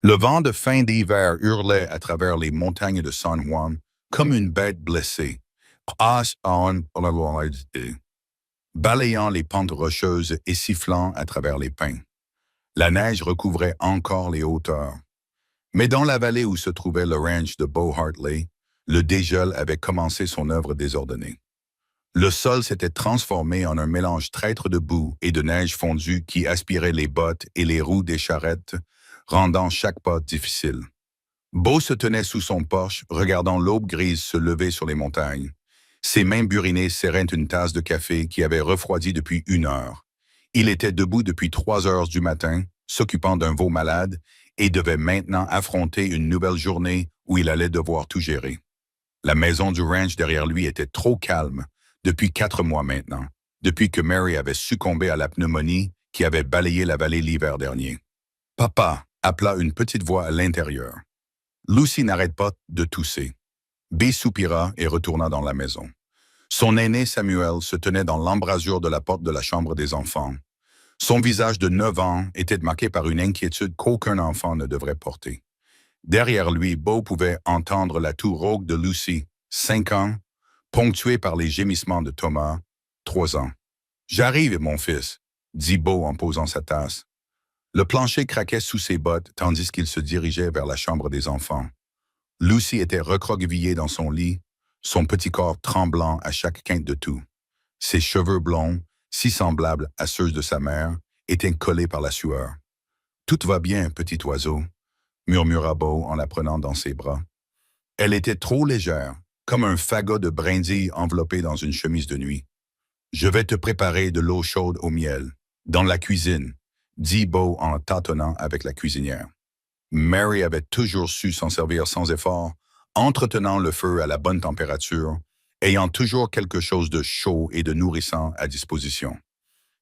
Le vent de fin d'hiver hurlait à travers les montagnes de San Juan comme une bête blessée, balayant les pentes rocheuses et sifflant à travers les pins. La neige recouvrait encore les hauteurs. Mais dans la vallée où se trouvait le ranch de Beau Hartley, le dégel avait commencé son œuvre désordonnée. Le sol s'était transformé en un mélange traître de boue et de neige fondue qui aspirait les bottes et les roues des charrettes, rendant chaque pas difficile. Beau se tenait sous son porche, regardant l'aube grise se lever sur les montagnes. Ses mains burinées serraient une tasse de café qui avait refroidi depuis 1 heure. Il était debout depuis 3 heures du matin, s'occupant d'un veau malade, et devait maintenant affronter une nouvelle journée où il allait devoir tout gérer. La maison du ranch derrière lui était trop calme, depuis 4 mois maintenant, depuis que Mary avait succombé à la pneumonie qui avait balayé la vallée l'hiver dernier. Papa, appela une petite voix à l'intérieur. Lucy n'arrête pas de tousser. B soupira et retourna dans la maison. Son aîné Samuel se tenait dans l'embrasure de la porte de la chambre des enfants. Son visage de 9 ans était marqué par une inquiétude qu'aucun enfant ne devrait porter. Derrière lui, Beau pouvait entendre la toux rauque de Lucy, 5 ans, ponctuée par les gémissements de Thomas, 3 ans. « J'arrive, mon fils, » dit Beau en posant sa tasse. Le plancher craquait sous ses bottes tandis qu'il se dirigeait vers la chambre des enfants. Lucy était recroquevillée dans son lit, son petit corps tremblant à chaque quinte de toux. Ses cheveux blonds, si semblables à ceux de sa mère, étaient collés par la sueur. « Tout va bien, petit oiseau, » murmura Beau en la prenant dans ses bras. Elle était trop légère, comme un fagot de brindilles enveloppé dans une chemise de nuit. « Je vais te préparer de l'eau chaude au miel, dans la cuisine, » dit Beau en tâtonnant avec la cuisinière. Mary avait toujours su s'en servir sans effort, entretenant le feu à la bonne température, ayant toujours quelque chose de chaud et de nourrissant à disposition.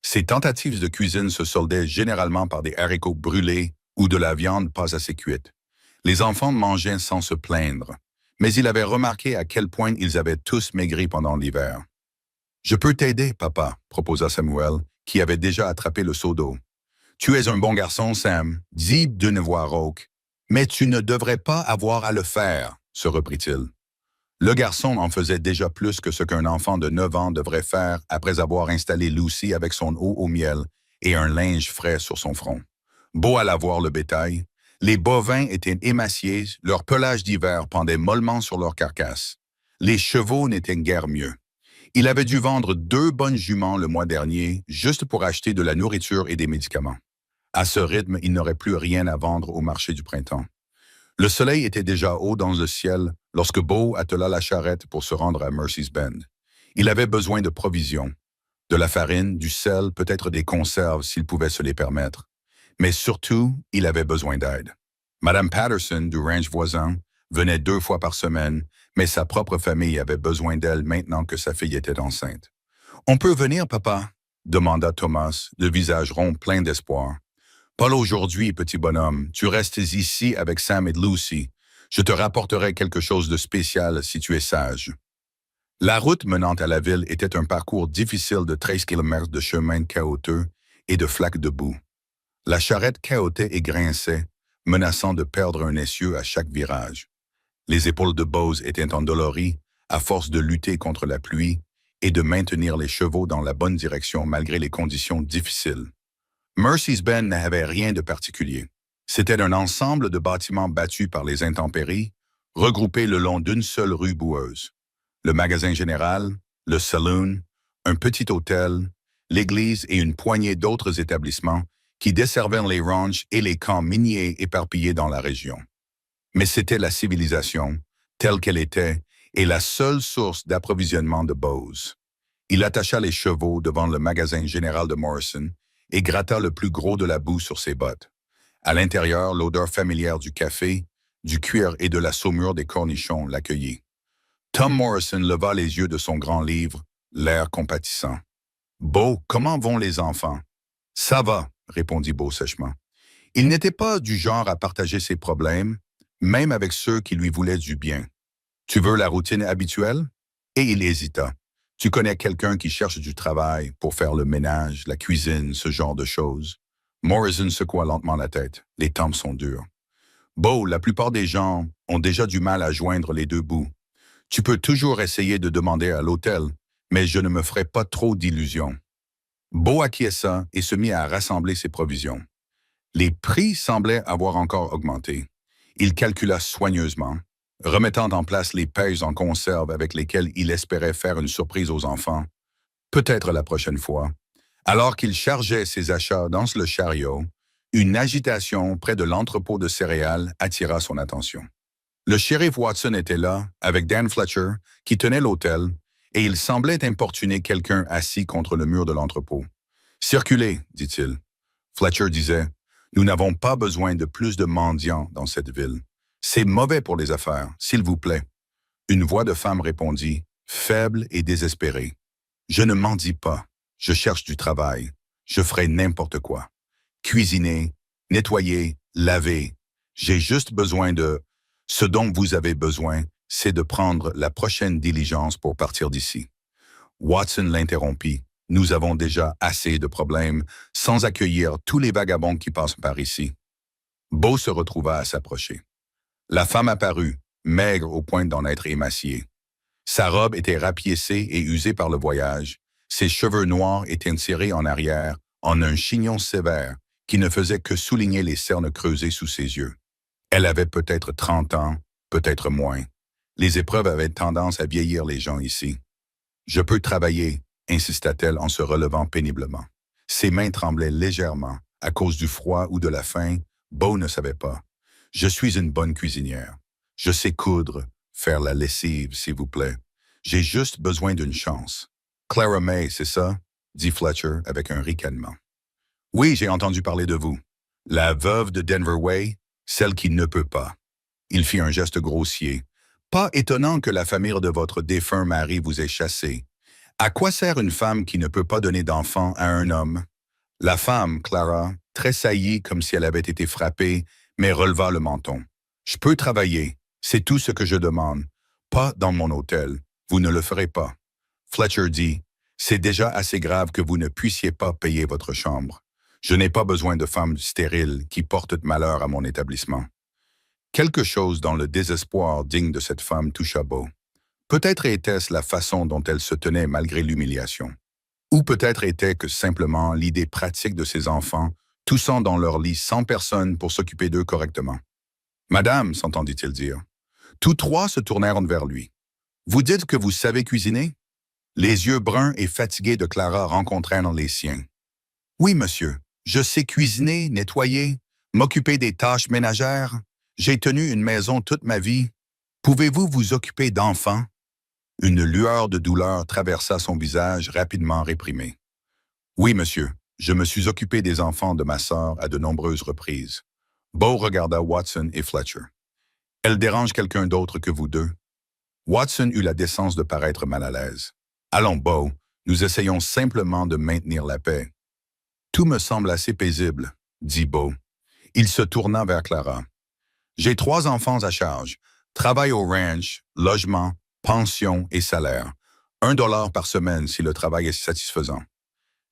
Ses tentatives de cuisine se soldaient généralement par des haricots brûlés ou de la viande pas assez cuite. Les enfants mangeaient sans se plaindre, mais il avait remarqué à quel point ils avaient tous maigri pendant l'hiver. « Je peux t'aider, papa, » proposa Samuel, qui avait déjà attrapé le seau d'eau. « Tu es un bon garçon, Sam, » dit d'une voix rauque. « Mais tu ne devrais pas avoir à le faire, » se reprit-il. Le garçon en faisait déjà plus que ce qu'un enfant de 9 ans devrait faire après avoir installé Lucy avec son eau au miel et un linge frais sur son front. Beau alla voir le bétail. Les bovins étaient émaciés, leur pelage d'hiver pendait mollement sur leur carcasse. Les chevaux n'étaient guère mieux. Il avait dû vendre 2 bonnes juments le mois dernier juste pour acheter de la nourriture et des médicaments. À ce rythme, il n'aurait plus rien à vendre au marché du printemps. Le soleil était déjà haut dans le ciel lorsque Beau attela la charrette pour se rendre à Mercy's Bend. Il avait besoin de provisions, de la farine, du sel, peut-être des conserves s'il pouvait se les permettre. Mais surtout, il avait besoin d'aide. Madame Patterson, du ranch voisin, venait 2 fois par semaine, mais sa propre famille avait besoin d'elle maintenant que sa fille était enceinte. « On peut venir, papa ?» demanda Thomas, le visage rond plein d'espoir. « Pas aujourd'hui, petit bonhomme. Tu restes ici avec Sam et Lucy. Je te rapporterai quelque chose de spécial si tu es sage. » La route menant à la ville était un parcours difficile de 13 kilomètres de chemin caouteux et de flaques de boue. La charrette cahotait et grinçait, menaçant de perdre un essieu à chaque virage. Les épaules de Bose étaient endolories, à force de lutter contre la pluie et de maintenir les chevaux dans la bonne direction malgré les conditions difficiles. Mercy's Bend n'avait rien de particulier. C'était un ensemble de bâtiments battus par les intempéries, regroupés le long d'une seule rue boueuse. Le magasin général, le saloon, un petit hôtel, l'église et une poignée d'autres établissements qui desservaient les ranchs et les camps miniers éparpillés dans la région. Mais c'était la civilisation, telle qu'elle était, et la seule source d'approvisionnement de Bose. Il attacha les chevaux devant le magasin général de Morrison et gratta le plus gros de la boue sur ses bottes. À l'intérieur, l'odeur familière du café, du cuir et de la saumure des cornichons l'accueillit. Tom Morrison leva les yeux de son grand livre, l'air compatissant. « Beau, comment vont les enfants? »« Ça va, » répondit Beau sèchement. Il n'était pas du genre à partager ses problèmes, même avec ceux qui lui voulaient du bien. « Tu veux la routine habituelle? » Et il hésita. « Tu connais quelqu'un qui cherche du travail pour faire le ménage, la cuisine, ce genre de choses? » Morrison secoua lentement la tête. « Les temps sont durs. » Beau, la plupart des gens ont déjà du mal à joindre les deux bouts. Tu peux toujours essayer de demander à l'hôtel, mais je ne me ferai pas trop d'illusions. Beau acquiesça et se mit à rassembler ses provisions. Les prix semblaient avoir encore augmenté. Il calcula soigneusement, remettant en place les pêches en conserve avec lesquelles il espérait faire une surprise aux enfants, peut-être la prochaine fois. Alors qu'il chargeait ses achats dans le chariot, une agitation près de l'entrepôt de céréales attira son attention. Le shérif Watson était là, avec Dan Fletcher, qui tenait l'hôtel, et il semblait importuner quelqu'un assis contre le mur de l'entrepôt. « Circulez, dit-il. » Fletcher disait, « Nous n'avons pas besoin de plus de mendiants dans cette ville. C'est mauvais pour les affaires, s'il vous plaît. » Une voix de femme répondit, faible et désespérée. « Je ne mendie pas. Je cherche du travail. Je ferai n'importe quoi. Cuisiner, nettoyer, laver. J'ai juste besoin de... Ce dont vous avez besoin, c'est de prendre la prochaine diligence pour partir d'ici. » Watson l'interrompit. « Nous avons déjà assez de problèmes sans accueillir tous les vagabonds qui passent par ici. » Beau se retrouva à s'approcher. La femme apparut, maigre au point d'en être émaciée. Sa robe était rapiécée et usée par le voyage. Ses cheveux noirs étaient tirés en arrière en un chignon sévère qui ne faisait que souligner les cernes creusées sous ses yeux. Elle avait peut-être 30 ans, peut-être moins. Les épreuves avaient tendance à vieillir les gens ici. « Je peux travailler, » insista-t-elle en se relevant péniblement. Ses mains tremblaient légèrement, à cause du froid ou de la faim. Beau ne savait pas. « Je suis une bonne cuisinière. Je sais coudre, faire la lessive, s'il vous plaît. J'ai juste besoin d'une chance. »« Clara May, c'est ça? » dit Fletcher avec un ricanement. « Oui, j'ai entendu parler de vous. La veuve de Denver Way, celle qui ne peut pas. » Il fit un geste grossier. « Pas étonnant que la famille de votre défunt mari vous ait chassé. À quoi sert une femme qui ne peut pas donner d'enfant à un homme? » La femme, Clara, tressaillit comme si elle avait été frappée, mais releva le menton. « Je peux travailler, c'est tout ce que je demande. Pas dans mon hôtel, vous ne le ferez pas. » Fletcher dit, « C'est déjà assez grave que vous ne puissiez pas payer votre chambre. Je n'ai pas besoin de femmes stériles qui portent malheur à mon établissement. » Quelque chose dans le désespoir digne de cette femme toucha Beau. Peut-être était-ce la façon dont elle se tenait malgré l'humiliation. Ou peut-être était que simplement l'idée pratique de ses enfants, toussant dans leur lit sans personne pour s'occuper d'eux correctement. « Madame, s'entendit-il dire. » Tous trois se tournèrent vers lui. « Vous dites que vous savez cuisiner? » Les yeux bruns et fatigués de Clara rencontrèrent les siens. « Oui, monsieur. Je sais cuisiner, nettoyer, m'occuper des tâches ménagères. J'ai tenu une maison toute ma vie. Pouvez-vous vous occuper d'enfants? » Une lueur de douleur traversa son visage rapidement réprimé. « Oui, monsieur, je me suis occupé des enfants de ma sœur à de nombreuses reprises. » Beau regarda Watson et Fletcher. « Elle dérange quelqu'un d'autre que vous deux? » Watson eut la décence de paraître mal à l'aise. « Allons, Beau, nous essayons simplement de maintenir la paix. »« Tout me semble assez paisible, » dit Beau. Il se tourna vers Clara. « J'ai 3 enfants à charge. Travail au ranch, logement, pension et salaire. $1 par semaine si le travail est satisfaisant. »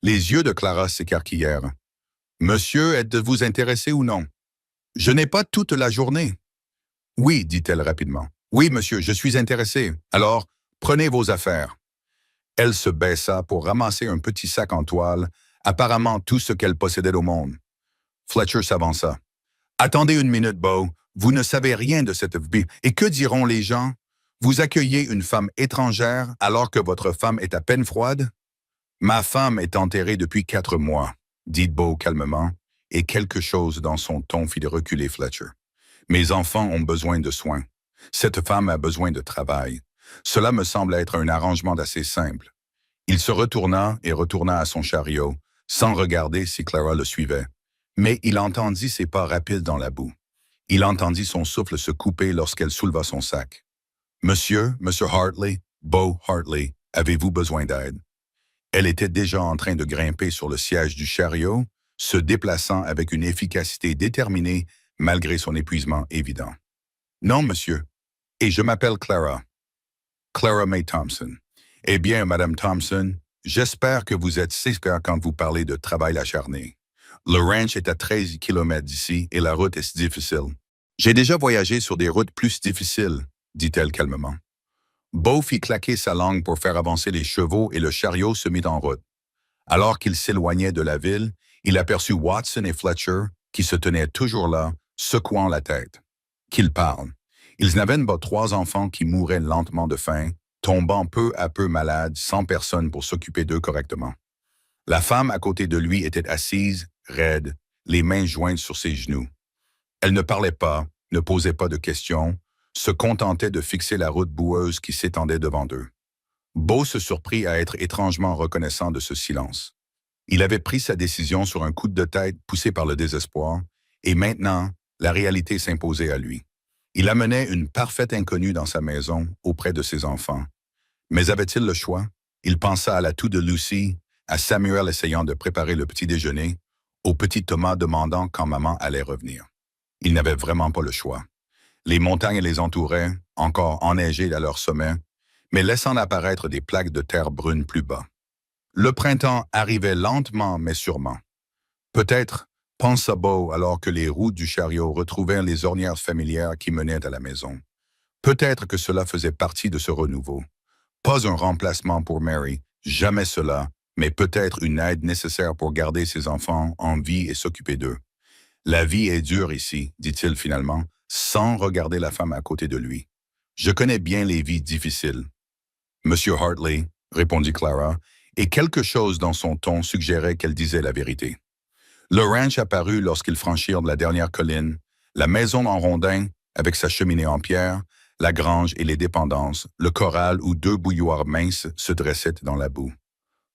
Les yeux de Clara s'écarquillèrent. « Monsieur, êtes-vous intéressé ou non? »« Je n'ai pas toute la journée. »« Oui, dit-elle rapidement. »« Oui, monsieur, je suis intéressé. Alors, prenez vos affaires. » Elle se baissa pour ramasser un petit sac en toile, apparemment tout ce qu'elle possédait au monde. Fletcher s'avança. « Attendez une minute, Beau. Vous ne savez rien de cette vie. Et que diront les gens? Vous accueillez une femme étrangère alors que votre femme est à peine froide? »« Ma femme est enterrée depuis 4 mois, » dit Beau calmement, et quelque chose dans son ton fit reculer Fletcher. « Mes enfants ont besoin de soins. Cette femme a besoin de travail. Cela me semble être un arrangement assez simple. » Il se retourna et retourna à son chariot, sans regarder si Clara le suivait. Mais il entendit ses pas rapides dans la boue. Il entendit son souffle se couper lorsqu'elle souleva son sac. « Monsieur Hartley, Beau Hartley, avez-vous besoin d'aide? » Elle était déjà en train de grimper sur le siège du chariot, se déplaçant avec une efficacité déterminée malgré son épuisement évident. « Non, monsieur. Et je m'appelle Clara. Clara May Thompson. Eh bien, Madame Thompson, j'espère que vous êtes sincère quand vous parlez de travail acharné. Le ranch est à 13 kilomètres d'ici et la route est difficile. J'ai déjà voyagé sur des routes plus difficiles, dit-elle calmement. Beau fit claquer sa langue pour faire avancer les chevaux et le chariot se mit en route. Alors qu'il s'éloignait de la ville, il aperçut Watson et Fletcher qui se tenaient toujours là, secouant la tête. Qu'ils parlent. Ils n'avaient pas 3 enfants qui mouraient lentement de faim, tombant peu à peu malades sans personne pour s'occuper d'eux correctement. La femme à côté de lui était assise, raide, les mains jointes sur ses genoux. Elle ne parlait pas, ne posait pas de questions, se contentait de fixer la route boueuse qui s'étendait devant eux. Beau se surprit à être étrangement reconnaissant de ce silence. Il avait pris sa décision sur un coup de tête poussé par le désespoir, et maintenant, la réalité s'imposait à lui. Il amenait une parfaite inconnue dans sa maison, auprès de ses enfants. Mais avait-il le choix? Il pensa à la toux de Lucy, à Samuel essayant de préparer le petit déjeuner, au petit Thomas demandant quand maman allait revenir. Il n'avait vraiment pas le choix. Les montagnes les entouraient, encore enneigées à leur sommet, mais laissant apparaître des plaques de terre brune plus bas. Le printemps arrivait lentement mais sûrement. Peut-être, pensa Beau alors que les roues du chariot retrouvaient les ornières familières qui menaient à la maison. Peut-être que cela faisait partie de ce renouveau. Pas un remplacement pour Mary, jamais cela, mais peut-être une aide nécessaire pour garder ses enfants en vie et s'occuper d'eux. La vie est dure ici, dit-il finalement, sans regarder la femme à côté de lui. Je connais bien les vies difficiles. Monsieur Hartley, répondit Clara, et quelque chose dans son ton suggérait qu'elle disait la vérité. Le ranch apparut lorsqu'ils franchirent la dernière colline, la maison en rondin, avec sa cheminée en pierre, la grange et les dépendances, le corral où 2 bouilloires minces se dressaient dans la boue.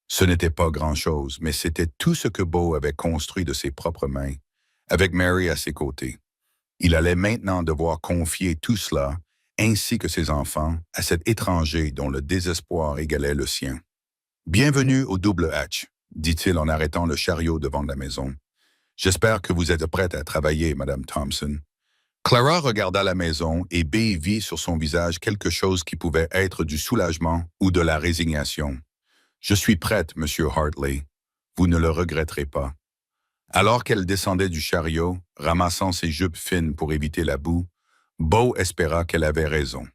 Ce n'était pas grand-chose, mais c'était tout ce que Beau avait construit de ses propres mains, avec Mary à ses côtés. Il allait maintenant devoir confier tout cela, ainsi que ses enfants, à cet étranger dont le désespoir égalait le sien. « Bienvenue au Double Hatch, dit-il en arrêtant le chariot devant la maison. « J'espère que vous êtes prête à travailler, Madame Thompson. » Clara regarda la maison et Bea vit sur son visage quelque chose qui pouvait être du soulagement ou de la résignation. « Je suis prête, Monsieur Hartley. Vous ne le regretterez pas. » Alors qu'elle descendait du chariot, ramassant ses jupes fines pour éviter la boue, Beau espéra qu'elle avait raison.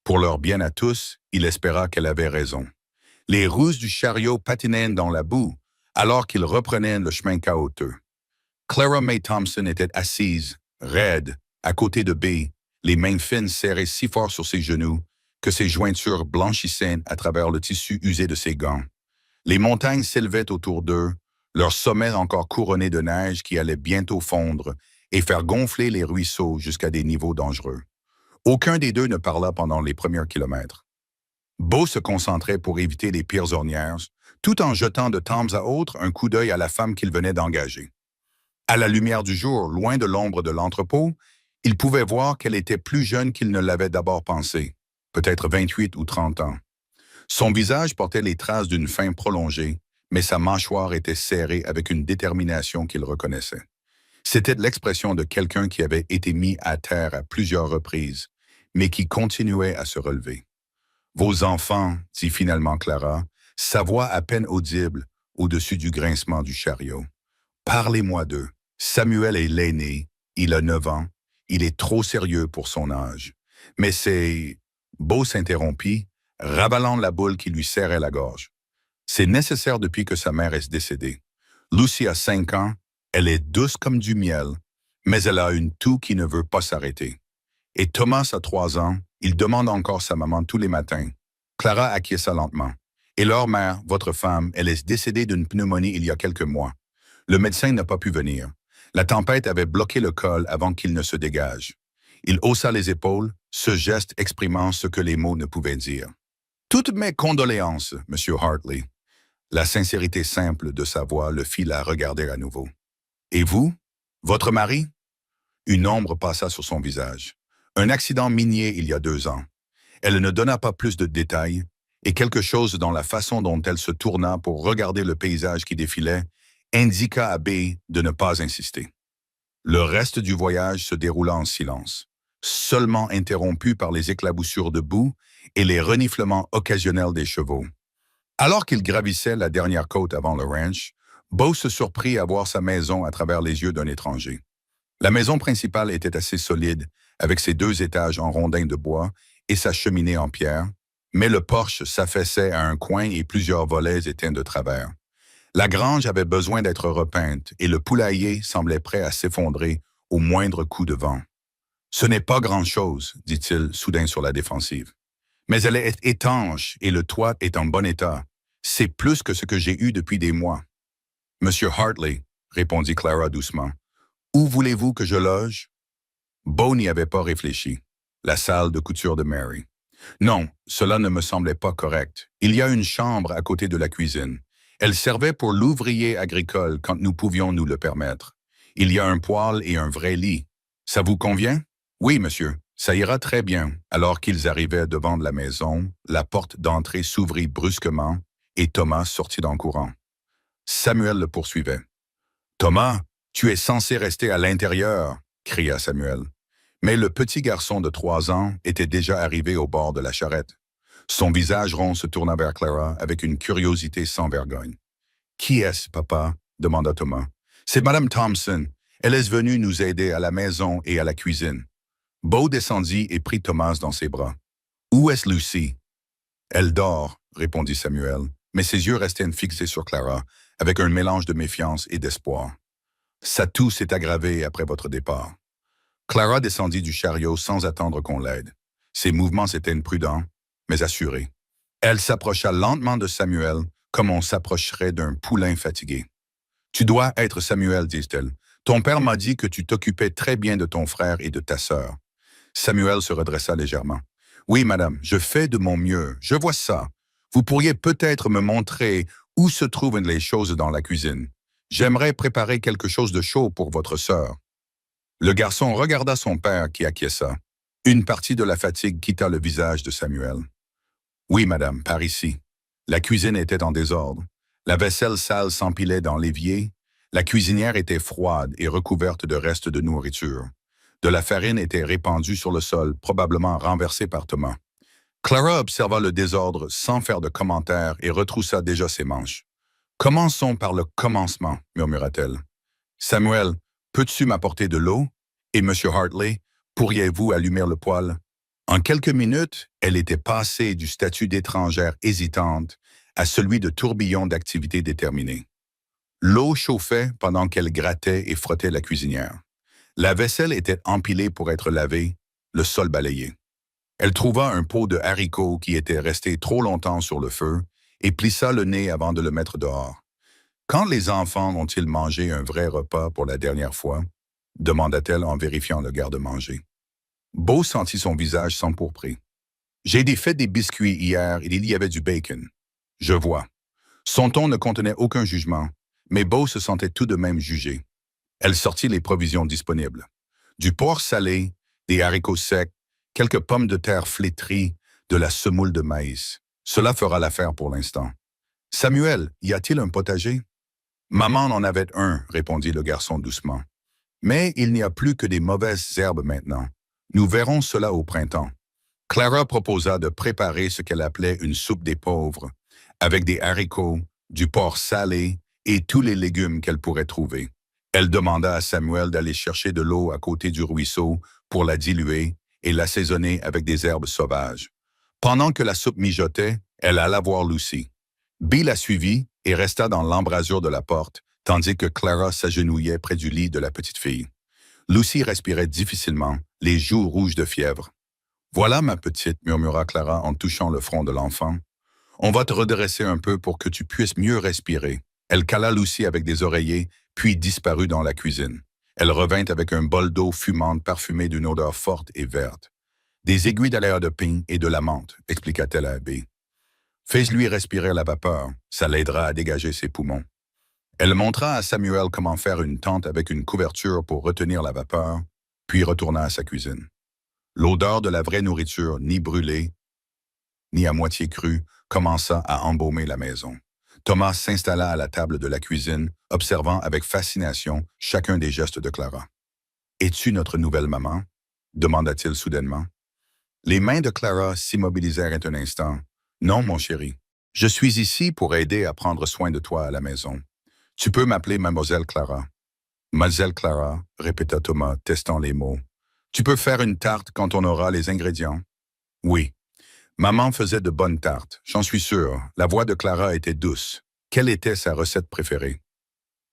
Pour leur bien à tous, il espéra qu'elle avait raison. Les roues du chariot patinaient dans la boue, alors qu'ils reprenaient le chemin caouteux. Clara May Thompson était assise, raide, à côté de Bea, les mains fines serrées si fort sur ses genoux que ses jointures blanchissaient à travers le tissu usé de ses gants. Les montagnes s'élevaient autour d'eux, leur sommet encore couronné de neige qui allait bientôt fondre et faire gonfler les ruisseaux jusqu'à des niveaux dangereux. Aucun des deux ne parla pendant les premiers kilomètres. Beau se concentrait pour éviter les pires ornières, tout en jetant de temps à autre un coup d'œil à la femme qu'il venait d'engager. À la lumière du jour, loin de l'ombre de l'entrepôt, il pouvait voir qu'elle était plus jeune qu'il ne l'avait d'abord pensé, peut-être 28 ou 30 ans. Son visage portait les traces d'une faim prolongée, mais sa mâchoire était serrée avec une détermination qu'il reconnaissait. C'était l'expression de quelqu'un qui avait été mis à terre à plusieurs reprises, mais qui continuait à se relever. « Vos enfants, dit finalement Clara, sa voix à peine audible au-dessus du grincement du chariot. Parlez-moi d'eux. Samuel est l'aîné, il a 9 ans, il est trop sérieux pour son âge. Mais c'est... » Beau s'interrompit, ravalant la boule qui lui serrait la gorge. C'est nécessaire depuis que sa mère est décédée. Lucy a 5 ans, elle est douce comme du miel, mais elle a une toux qui ne veut pas s'arrêter. Et Thomas a 3 ans, il demande encore sa maman tous les matins. Clara acquiesça lentement. Et leur mère, votre femme, elle est décédée d'une pneumonie il y a quelques mois. Le médecin n'a pas pu venir. La tempête avait bloqué le col avant qu'il ne se dégage. Il haussa les épaules, ce geste exprimant ce que les mots ne pouvaient dire. « Toutes mes condoléances, Monsieur Hartley. » La sincérité simple de sa voix le fit la regarder à nouveau. « Et vous? Votre mari? » Une ombre passa sur son visage. Un accident minier il y a 2 ans. Elle ne donna pas plus de détails, et quelque chose dans la façon dont elle se tourna pour regarder le paysage qui défilait indiqua à Bea de ne pas insister. Le reste du voyage se déroula en silence, seulement interrompu par les éclaboussures de boue et les reniflements occasionnels des chevaux. Alors qu'il gravissait la dernière côte avant le ranch, Beau se surprit à voir sa maison à travers les yeux d'un étranger. La maison principale était assez solide, avec ses 2 étages en rondins de bois et sa cheminée en pierre, mais le porche s'affaissait à un coin et plusieurs volets étaient de travers. La grange avait besoin d'être repeinte et le poulailler semblait prêt à s'effondrer au moindre coup de vent. Ce n'est pas grand-chose, dit-il, soudain sur la défensive. Mais elle est étanche et le toit est en bon état. C'est plus que ce que j'ai eu depuis des mois. Monsieur Hartley, répondit Clara doucement, où voulez-vous que je loge? Beau n'y avait pas réfléchi. La salle de couture de Mary. Non, cela ne me semblait pas correct. Il y a une chambre à côté de la cuisine. Elle servait pour l'ouvrier agricole quand nous pouvions nous le permettre. Il y a un poêle et un vrai lit. Ça vous convient? Oui, monsieur. Ça ira très bien. Alors qu'ils arrivaient devant la maison, la porte d'entrée s'ouvrit brusquement et Thomas sortit en courant. Samuel le poursuivait. Thomas, tu es censé rester à l'intérieur, cria Samuel. Mais le petit garçon de 3 ans était déjà arrivé au bord de la charrette. Son visage rond se tourna vers Clara avec une curiosité sans vergogne. « Qui est-ce, papa? » demanda Thomas. « C'est Madame Thompson. Elle est venue nous aider à la maison et à la cuisine. » Beau descendit et prit Thomas dans ses bras. « Où est Lucy? »« Elle dort, » répondit Samuel, mais ses yeux restaient fixés sur Clara, avec un mélange de méfiance et d'espoir. Sa toux s'est aggravée après votre départ. Clara descendit du chariot sans attendre qu'on l'aide. Ses mouvements étaient prudents, mais assurés. Elle s'approcha lentement de Samuel, comme on s'approcherait d'un poulain fatigué. « Tu dois être Samuel, dit-elle. Ton père m'a dit que tu t'occupais très bien de ton frère et de ta sœur. » Samuel se redressa légèrement. « Oui, madame, je fais de mon mieux. Je vois ça. Vous pourriez peut-être me montrer où se trouvent les choses dans la cuisine. J'aimerais préparer quelque chose de chaud pour votre sœur. » Le garçon regarda son père qui acquiesça. Une partie de la fatigue quitta le visage de Samuel. « Oui, madame, par ici. » La cuisine était en désordre. La vaisselle sale s'empilait dans l'évier. La cuisinière était froide et recouverte de restes de nourriture. De la farine était répandue sur le sol, probablement renversée par Thomas. Clara observa le désordre sans faire de commentaires et retroussa déjà ses manches. « Commençons par le commencement, » murmura-t-elle. « Samuel, peux-tu m'apporter de l'eau? Et Monsieur Hartley, pourriez-vous allumer le poêle? » En quelques minutes, elle était passée du statut d'étrangère hésitante à celui de tourbillon d'activité déterminée. L'eau chauffait pendant qu'elle grattait et frottait la cuisinière. La vaisselle était empilée pour être lavée, le sol balayé. Elle trouva un pot de haricots qui était resté trop longtemps sur le feu et plissa le nez avant de le mettre dehors. « Quand les enfants ont-ils mangé un vrai repas pour la dernière fois? » demanda-t-elle en vérifiant le garde-manger. Beau sentit son visage s'empourprer. « J'ai fait des biscuits hier et il y avait du bacon. » « Je vois. » Son ton ne contenait aucun jugement, mais Beau se sentait tout de même jugé. Elle sortit les provisions disponibles. Du porc salé, des haricots secs, quelques pommes de terre flétries, de la semoule de maïs. Cela fera l'affaire pour l'instant. « Samuel, y a-t-il un potager? »« Maman en avait un, » répondit le garçon doucement. « Mais il n'y a plus que des mauvaises herbes maintenant. Nous verrons cela au printemps. » Clara proposa de préparer ce qu'elle appelait une soupe des pauvres, avec des haricots, du porc salé et tous les légumes qu'elle pourrait trouver. Elle demanda à Samuel d'aller chercher de l'eau à côté du ruisseau pour la diluer et l'assaisonner avec des herbes sauvages. Pendant que la soupe mijotait, elle alla voir Lucy. Bee la suivit et resta dans l'embrasure de la porte, tandis que Clara s'agenouillait près du lit de la petite fille. Lucy respirait difficilement, les joues rouges de fièvre. « Voilà, ma petite, » murmura Clara en touchant le front de l'enfant. « On va te redresser un peu pour que tu puisses mieux respirer. » Elle cala Lucy avec des oreillers, puis disparut dans la cuisine. Elle revint avec un bol d'eau fumante parfumée d'une odeur forte et verte. « Des aiguilles d'aléa de pin et de la menthe, » expliqua-t-elle à Bee. « Fais-lui respirer la vapeur, ça l'aidera à dégager ses poumons. » Elle montra à Samuel comment faire une tente avec une couverture pour retenir la vapeur, puis retourna à sa cuisine. L'odeur de la vraie nourriture, ni brûlée, ni à moitié crue, commença à embaumer la maison. Thomas s'installa à la table de la cuisine, observant avec fascination chacun des gestes de Clara. « Es-tu notre nouvelle maman? » demanda-t-il soudainement. Les mains de Clara s'immobilisèrent un instant. « Non, mon chéri. Je suis ici pour aider à prendre soin de toi à la maison. Tu peux m'appeler Mademoiselle Clara. » Mademoiselle Clara, répéta Thomas, testant les mots. Tu peux faire une tarte quand on aura les ingrédients? Oui. Maman faisait de bonnes tartes, j'en suis sûr. La voix de Clara était douce. Quelle était sa recette préférée?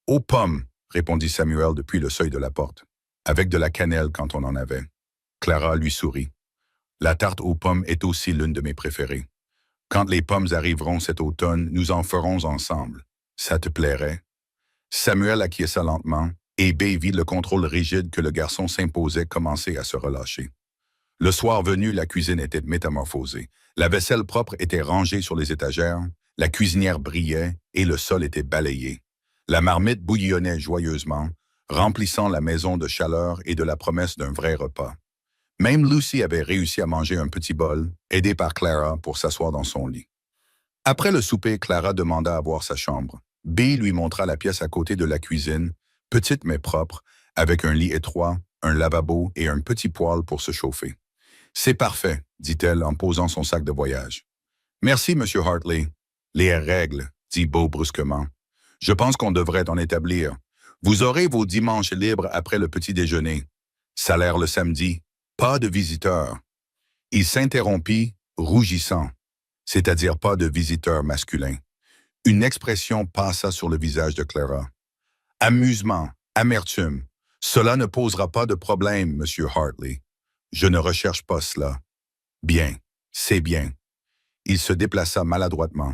Aux pommes, répondit Samuel depuis le seuil de la porte. Avec de la cannelle quand on en avait. Clara lui sourit. La tarte aux pommes est aussi l'une de mes préférées. Quand les pommes arriveront cet automne, nous en ferons ensemble. Ça te plairait? Samuel acquiesça lentement, et B vit le contrôle rigide que le garçon s'imposait commencer à se relâcher. Le soir venu, la cuisine était métamorphosée. La vaisselle propre était rangée sur les étagères, la cuisinière brillait et le sol était balayé. La marmite bouillonnait joyeusement, remplissant la maison de chaleur et de la promesse d'un vrai repas. Même Lucy avait réussi à manger un petit bol, aidée par Clara pour s'asseoir dans son lit. Après le souper, Clara demanda à voir sa chambre. B lui montra la pièce à côté de la cuisine, petite mais propre, avec un lit étroit, un lavabo et un petit poêle pour se chauffer. C'est parfait, dit-elle en posant son sac de voyage. Merci, Monsieur Hartley. Les règles, dit Beau brusquement. Je pense qu'on devrait en établir. Vous aurez vos dimanches libres après le petit déjeuner. Salaire le samedi. Pas de visiteurs. Il s'interrompit, rougissant, c'est-à-dire pas de visiteurs masculins. Une expression passa sur le visage de Clara. Amusement, amertume. Cela ne posera pas de problème, Monsieur Hartley. Je ne recherche pas cela. Bien, c'est bien. Il se déplaça maladroitement.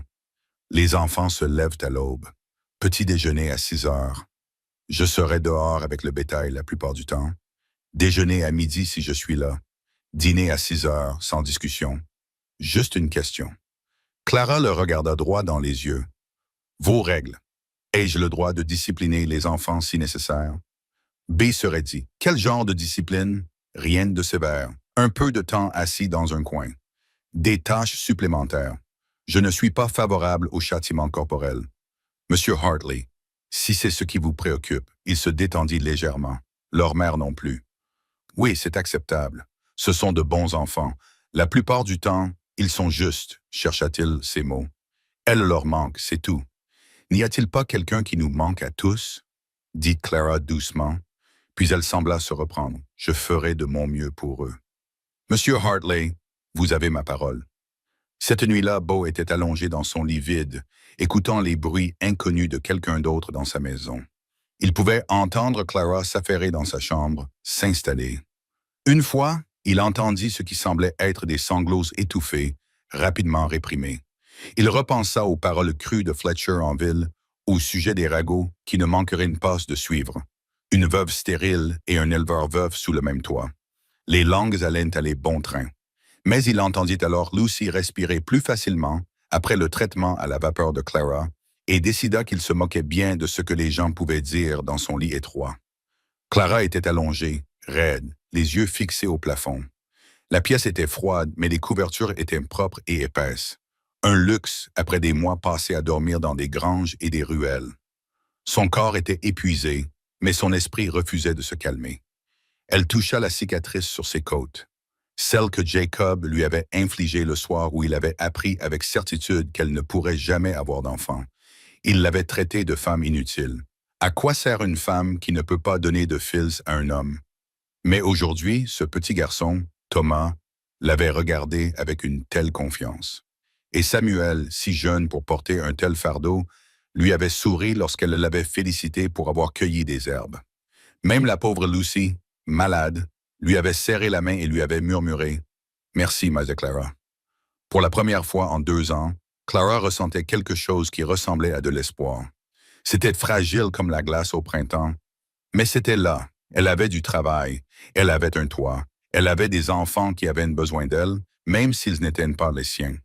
Les enfants se lèvent à l'aube. Petit déjeuner à 6 heures. Je serai dehors avec le bétail la plupart du temps. Déjeuner à midi si je suis là. Dîner à 6 heures, sans discussion. Juste une question. Clara le regarda droit dans les yeux. Vos règles. Ai-je le droit de discipliner les enfants si nécessaire? B serait dit. Quel genre de discipline? Rien de sévère. Un peu de temps assis dans un coin. Des tâches supplémentaires. Je ne suis pas favorable au châtiment corporel. Monsieur Hartley, si c'est ce qui vous préoccupe, il se détendit légèrement. Leur mère non plus. Oui, c'est acceptable. Ce sont de bons enfants. La plupart du temps, ils sont justes, chercha-t-il ces mots. Elle leur manque, c'est tout. N'y a-t-il pas quelqu'un qui nous manque à tous? Dit Clara doucement, puis elle sembla se reprendre. Je ferai de mon mieux pour eux. Monsieur Hartley, vous avez ma parole. Cette nuit-là, Beau était allongé dans son lit vide, écoutant les bruits inconnus de quelqu'un d'autre dans sa maison. Il pouvait entendre Clara s'affairer dans sa chambre, s'installer. Une fois, il entendit ce qui semblait être des sanglots étouffés, rapidement réprimés. Il repensa aux paroles crues de Fletcher en ville, au sujet des ragots qui ne manqueraient une passe de suivre. Une veuve stérile et un éleveur veuf sous le même toit. Les langues allaient aller bon train. Mais il entendit alors Lucy respirer plus facilement après le traitement à la vapeur de Clara et décida qu'il se moquait bien de ce que les gens pouvaient dire dans son lit étroit. Clara était allongée, raide, les yeux fixés au plafond. La pièce était froide, mais les couvertures étaient propres et épaisses. Un luxe après des mois passés à dormir dans des granges et des ruelles. Son corps était épuisé, mais son esprit refusait de se calmer. Elle toucha la cicatrice sur ses côtes, celle que Jacob lui avait infligée le soir où il avait appris avec certitude qu'elle ne pourrait jamais avoir d'enfant. Il l'avait traitée de femme inutile. À quoi sert une femme qui ne peut pas donner de fils à un homme? Mais aujourd'hui, ce petit garçon, Thomas, l'avait regardé avec une telle confiance. Et Samuel, si jeune pour porter un tel fardeau, lui avait souri lorsqu'elle l'avait félicité pour avoir cueilli des herbes. Même la pauvre Lucy, malade, lui avait serré la main et lui avait murmuré « Merci, Mademoiselle Clara ». Pour la première fois en 2 ans, Clara ressentait quelque chose qui ressemblait à de l'espoir. C'était fragile comme la glace au printemps, mais c'était là. Elle avait du travail, elle avait un toit, elle avait des enfants qui avaient besoin d'elle, même s'ils n'étaient pas les siens.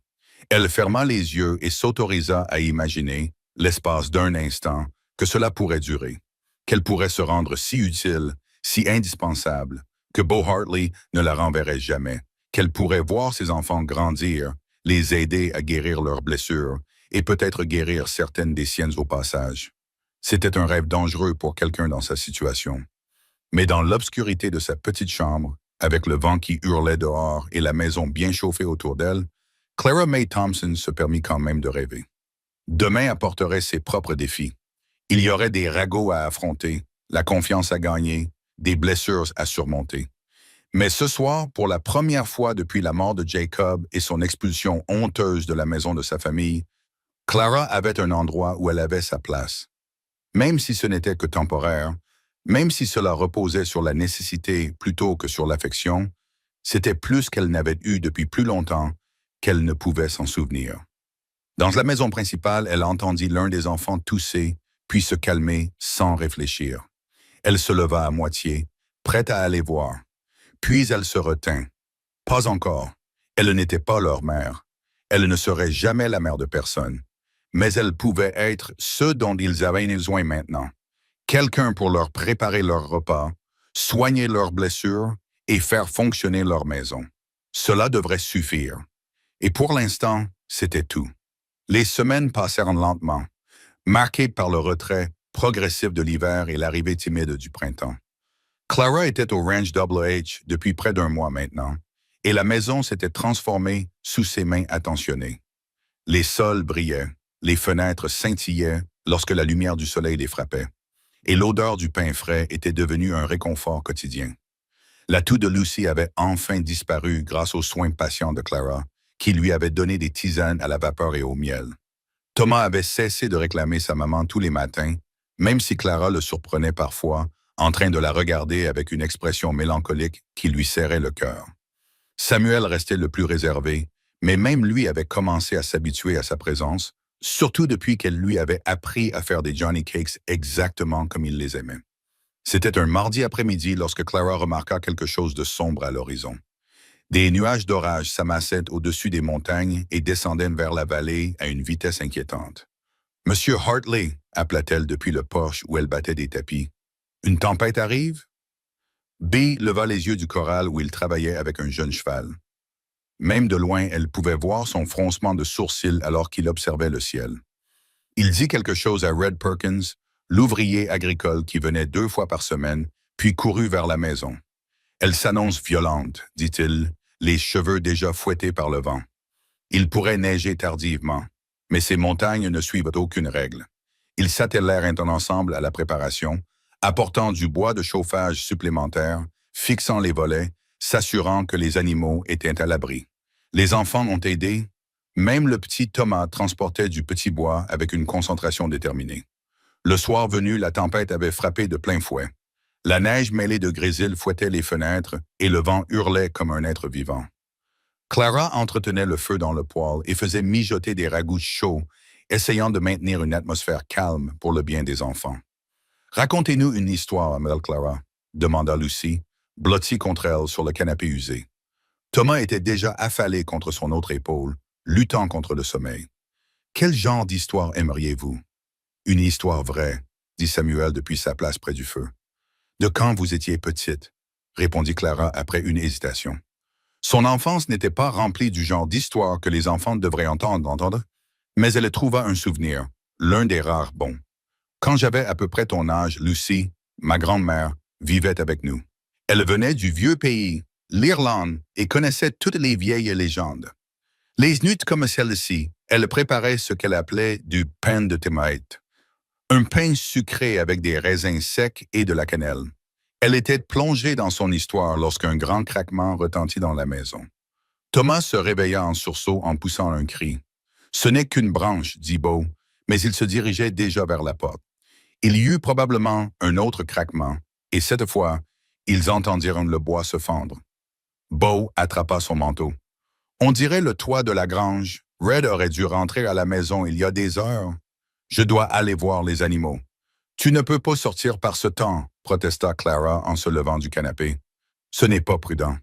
Elle ferma les yeux et s'autorisa à imaginer, l'espace d'un instant, que cela pourrait durer, qu'elle pourrait se rendre si utile, si indispensable, que Beau Hartley ne la renverrait jamais, qu'elle pourrait voir ses enfants grandir, les aider à guérir leurs blessures et peut-être guérir certaines des siennes au passage. C'était un rêve dangereux pour quelqu'un dans sa situation. Mais dans l'obscurité de sa petite chambre, avec le vent qui hurlait dehors et la maison bien chauffée autour d'elle, Clara May Thompson se permit quand même de rêver. Demain apporterait ses propres défis. Il y aurait des ragots à affronter, la confiance à gagner, des blessures à surmonter. Mais ce soir, pour la première fois depuis la mort de Jacob et son expulsion honteuse de la maison de sa famille, Clara avait un endroit où elle avait sa place. Même si ce n'était que temporaire, même si cela reposait sur la nécessité plutôt que sur l'affection, c'était plus qu'elle n'avait eu depuis plus longtemps qu'elle ne pouvait s'en souvenir. Dans la maison principale, elle entendit l'un des enfants tousser, puis se calmer sans réfléchir. Elle se leva à moitié, prête à aller voir. Puis elle se retint. Pas encore. Elle n'était pas leur mère. Elle ne serait jamais la mère de personne. Mais elle pouvait être ce dont ils avaient besoin maintenant. Quelqu'un pour leur préparer leur repas, soigner leurs blessures et faire fonctionner leur maison. Cela devrait suffire. Et pour l'instant, c'était tout. Les semaines passèrent lentement, marquées par le retrait progressif de l'hiver et l'arrivée timide du printemps. Clara était au Ranch Double H depuis près d'un mois maintenant, et la maison s'était transformée sous ses mains attentionnées. Les sols brillaient, les fenêtres scintillaient lorsque la lumière du soleil les frappait, et l'odeur du pain frais était devenue un réconfort quotidien. La toux de Lucy avait enfin disparu grâce aux soins patients de Clara, qui lui avait donné des tisanes à la vapeur et au miel. Thomas avait cessé de réclamer sa maman tous les matins, même si Clara le surprenait parfois, en train de la regarder avec une expression mélancolique qui lui serrait le cœur. Samuel restait le plus réservé, mais même lui avait commencé à s'habituer à sa présence, surtout depuis qu'elle lui avait appris à faire des Johnny Cakes exactement comme il les aimait. C'était un mardi après-midi lorsque Clara remarqua quelque chose de sombre à l'horizon. Des nuages d'orage s'amassaient au-dessus des montagnes et descendaient vers la vallée à une vitesse inquiétante. « Monsieur Hartley » appela-t-elle depuis le porche où elle battait des tapis. « Une tempête arrive ?» B leva les yeux du corral où il travaillait avec un jeune cheval. Même de loin, elle pouvait voir son froncement de sourcils alors qu'il observait le ciel. Il dit quelque chose à Red Perkins, l'ouvrier agricole qui venait 2 fois par semaine, puis courut vers la maison. « Elle s'annonce violente, dit-il, les cheveux déjà fouettés par le vent. Il pourrait neiger tardivement, mais ces montagnes ne suivent aucune règle. Ils s'attelèrent ensemble à la préparation, apportant du bois de chauffage supplémentaire, fixant les volets, s'assurant que les animaux étaient à l'abri. Les enfants ont aidé. Même le petit Thomas transportait du petit bois avec une concentration déterminée. Le soir venu, la tempête avait frappé de plein fouet. La neige mêlée de grésil fouettait les fenêtres et le vent hurlait comme un être vivant. Clara entretenait le feu dans le poêle et faisait mijoter des ragoûts chauds, essayant de maintenir une atmosphère calme pour le bien des enfants. « Racontez-nous une histoire, Mlle Clara, » demanda Lucy, blottie contre elle sur le canapé usé. Thomas était déjà affalé contre son autre épaule, luttant contre le sommeil. « Quel genre d'histoire aimeriez-vous? »« Une histoire vraie, » dit Samuel depuis sa place près du feu. « De quand vous étiez petite, » répondit Clara après une hésitation. Son enfance n'était pas remplie du genre d'histoire que les enfants devraient entendre, mais elle trouva un souvenir, l'un des rares bons. Quand j'avais à peu près ton âge, Lucy, ma grand-mère, vivait avec nous. Elle venait du vieux pays, l'Irlande, et connaissait toutes les vieilles légendes. Les nuits comme celle-ci, elle préparait ce qu'elle appelait du pain de Témaïte, un pain sucré avec des raisins secs et de la cannelle. Elle était plongée dans son histoire lorsqu'un grand craquement retentit dans la maison. Thomas se réveilla en sursaut en poussant un cri. « Ce n'est qu'une branche, dit Beau, mais il se dirigeait déjà vers la porte. Il y eut probablement un autre craquement, et cette fois, ils entendirent le bois se fendre. Beau attrapa son manteau. « On dirait le toit de la grange. Red aurait dû rentrer à la maison il y a des heures. Je dois aller voir les animaux. »« Tu ne peux pas sortir par ce temps, » protesta Clara en se levant du canapé. « Ce n'est pas prudent.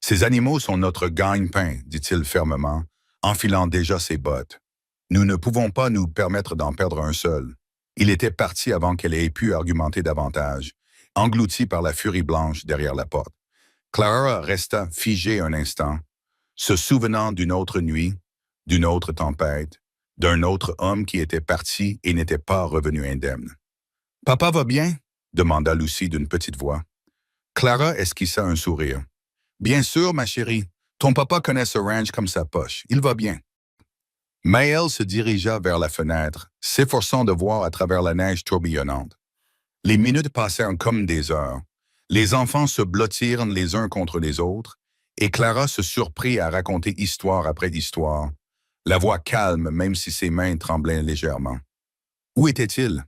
Ces animaux sont notre gagne-pain, dit-il fermement, enfilant déjà ses bottes. Nous ne pouvons pas nous permettre d'en perdre un seul. » Il était parti avant qu'elle ait pu argumenter davantage, englouti par la furie blanche derrière la porte. Clara resta figée un instant, se souvenant d'une autre nuit, d'une autre tempête, d'un autre homme qui était parti et n'était pas revenu indemne. « Papa va bien? » demanda Lucy d'une petite voix. Clara esquissa un sourire. « Bien sûr, ma chérie, ton papa connaît ce ranch comme sa poche, il va bien. » Mais elle se dirigea vers la fenêtre, s'efforçant de voir à travers la neige tourbillonnante. Les minutes passèrent comme des heures. Les enfants se blottirent les uns contre les autres, et Clara se surprit à raconter histoire après histoire, la voix calme même si ses mains tremblaient légèrement. Où était-il?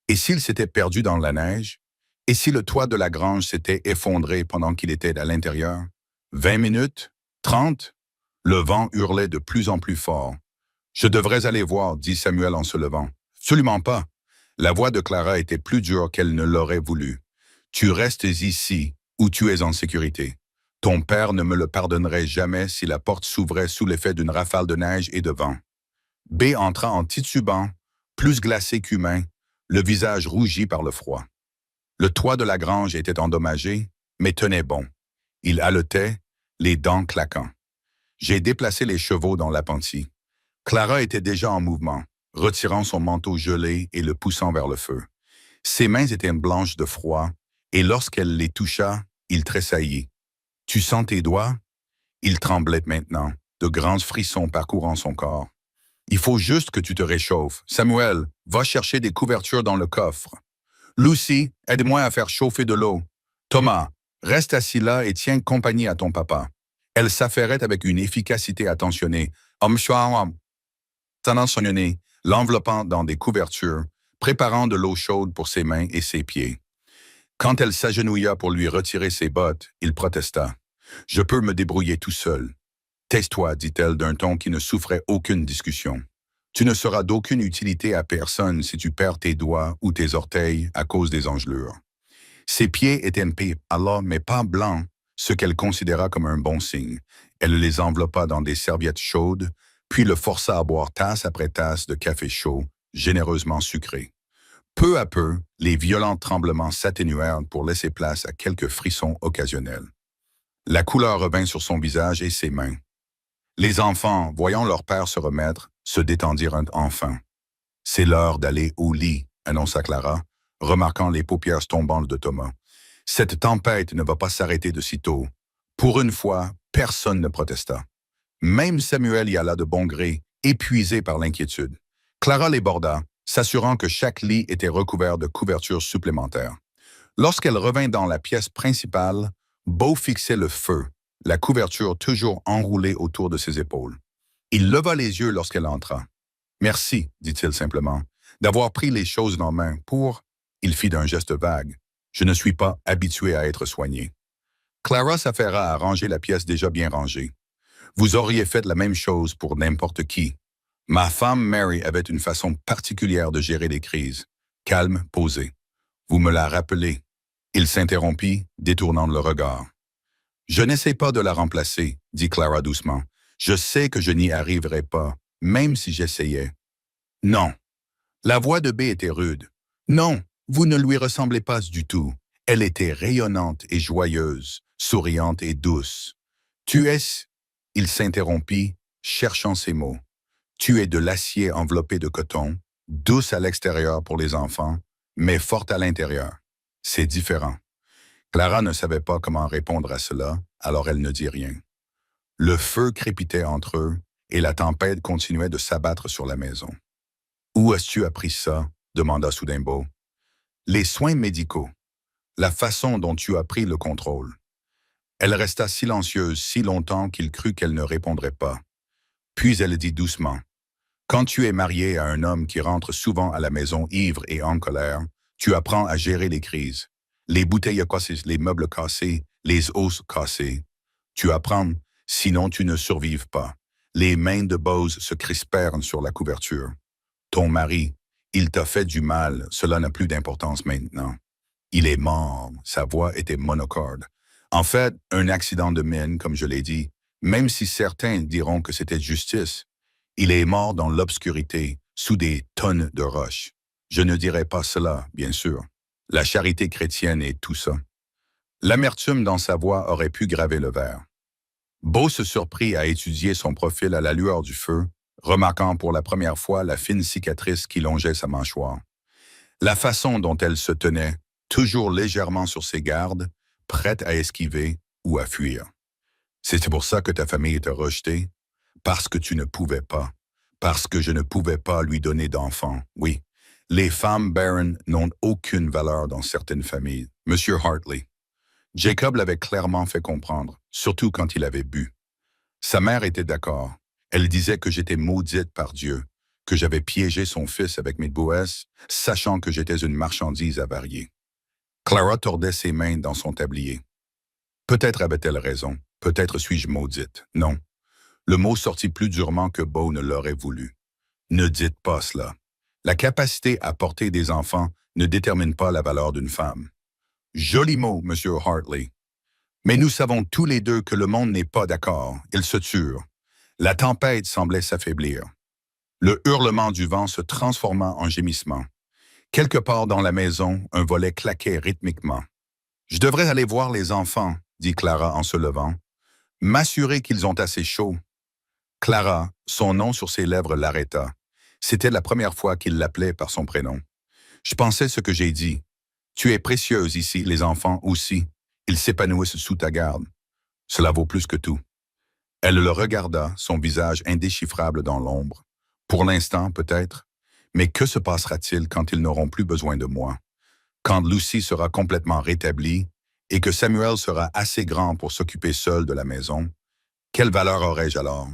Et s'il s'était perdu dans la neige? Et si le toit de la grange s'était effondré pendant qu'il était à l'intérieur? 20 minutes? 30? Le vent hurlait de plus en plus fort. Je devrais aller voir, dit Samuel en se levant. Absolument pas. La voix de Clara était plus dure qu'elle ne l'aurait voulu. Tu restes ici, où tu es en sécurité. Ton père ne me le pardonnerait jamais si la porte s'ouvrait sous l'effet d'une rafale de neige et de vent. B entra en titubant, plus glacé qu'humain, le visage rougi par le froid. Le toit de la grange était endommagé, mais tenait bon. Il haletait, les dents claquant. J'ai déplacé les chevaux dans l'appentis. Clara était déjà en mouvement, retirant son manteau gelé et le poussant vers le feu. Ses mains étaient blanches de froid, et lorsqu'elle les toucha, il tressaillit. « Tu sens tes doigts? » Il tremblait maintenant, de grands frissons parcourant son corps. « Il faut juste que tu te réchauffes. Samuel, va chercher des couvertures dans le coffre. Lucy, aide-moi à faire chauffer de l'eau. Thomas, reste assis là et tiens compagnie à ton papa. » Elle s'affairait avec une efficacité attentionnée. L'enveloppant dans des couvertures, préparant de l'eau chaude pour ses mains et ses pieds. Quand elle s'agenouilla pour lui retirer ses bottes, il protesta. « Je peux me débrouiller tout seul. »« Tais-toi, dit-elle d'un ton qui ne souffrait aucune discussion. Tu ne seras d'aucune utilité à personne si tu perds tes doigts ou tes orteils à cause des engelures. » Ses pieds étaient alors mais pas blancs, ce qu'elle considéra comme un bon signe. Elle les enveloppa dans des serviettes chaudes, puis le força à boire tasse après tasse de café chaud, généreusement sucré. Peu à peu, les violents tremblements s'atténuèrent pour laisser place à quelques frissons occasionnels. La couleur revint sur son visage et ses mains. Les enfants, voyant leur père se remettre, se détendirent enfin. « C'est l'heure d'aller au lit », annonça Clara, remarquant les paupières tombantes de Thomas. « Cette tempête ne va pas s'arrêter de sitôt. » Pour une fois, personne ne protesta. Même Samuel y alla de bon gré, épuisé par l'inquiétude. Clara les borda, s'assurant que chaque lit était recouvert de couvertures supplémentaires. Lorsqu'elle revint dans la pièce principale, Beau fixait le feu, la couverture toujours enroulée autour de ses épaules. Il leva les yeux lorsqu'elle entra. « Merci, dit-il simplement, d'avoir pris les choses en main pour... » Il fit d'un geste vague. « Je ne suis pas habitué à être soigné. » Clara s'affaira à ranger la pièce déjà bien rangée. « Vous auriez fait la même chose pour n'importe qui. Ma femme Mary avait une façon particulière de gérer les crises, calme, posée. Vous me la rappelez. » Il s'interrompit, détournant le regard. « Je n'essaie pas de la remplacer, dit Clara doucement. Je sais que je n'y arriverai pas, même si j'essayais. »« Non. » La voix de B était rude. « Non, vous ne lui ressemblez pas du tout. Elle était rayonnante et joyeuse, souriante et douce. Tu es... » Il s'interrompit, cherchant ses mots. « Tu es de l'acier enveloppé de coton, douce à l'extérieur pour les enfants, mais forte à l'intérieur. C'est différent. » Clara ne savait pas comment répondre à cela, alors elle ne dit rien. Le feu crépitait entre eux et la tempête continuait de s'abattre sur la maison. « Où as-tu appris ça ?» demanda soudain Beau. « Les soins médicaux. La façon dont tu as pris le contrôle. » Elle resta silencieuse si longtemps qu'il crut qu'elle ne répondrait pas. Puis elle dit doucement. « Quand tu es marié à un homme qui rentre souvent à la maison ivre et en colère, tu apprends à gérer les crises. Les bouteilles cassées, les meubles cassés, les os cassés. Tu apprends, sinon tu ne survives pas. » Les mains de Bose se crispèrent sur la couverture. « Ton mari, il t'a fait du mal, cela n'a plus d'importance maintenant. Il est mort. » Sa voix était monocorde. « En fait, un accident de mine, comme je l'ai dit, même si certains diront que c'était justice. Il est mort dans l'obscurité, sous des tonnes de roches. Je ne dirais pas cela, bien sûr. La charité chrétienne et tout ça. » L'amertume dans sa voix aurait pu graver le verre. Beau se surprit à étudier son profil à la lueur du feu, remarquant pour la première fois la fine cicatrice qui longeait sa mâchoire. La façon dont elle se tenait, toujours légèrement sur ses gardes, prête à esquiver ou à fuir. « C'est pour ça que ta famille t'a rejeté? Parce que tu ne pouvais pas. Parce que je ne pouvais pas lui donner d'enfant, oui. Les femmes barren n'ont aucune valeur dans certaines familles. Monsieur Hartley. Jacob l'avait clairement fait comprendre, surtout quand il avait bu. Sa mère était d'accord. Elle disait que j'étais maudite par Dieu, que j'avais piégé son fils avec mes bouesses, sachant que j'étais une marchandise avariée. Clara tordait ses mains dans son tablier. Peut-être avait-elle raison, peut-être suis-je maudite. Non. Le mot sortit plus durement que Beau ne l'aurait voulu. Ne dites pas cela. La capacité à porter des enfants ne détermine pas la valeur d'une femme. Joli mot, Monsieur Hartley. Mais nous savons tous les deux que le monde n'est pas d'accord. Il se tue. La tempête semblait s'affaiblir. Le hurlement du vent se transforma en gémissement. Quelque part dans la maison, un volet claquait rythmiquement. « Je devrais aller voir les enfants, » dit Clara en se levant. « M'assurer qu'ils ont assez chaud. » Clara, son nom sur ses lèvres l'arrêta. C'était la première fois qu'il l'appelait par son prénom. « Je pensais ce que j'ai dit. Tu es précieuse ici, les enfants aussi. Ils s'épanouissent sous ta garde. Cela vaut plus que tout. » Elle le regarda, son visage indéchiffrable dans l'ombre. Pour l'instant, peut-être. Mais que se passera-t-il quand ils n'auront plus besoin de moi? Quand Lucy sera complètement rétablie et que Samuel sera assez grand pour s'occuper seul de la maison, quelle valeur aurais-je alors?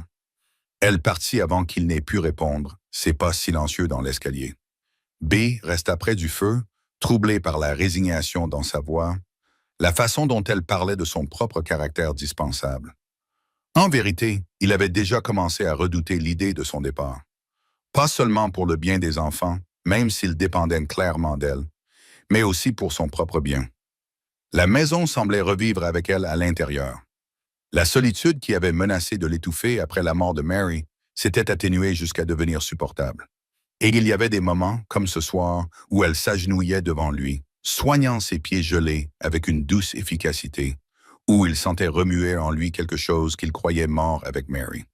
Elle partit avant qu'il n'ait pu répondre, ses pas silencieux dans l'escalier. B resta près du feu, troublé par la résignation dans sa voix, la façon dont elle parlait de son propre caractère dispensable. En vérité, il avait déjà commencé à redouter l'idée de son départ. Pas seulement pour le bien des enfants, même s'ils dépendaient clairement d'elle, mais aussi pour son propre bien. La maison semblait revivre avec elle à l'intérieur. La solitude qui avait menacé de l'étouffer après la mort de Mary s'était atténuée jusqu'à devenir supportable. Et il y avait des moments, comme ce soir, où elle s'agenouillait devant lui, soignant ses pieds gelés avec une douce efficacité, où il sentait remuer en lui quelque chose qu'il croyait mort avec Mary.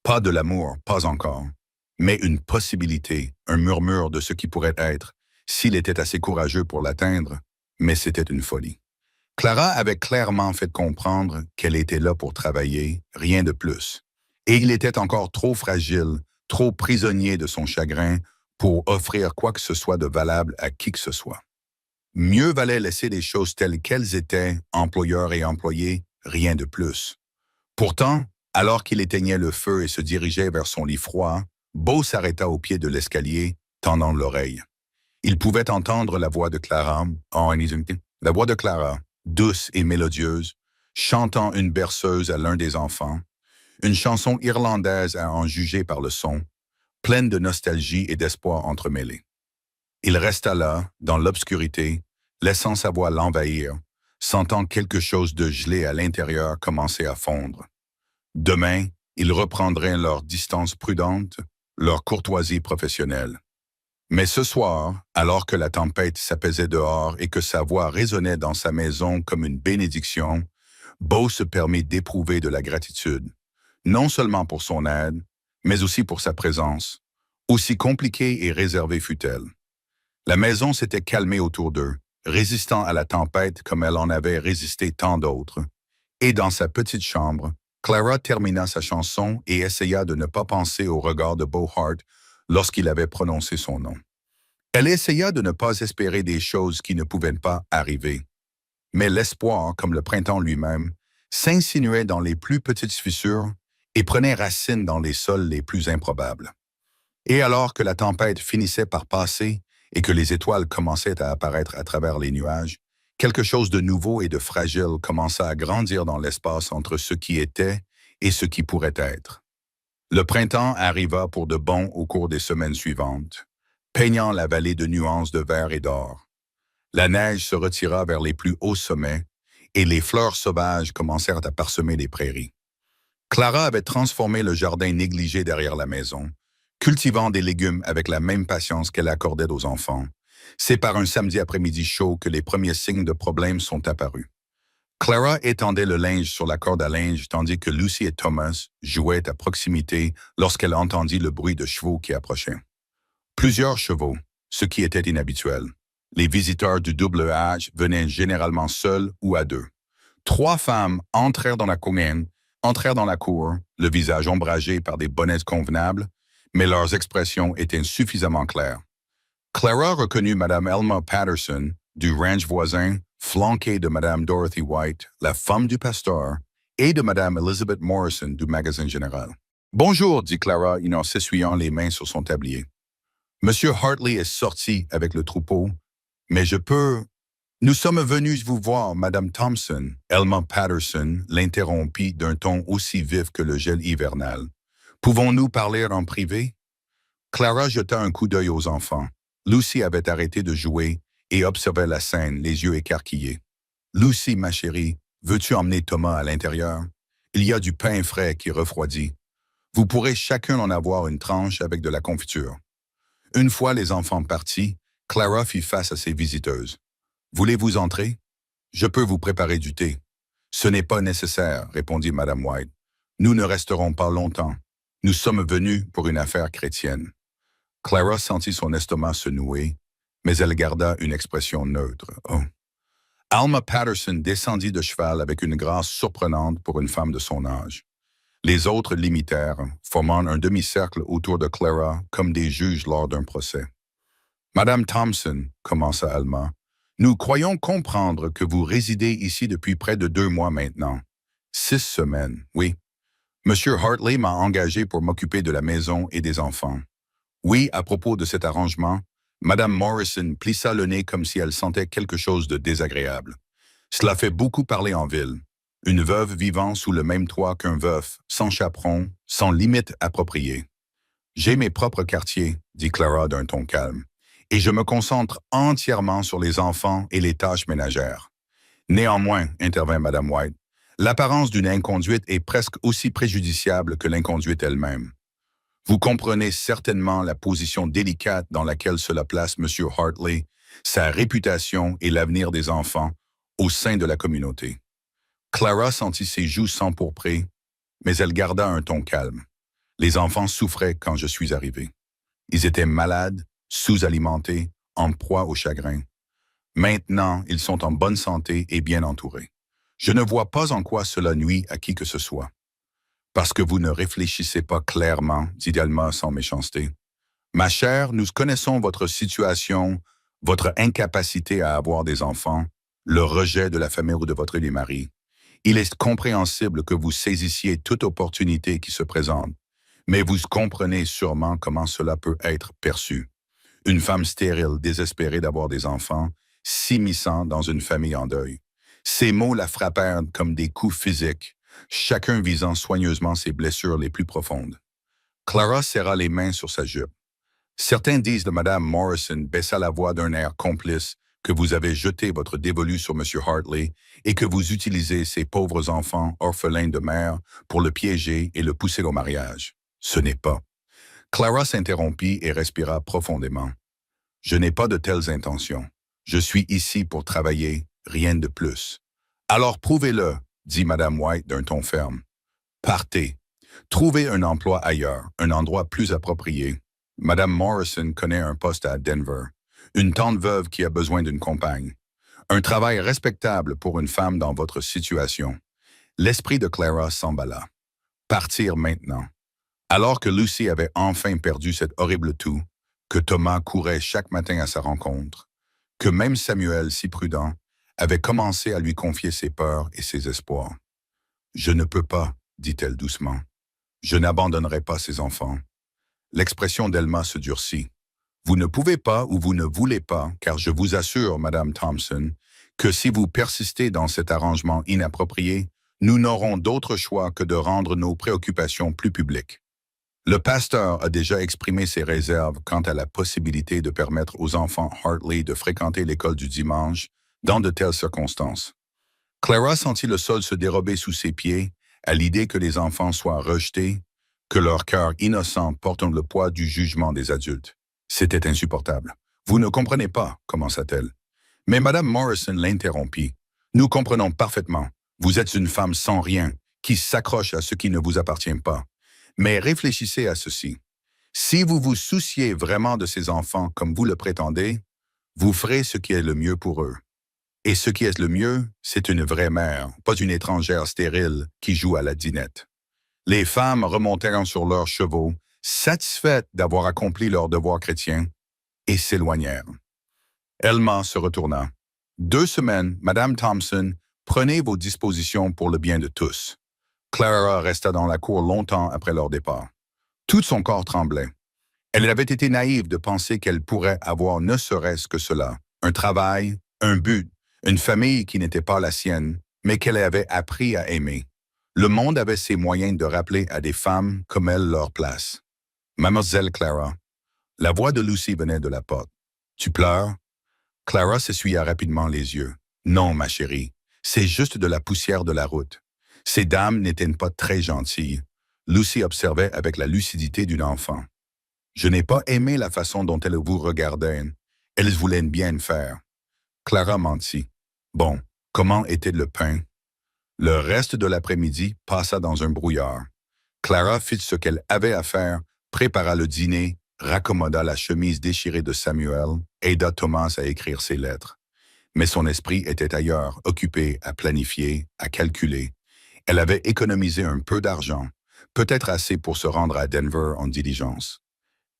Pas de l'amour, pas encore, mais une possibilité, un murmure de ce qui pourrait être, s'il était assez courageux pour l'atteindre, mais c'était une folie. Clara avait clairement fait comprendre qu'elle était là pour travailler, rien de plus. Et il était encore trop fragile, trop prisonnier de son chagrin pour offrir quoi que ce soit de valable à qui que ce soit. Mieux valait laisser les choses telles qu'elles étaient, employeur et employé, rien de plus. Pourtant, alors qu'il éteignait le feu et se dirigeait vers son lit froid, Beau s'arrêta au pied de l'escalier, tendant l'oreille. Il pouvait entendre la voix de Clara, douce et mélodieuse, chantant une berceuse à l'un des enfants, une chanson irlandaise à en juger par le son, pleine de nostalgie et d'espoir entremêlés. Il resta là, dans l'obscurité, laissant sa voix l'envahir, sentant quelque chose de gelé à l'intérieur commencer à fondre. Demain, ils reprendraient leur distance prudente, leur courtoisie professionnelle. Mais ce soir, alors que la tempête s'apaisait dehors et que sa voix résonnait dans sa maison comme une bénédiction, Beau se permit d'éprouver de la gratitude, non seulement pour son aide, mais aussi pour sa présence, aussi compliquée et réservée fut-elle. La maison s'était calmée autour d'eux, résistant à la tempête comme elle en avait résisté tant d'autres. Et dans sa petite chambre, Clara termina sa chanson et essaya de ne pas penser au regard de Beau Hart lorsqu'il avait prononcé son nom. Elle essaya de ne pas espérer des choses qui ne pouvaient pas arriver. Mais l'espoir, comme le printemps lui-même, s'insinuait dans les plus petites fissures et prenait racine dans les sols les plus improbables. Et alors que la tempête finissait par passer et que les étoiles commençaient à apparaître à travers les nuages, quelque chose de nouveau et de fragile commença à grandir dans l'espace entre ce qui était et ce qui pourrait être. Le printemps arriva pour de bon au cours des semaines suivantes, peignant la vallée de nuances de vert et d'or. La neige se retira vers les plus hauts sommets et les fleurs sauvages commencèrent à parsemer les prairies. Clara avait transformé le jardin négligé derrière la maison, cultivant des légumes avec la même patience qu'elle accordait aux enfants. C'est par un samedi après-midi chaud que les premiers signes de problème sont apparus. Clara étendait le linge sur la corde à linge tandis que Lucy et Thomas jouaient à proximité lorsqu'elle entendit le bruit de chevaux qui approchaient. Plusieurs chevaux, ce qui était inhabituel. Les visiteurs du double âge venaient généralement seuls ou à deux. 3 femmes entrèrent dans la cour, le visage ombragé par des bonnets convenables, mais leurs expressions étaient suffisamment claires. Clara reconnut Madame Elma Patterson, du ranch voisin, flanquée de Madame Dorothy White, la femme du pasteur, et de Madame Elizabeth Morrison du magasin général. Bonjour, dit Clara en s'essuyant les mains sur son tablier. Monsieur Hartley est sorti avec le troupeau, mais je peux... Nous sommes venus vous voir, Madame Thompson. Elma Patterson l'interrompit d'un ton aussi vif que le gel hivernal. Pouvons-nous parler en privé? Clara jeta un coup d'œil aux enfants. Lucy avait arrêté de jouer et observait la scène, les yeux écarquillés. Lucy, ma chérie, veux-tu emmener Thomas à l'intérieur? Il y a du pain frais qui refroidit. Vous pourrez chacun en avoir une tranche avec de la confiture. Une fois les enfants partis, Clara fit face à ses visiteuses. Voulez-vous entrer? Je peux vous préparer du thé. Ce n'est pas nécessaire, répondit Madame White. Nous ne resterons pas longtemps. Nous sommes venus pour une affaire chrétienne. Clara sentit son estomac se nouer, mais elle garda une expression neutre. Oh. Alma Patterson descendit de cheval avec une grâce surprenante pour une femme de son âge. Les autres l'imitèrent, formant un demi-cercle autour de Clara comme des juges lors d'un procès. Madame Thompson, commença Alma, nous croyons comprendre que vous résidez ici depuis près de 2 mois maintenant. 6 semaines, oui. Monsieur Hartley m'a engagé pour m'occuper de la maison et des enfants. Oui, à propos de cet arrangement, Madame Morrison plissa le nez comme si elle sentait quelque chose de désagréable. Cela fait beaucoup parler en ville. Une veuve vivant sous le même toit qu'un veuf, sans chaperon, sans limite appropriée. J'ai mes propres quartiers, dit Clara d'un ton calme, et je me concentre entièrement sur les enfants et les tâches ménagères. Néanmoins, intervint Madame White, l'apparence d'une inconduite est presque aussi préjudiciable que l'inconduite elle-même. Vous comprenez certainement la position délicate dans laquelle cela place M. Hartley, sa réputation et l'avenir des enfants au sein de la communauté. Clara sentit ses joues s'empourprer, mais elle garda un ton calme. Les enfants souffraient quand je suis arrivé. Ils étaient malades, sous-alimentés, en proie au chagrin. Maintenant, ils sont en bonne santé et bien entourés. Je ne vois pas en quoi cela nuit à qui que ce soit. Parce que vous ne réfléchissez pas clairement, dit Alma sans méchanceté. Ma chère, nous connaissons votre situation, votre incapacité à avoir des enfants, le rejet de la famille ou de votre mari. Il est compréhensible que vous saisissiez toute opportunité qui se présente, mais vous comprenez sûrement comment cela peut être perçu. Une femme stérile, désespérée d'avoir des enfants, s'immisçant dans une famille en deuil. Ces mots la frappèrent comme des coups physiques, chacun visant soigneusement ses blessures les plus profondes. Clara serra les mains sur sa jupe. Certains disent de Madame Morrison baissa la voix d'un air complice que vous avez jeté votre dévolu sur M. Hartley et que vous utilisez ces pauvres enfants orphelins de mère pour le piéger et le pousser au mariage. Ce n'est pas. Clara s'interrompit et respira profondément. Je n'ai pas de telles intentions. Je suis ici pour travailler, rien de plus. Alors prouvez-le, dit Madame White d'un ton ferme. Partez. Trouvez un emploi ailleurs, un endroit plus approprié. Madame Morrison connaît un poste à Denver. Une tante veuve qui a besoin d'une compagne. Un travail respectable pour une femme dans votre situation. L'esprit de Clara s'emballa. Partir maintenant. Alors que Lucy avait enfin perdu cet horrible tout, que Thomas courait chaque matin à sa rencontre, que même Samuel, si prudent, avait commencé à lui confier ses peurs et ses espoirs. « Je ne peux pas, dit-elle doucement. Je n'abandonnerai pas ces enfants. » L'expression d'Elma se durcit. « Vous ne pouvez pas ou vous ne voulez pas, car je vous assure, Madame Thompson, que si vous persistez dans cet arrangement inapproprié, nous n'aurons d'autre choix que de rendre nos préoccupations plus publiques. Le pasteur a déjà exprimé ses réserves quant à la possibilité de permettre aux enfants Hartley de fréquenter l'école du dimanche dans de telles circonstances. » Clara sentit le sol se dérober sous ses pieds à l'idée que les enfants soient rejetés, que leur cœur innocent porte le poids du jugement des adultes. C'était insupportable. « Vous ne comprenez pas, commença-t-elle. Mais Madame Morrison l'interrompit. « Nous comprenons parfaitement. Vous êtes une femme sans rien, qui s'accroche à ce qui ne vous appartient pas. Mais réfléchissez à ceci. Si vous vous souciez vraiment de ces enfants comme vous le prétendez, vous ferez ce qui est le mieux pour eux. Et ce qui est le mieux, c'est une vraie mère, pas une étrangère stérile qui joue à la dinette. » Les femmes remontèrent sur leurs chevaux, satisfaites d'avoir accompli leur devoir chrétien, et s'éloignèrent. Elma se retourna. 2 semaines, Madame Thompson, prenez vos dispositions pour le bien de tous. Clara resta dans la cour longtemps après leur départ. Tout son corps tremblait. Elle avait été naïve de penser qu'elle pourrait avoir ne serait-ce que cela, un travail, un but, une famille qui n'était pas la sienne, mais qu'elle avait appris à aimer. Le monde avait ses moyens de rappeler à des femmes comme elle leur place. Mademoiselle Clara. La voix de Lucy venait de la porte. Tu pleures? Clara s'essuya rapidement les yeux. Non, ma chérie, c'est juste de la poussière de la route. Ces dames n'étaient pas très gentilles. Lucy observait avec la lucidité d'une enfant. Je n'ai pas aimé la façon dont elles vous regardaient. Elles voulaient bien faire. Clara mentit. Bon, comment était le pain? Le reste de l'après-midi passa dans un brouillard. Clara fit ce qu'elle avait à faire, prépara le dîner, raccommoda la chemise déchirée de Samuel, aida Thomas à écrire ses lettres. Mais son esprit était ailleurs, occupé à planifier, à calculer. Elle avait économisé un peu d'argent, peut-être assez pour se rendre à Denver en diligence.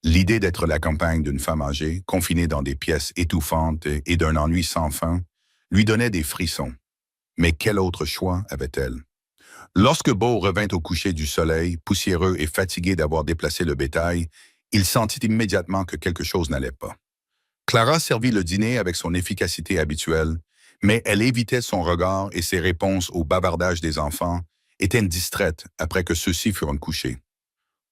L'idée d'être la compagne d'une femme âgée, confinée dans des pièces étouffantes et d'un ennui sans fin, lui donnait des frissons. Mais quel autre choix avait-elle? Lorsque Beau revint au coucher du soleil, poussiéreux et fatigué d'avoir déplacé le bétail, il sentit immédiatement que quelque chose n'allait pas. Clara servit le dîner avec son efficacité habituelle, mais elle évitait son regard et ses réponses au bavardage des enfants, étaient distraites après que ceux-ci furent couchés.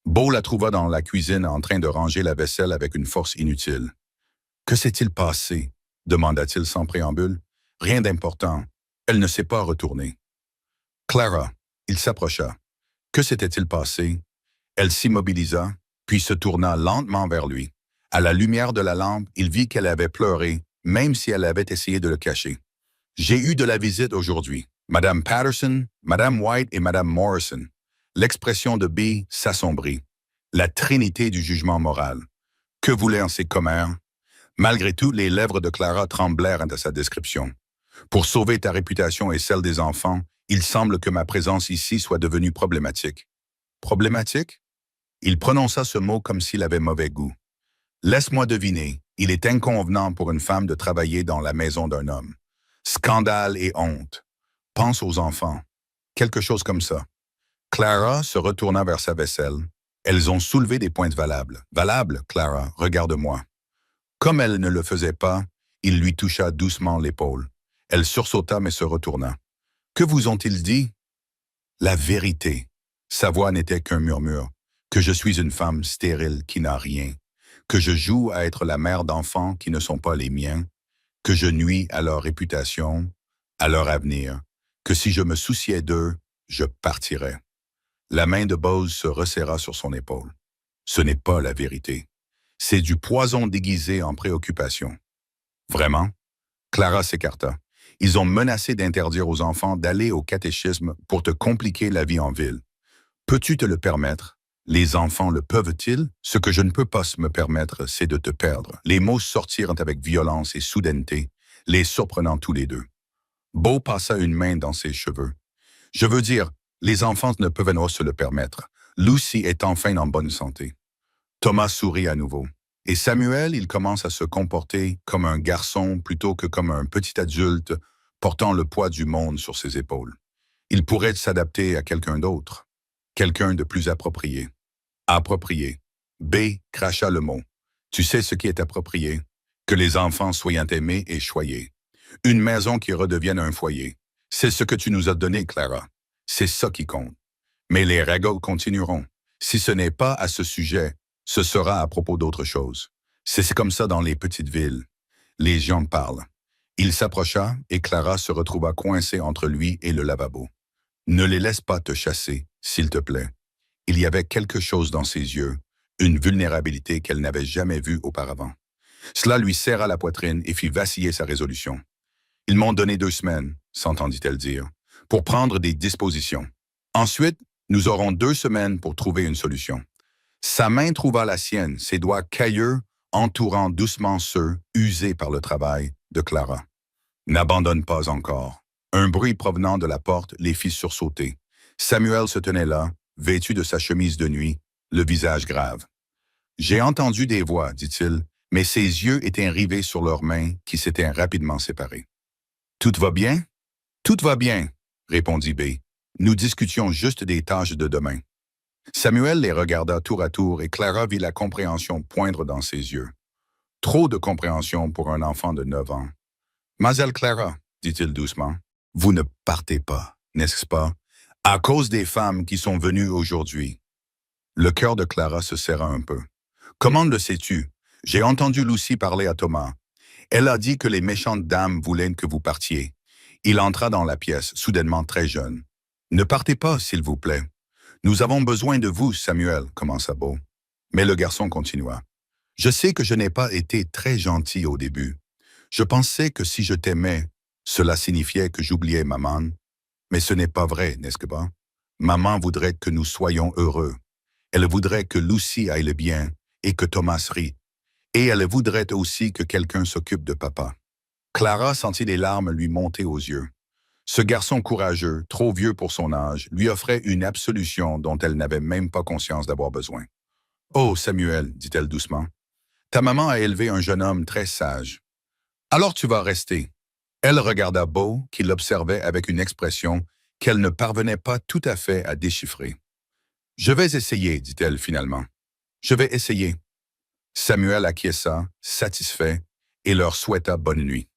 Beau la trouva dans la cuisine en train de ranger la vaisselle avec une force inutile. « Que s'est-il passé? » demanda-t-il sans préambule. « Rien d'important. Elle ne s'est pas retournée. » Clara, il s'approcha. Que s'était-il passé? Elle s'immobilisa, puis se tourna lentement vers lui. À la lumière de la lampe, il vit qu'elle avait pleuré, même si elle avait essayé de le cacher. « J'ai eu de la visite aujourd'hui. Madame Patterson, Madame White et Madame Morrison. » L'expression de B s'assombrit. La trinité du jugement moral. Que voulaient ces commères? Malgré tout, les lèvres de Clara tremblèrent à sa description. Pour sauver ta réputation et celle des enfants, il semble que ma présence ici soit devenue problématique. Problématique? Il prononça ce mot comme s'il avait mauvais goût. Laisse-moi deviner, il est inconvenant pour une femme de travailler dans la maison d'un homme. Scandale et honte. Pense aux enfants. Quelque chose comme ça. Clara se retourna vers sa vaisselle. Elles ont soulevé des pointes valables. Valables, Clara, regarde-moi. Comme elle ne le faisait pas, il lui toucha doucement l'épaule. Elle sursauta mais se retourna. Que vous ont-ils dit? La vérité. Sa voix n'était qu'un murmure. Que je suis une femme stérile qui n'a rien. Que je joue à être la mère d'enfants qui ne sont pas les miens. Que je nuis à leur réputation, à leur avenir. Que si je me souciais d'eux, je partirais. La main de Bose se resserra sur son épaule. Ce n'est pas la vérité. C'est du poison déguisé en préoccupation. Vraiment? Clara s'écarta. Ils ont menacé d'interdire aux enfants d'aller au catéchisme pour te compliquer la vie en ville. Peux-tu te le permettre? Les enfants le peuvent-ils? Ce que je ne peux pas me permettre, c'est de te perdre. Les mots sortirent avec violence et soudaineté, les surprenant tous les deux. Beau passa une main dans ses cheveux. Je veux dire, les enfants ne peuvent pas se le permettre. Lucy est enfin en bonne santé. Thomas sourit à nouveau. Et Samuel, il commence à se comporter comme un garçon plutôt que comme un petit adulte portant le poids du monde sur ses épaules. Il pourrait s'adapter à quelqu'un d'autre, quelqu'un de plus approprié. Approprié. B cracha le mot. Tu sais ce qui est approprié? Que les enfants soient aimés et choyés. Une maison qui redevienne un foyer. C'est ce que tu nous as donné, Clara. C'est ça qui compte. Mais les règles continueront. Si ce n'est pas à ce sujet, ce sera à propos d'autre chose. C'est comme ça dans les petites villes. Les gens parlent. Il s'approcha et Clara se retrouva coincée entre lui et le lavabo. Ne les laisse pas te chasser, s'il te plaît. Il y avait quelque chose dans ses yeux, une vulnérabilité qu'elle n'avait jamais vue auparavant. Cela lui serra la poitrine et fit vaciller sa résolution. Ils m'ont donné 2 semaines, s'entendit-elle dire, pour prendre des dispositions. Ensuite, nous aurons 2 semaines pour trouver une solution. Sa main trouva la sienne, ses doigts cailleux entourant doucement ceux, usés par le travail, de Clara. N'abandonne pas encore. Un bruit provenant de la porte les fit sursauter. Samuel se tenait là, vêtu de sa chemise de nuit, le visage grave. « J'ai entendu des voix, dit-il, mais ses yeux étaient rivés sur leurs mains qui s'étaient rapidement séparées. « Tout va bien? »« Tout va bien, » répondit B. « Nous discutions juste des tâches de demain. » Samuel les regarda tour à tour et Clara vit la compréhension poindre dans ses yeux. Trop de compréhension pour un enfant de 9 ans. « Mademoiselle Clara, » dit-il doucement, « vous ne partez pas, n'est-ce pas, à cause des femmes qui sont venues aujourd'hui. » Le cœur de Clara se serra un peu. « Comment le sais-tu? J'ai entendu Lucy parler à Thomas. Elle a dit que les méchantes dames voulaient que vous partiez. » Il entra dans la pièce, soudainement très jeune. « Ne partez pas, s'il vous plaît. Nous avons besoin de vous, Samuel, » commença Beau. Mais le garçon continua. « Je sais que je n'ai pas été très gentil au début. Je pensais que si je t'aimais, cela signifiait que j'oubliais maman. Mais ce n'est pas vrai, n'est-ce pas? Maman voudrait que nous soyons heureux. Elle voudrait que Lucy aille bien et que Thomas rit. Et elle voudrait aussi que quelqu'un s'occupe de papa. » Clara sentit les larmes lui monter aux yeux. Ce garçon courageux, trop vieux pour son âge, lui offrait une absolution dont elle n'avait même pas conscience d'avoir besoin. « Oh, Samuel, dit-elle doucement, ta maman a élevé un jeune homme très sage. Alors tu vas rester. » Elle regarda Beau, qui l'observait avec une expression qu'elle ne parvenait pas tout à fait à déchiffrer. « Je vais essayer, dit-elle finalement. Je vais essayer. » Samuel acquiesça, satisfait, et leur souhaita bonne nuit.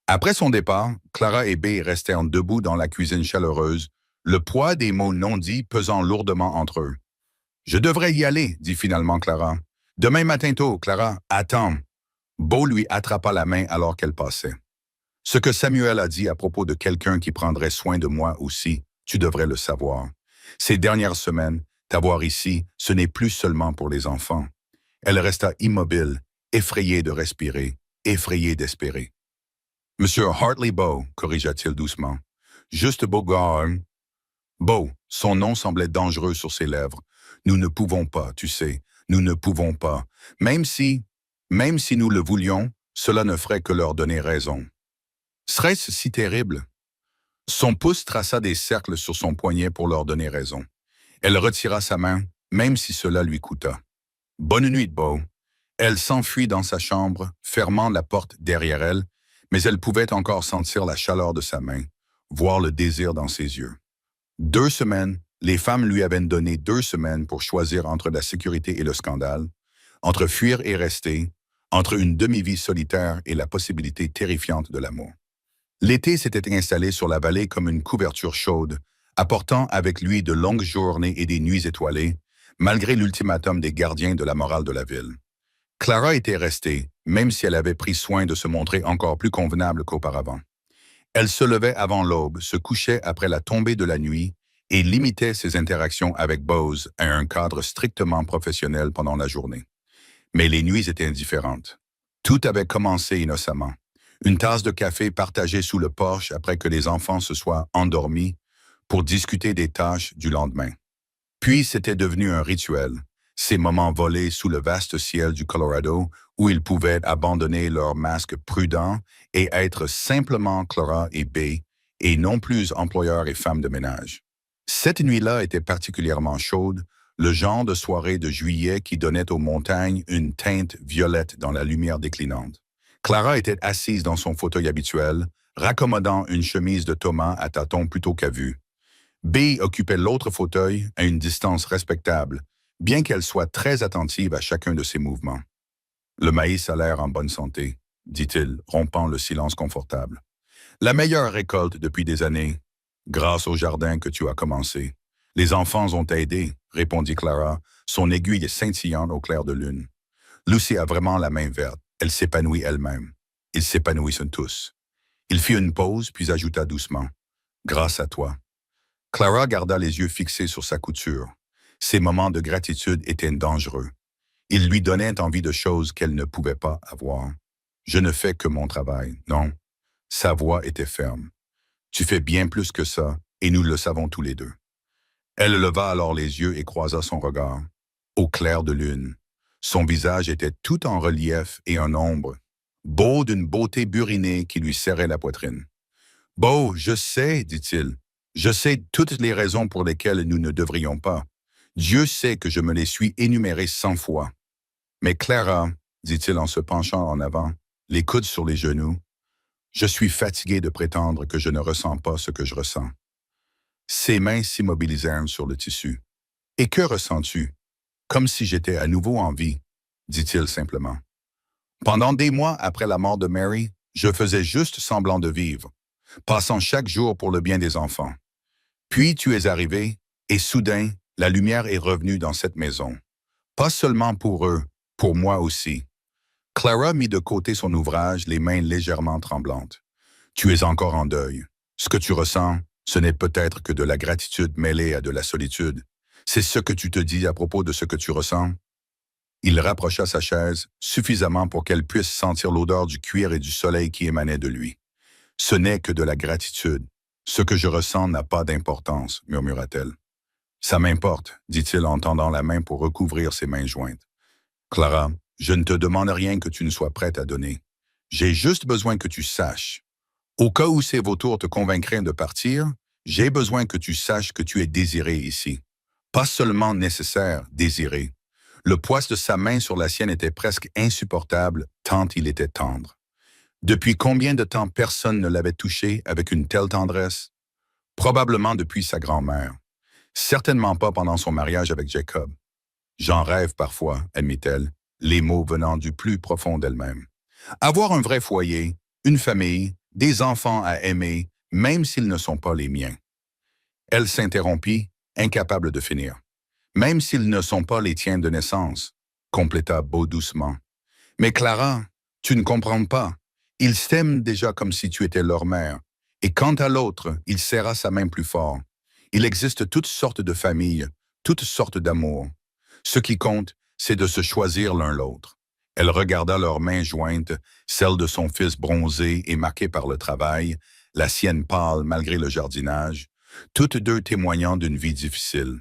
Après son départ, Clara et B restèrent debout dans la cuisine chaleureuse, le poids des mots non dits pesant lourdement entre eux. « Je devrais y aller, dit finalement Clara. « Demain matin tôt, Clara, attends. » Beau lui attrapa la main alors qu'elle passait. « Ce que Samuel a dit à propos de quelqu'un qui prendrait soin de moi aussi, tu devrais le savoir. Ces dernières semaines, t'avoir ici, ce n'est plus seulement pour les enfants. » Elle resta immobile, effrayée de respirer, effrayée d'espérer. « Monsieur Hartley Beau, » corrigea-t-il doucement. « Juste Beauregard. » Beau, son nom semblait dangereux sur ses lèvres. « Nous ne pouvons pas, tu sais, nous ne pouvons pas. Même si nous le voulions, cela ne ferait que leur donner raison. » Serait-ce si terrible? Son pouce traça des cercles sur son poignet pour leur donner raison. Elle retira sa main, même si cela lui coûta. « Bonne nuit, Beau. » Elle s'enfuit dans sa chambre, fermant la porte derrière elle, mais elle pouvait encore sentir la chaleur de sa main, voir le désir dans ses yeux. 2 semaines, les femmes lui avaient donné 2 semaines pour choisir entre la sécurité et le scandale, entre fuir et rester, entre une demi-vie solitaire et la possibilité terrifiante de l'amour. L'été s'était installé sur la vallée comme une couverture chaude, apportant avec lui de longues journées et des nuits étoilées, malgré l'ultimatum des gardiens de la morale de la ville. Clara était restée, même si elle avait pris soin de se montrer encore plus convenable qu'auparavant. Elle se levait avant l'aube, se couchait après la tombée de la nuit et limitait ses interactions avec Bose à un cadre strictement professionnel pendant la journée. Mais les nuits étaient différentes. Tout avait commencé innocemment. Une tasse de café partagée sous le porche après que les enfants se soient endormis pour discuter des tâches du lendemain. Puis c'était devenu un rituel. Ces moments volés sous le vaste ciel du Colorado où ils pouvaient abandonner leur masque prudent et être simplement Clara et B, et non plus employeurs et femmes de ménage. Cette nuit-là était particulièrement chaude, le genre de soirée de juillet qui donnait aux montagnes une teinte violette dans la lumière déclinante. Clara était assise dans son fauteuil habituel, raccommodant une chemise de Thomas à tâtons plutôt qu'à vue. B occupait l'autre fauteuil à une distance respectable, bien qu'elle soit très attentive à chacun de ses mouvements. « Le maïs a l'air en bonne santé, » dit-il, rompant le silence confortable. « La meilleure récolte depuis des années, grâce au jardin que tu as commencé. Les enfants ont aidé, » répondit Clara, son aiguille scintillant au clair de lune. Lucy a vraiment la main verte, elle s'épanouit elle-même. Ils s'épanouissent tous. Il fit une pause, puis ajouta doucement, « Grâce à toi. » Clara garda les yeux fixés sur sa couture. Ces moments de gratitude étaient dangereux. Ils lui donnaient envie de choses qu'elle ne pouvait pas avoir. « Je ne fais que mon travail, non. » Sa voix était ferme. « Tu fais bien plus que ça, et nous le savons tous les deux. » Elle leva alors les yeux et croisa son regard. Au clair de lune, son visage était tout en relief et en ombre, beau d'une beauté burinée qui lui serrait la poitrine. « Beau, je sais, dit-il. Je sais toutes les raisons pour lesquelles nous ne devrions pas. Dieu sait que je me les suis énumérées 100 fois. Mais Clara, dit-il en se penchant en avant, les coudes sur les genoux. Je suis fatigué de prétendre que je ne ressens pas ce que je ressens. Ses mains s'immobilisèrent sur le tissu. Et que ressens-tu? Comme si j'étais à nouveau en vie, dit-il simplement. Pendant des mois après la mort de Mary, je faisais juste semblant de vivre, passant chaque jour pour le bien des enfants. Puis tu es arrivé, et soudain, la lumière est revenue dans cette maison. Pas seulement pour eux, pour moi aussi. Clara mit de côté son ouvrage, les mains légèrement tremblantes. Tu es encore en deuil. Ce que tu ressens, ce n'est peut-être que de la gratitude mêlée à de la solitude. C'est ce que tu te dis à propos de ce que tu ressens? Il rapprocha sa chaise suffisamment pour qu'elle puisse sentir l'odeur du cuir et du soleil qui émanait de lui. Ce n'est que de la gratitude. Ce que je ressens n'a pas d'importance, murmura-t-elle. Ça m'importe, dit-il en tendant la main pour recouvrir ses mains jointes. Clara, je ne te demande rien que tu ne sois prête à donner. J'ai juste besoin que tu saches. Au cas où ces vautours te convaincraient de partir, j'ai besoin que tu saches que tu es désiré ici. Pas seulement nécessaire, désiré. Le poids de sa main sur la sienne était presque insupportable, tant il était tendre. Depuis combien de temps personne ne l'avait touché avec une telle tendresse? Probablement depuis sa grand-mère. Certainement pas pendant son mariage avec Jacob. J'en rêve parfois, admit-elle, les mots venant du plus profond d'elle-même. Avoir un vrai foyer, une famille, des enfants à aimer, même s'ils ne sont pas les miens. Elle s'interrompit, incapable de finir. Même s'ils ne sont pas les tiens de naissance, compléta Beau doucement. Mais Clara, tu ne comprends pas. Ils s'aiment déjà comme si tu étais leur mère. Et quant à l'autre, il serra sa main plus fort. Il existe toutes sortes de familles, toutes sortes d'amours. Ce qui compte, c'est de se choisir l'un l'autre. Elle regarda leurs mains jointes, celle de son fils bronzé et marquée par le travail, la sienne pâle malgré le jardinage, toutes deux témoignant d'une vie difficile.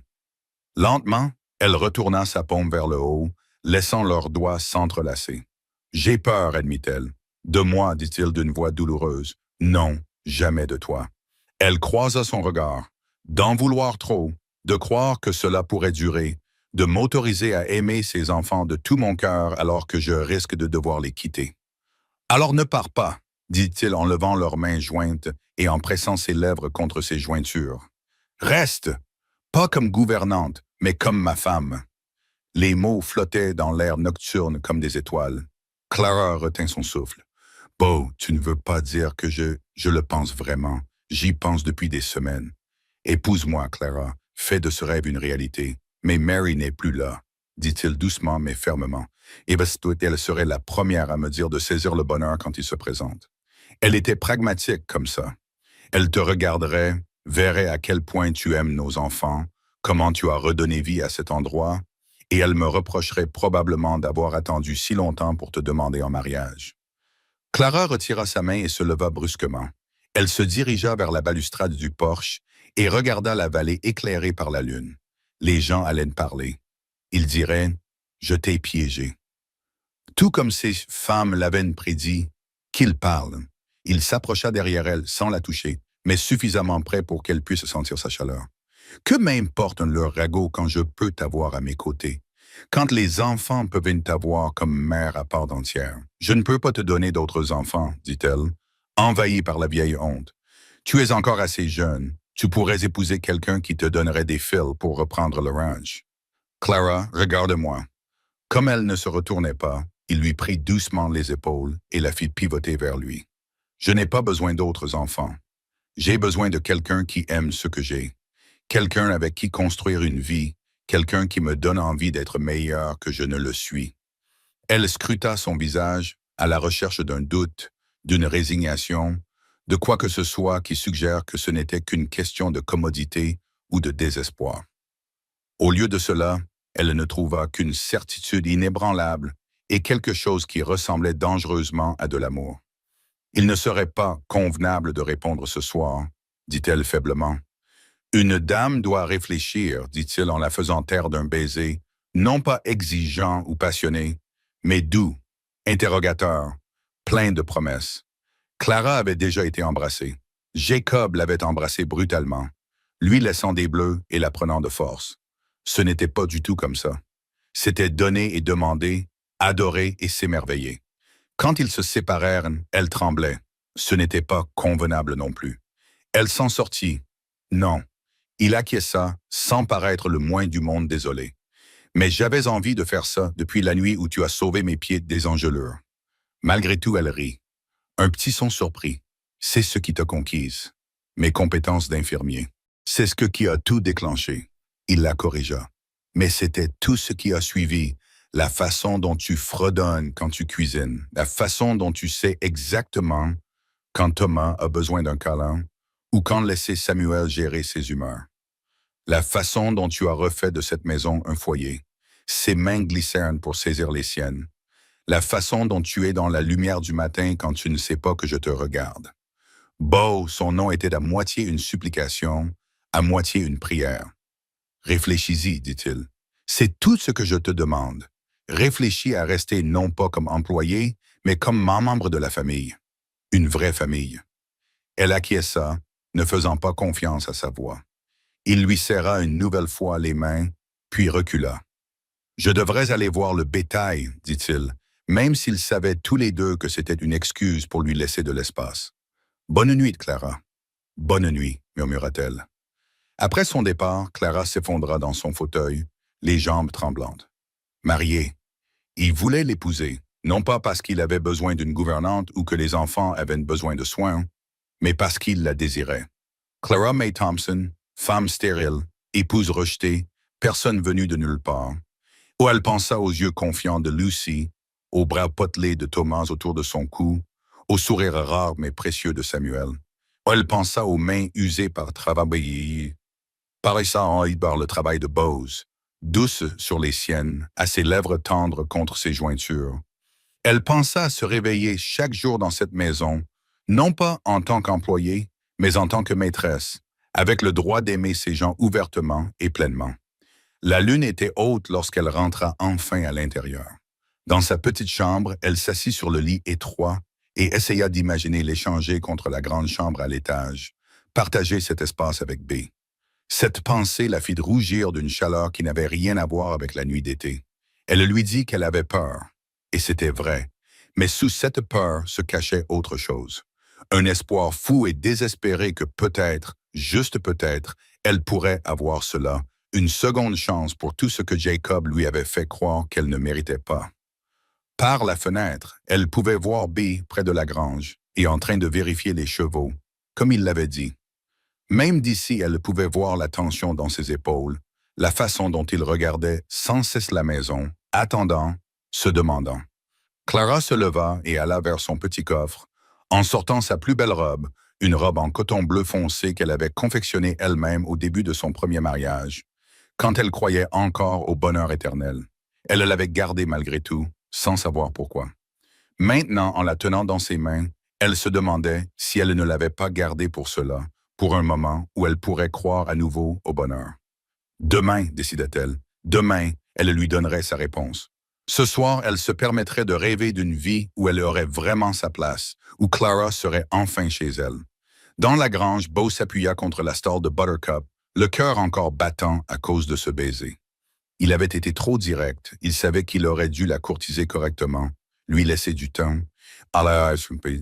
Lentement, elle retourna sa paume vers le haut, laissant leurs doigts s'entrelacer. « J'ai peur, admit-elle. De moi, dit-il d'une voix douloureuse. Non, jamais de toi. » Elle croisa son regard. D'en vouloir trop, de croire que cela pourrait durer, de m'autoriser à aimer ces enfants de tout mon cœur alors que je risque de devoir les quitter. « Alors ne pars pas, dit-il en levant leurs mains jointes et en pressant ses lèvres contre ses jointures. Reste, pas comme gouvernante, mais comme ma femme. Les mots flottaient dans l'air nocturne comme des étoiles. Clara retint son souffle. Beau, tu ne veux pas dire que je le pense vraiment. J'y pense depuis des semaines. Épouse-moi, Clara. Fais de ce rêve une réalité. Mais Mary n'est plus là, dit-il doucement mais fermement. Et elle serait la première à me dire de saisir le bonheur quand il se présente. Elle était pragmatique comme ça. Elle te regarderait, verrait à quel point tu aimes nos enfants, comment tu as redonné vie à cet endroit, et elle me reprocherait probablement d'avoir attendu si longtemps pour te demander en mariage. Clara retira sa main et se leva brusquement. Elle se dirigea vers la balustrade du porche et regarda la vallée éclairée par la lune. Les gens allaient parler. Ils diraient « Je t'ai piégé ». Tout comme ces femmes l'avaient prédit, qu'ils parlent. Il s'approcha derrière elle sans la toucher, mais suffisamment près pour qu'elle puisse sentir sa chaleur. Que m'importe leur ragot quand je peux t'avoir à mes côtés? Quand les enfants peuvent t'avoir comme mère à part entière. Je ne peux pas te donner d'autres enfants, dit-elle, envahie par la vieille honte. Tu es encore assez jeune. Tu pourrais épouser quelqu'un qui te donnerait des fils pour reprendre le ranch. Clara, regarde-moi. Comme elle ne se retournait pas, il lui prit doucement les épaules et la fit pivoter vers lui. Je n'ai pas besoin d'autres enfants. J'ai besoin de quelqu'un qui aime ce que j'ai. Quelqu'un avec qui construire une vie, quelqu'un qui me donne envie d'être meilleur que je ne le suis. Elle scruta son visage à la recherche d'un doute, d'une résignation, de quoi que ce soit qui suggère que ce n'était qu'une question de commodité ou de désespoir. Au lieu de cela, elle ne trouva qu'une certitude inébranlable et quelque chose qui ressemblait dangereusement à de l'amour. « Il ne serait pas convenable de répondre ce soir, » dit-elle faiblement. « Une dame doit réfléchir, dit-il en la faisant taire d'un baiser, non pas exigeant ou passionné, mais doux, interrogateur, plein de promesses. Clara avait déjà été embrassée. Jacob l'avait embrassée brutalement, lui laissant des bleus et la prenant de force. Ce n'était pas du tout comme ça. C'était donner et demander, adorer et s'émerveiller. Quand ils se séparèrent, elle tremblait. Ce n'était pas convenable non plus. Elle s'en sortit. Non. Il acquiesça, sans paraître le moins du monde désolé. Mais j'avais envie de faire ça depuis la nuit où tu as sauvé mes pieds des engelures. Malgré tout, elle rit. Un petit son surpris. C'est ce qui t'a conquise. Mes compétences d'infirmier. C'est ce qui a tout déclenché. Il la corrigea. Mais c'était tout ce qui a suivi. La façon dont tu fredonnes quand tu cuisines. La façon dont tu sais exactement quand Thomas a besoin d'un câlin ou quand laisser Samuel gérer ses humeurs. La façon dont tu as refait de cette maison un foyer. Ses mains glissèrent pour saisir les siennes. La façon dont tu es dans la lumière du matin quand tu ne sais pas que je te regarde. Beau, son nom était à moitié une supplication, à moitié une prière. Réfléchis-y, dit-il. C'est tout ce que je te demande. Réfléchis à rester non pas comme employé, mais comme membre de la famille. Une vraie famille. Elle acquiesça, ne faisant pas confiance à sa voix. Il lui serra une nouvelle fois les mains, puis recula. Je devrais aller voir le bétail, dit-il, même s'ils savaient tous les deux que c'était une excuse pour lui laisser de l'espace. Bonne nuit, Clara. Bonne nuit, murmura-t-elle. Après son départ, Clara s'effondra dans son fauteuil, les jambes tremblantes. Marié. Il voulait l'épouser, non pas parce qu'il avait besoin d'une gouvernante ou que les enfants avaient besoin de soins, mais parce qu'il la désirait. Clara May Thompson, femme stérile, épouse rejetée, personne venue de nulle part. Ou elle pensa aux yeux confiants de Lucy, aux bras potelés de Thomas autour de son cou, au sourire rare mais précieux de Samuel. Ou elle pensa aux mains usées par travailler, paraissant par le travail de Bose, douces sur les siennes, à ses lèvres tendres contre ses jointures. Elle pensa à se réveiller chaque jour dans cette maison, non pas en tant qu'employée, mais en tant que maîtresse, avec le droit d'aimer ces gens ouvertement et pleinement. La lune était haute lorsqu'elle rentra enfin à l'intérieur. Dans sa petite chambre, elle s'assit sur le lit étroit et essaya d'imaginer l'échanger contre la grande chambre à l'étage, partager cet espace avec B. Cette pensée la fit rougir d'une chaleur qui n'avait rien à voir avec la nuit d'été. Elle lui dit qu'elle avait peur, et c'était vrai, mais sous cette peur se cachait autre chose. Un espoir fou et désespéré que peut-être, juste peut-être, elle pourrait avoir cela, une seconde chance pour tout ce que Jacob lui avait fait croire qu'elle ne méritait pas. Par la fenêtre, elle pouvait voir B près de la grange et en train de vérifier les chevaux, comme il l'avait dit. Même d'ici, elle pouvait voir la tension dans ses épaules, la façon dont il regardait sans cesse la maison, attendant, se demandant. Clara se leva et alla vers son petit coffre, en sortant sa plus belle robe, une robe en coton bleu foncé qu'elle avait confectionnée elle-même au début de son premier mariage, quand elle croyait encore au bonheur éternel. Elle l'avait gardée malgré tout, sans savoir pourquoi. Maintenant, en la tenant dans ses mains, elle se demandait si elle ne l'avait pas gardée pour cela, pour un moment où elle pourrait croire à nouveau au bonheur. Demain, décida-t-elle, demain, elle lui donnerait sa réponse. Ce soir, elle se permettrait de rêver d'une vie où elle aurait vraiment sa place, où Clara serait enfin chez elle. Dans la grange, Beau s'appuya contre la stalle de Buttercup, le cœur encore battant à cause de ce baiser. Il avait été trop direct, il savait qu'il aurait dû la courtiser correctement, lui laisser du temps,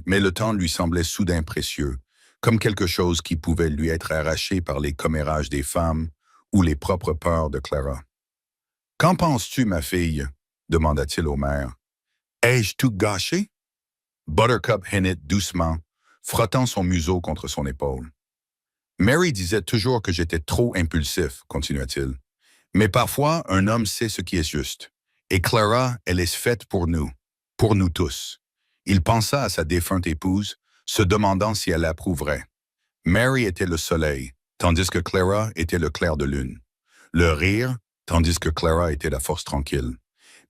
mais le temps lui semblait soudain précieux, comme quelque chose qui pouvait lui être arraché par les commérages des femmes ou les propres peurs de Clara. « Qu'en penses-tu, ma fille? » demanda-t-il au maire. « Ai-je tout gâché? » Buttercup hennit doucement, frottant son museau contre son épaule. « Mary disait toujours que j'étais trop impulsif, continua-t-il. Mais parfois, un homme sait ce qui est juste. Et Clara, elle est faite pour nous tous. » Il pensa à sa défunte épouse, se demandant si elle approuverait. Mary était le soleil, tandis que Clara était le clair de lune. Le rire, tandis que Clara était la force tranquille.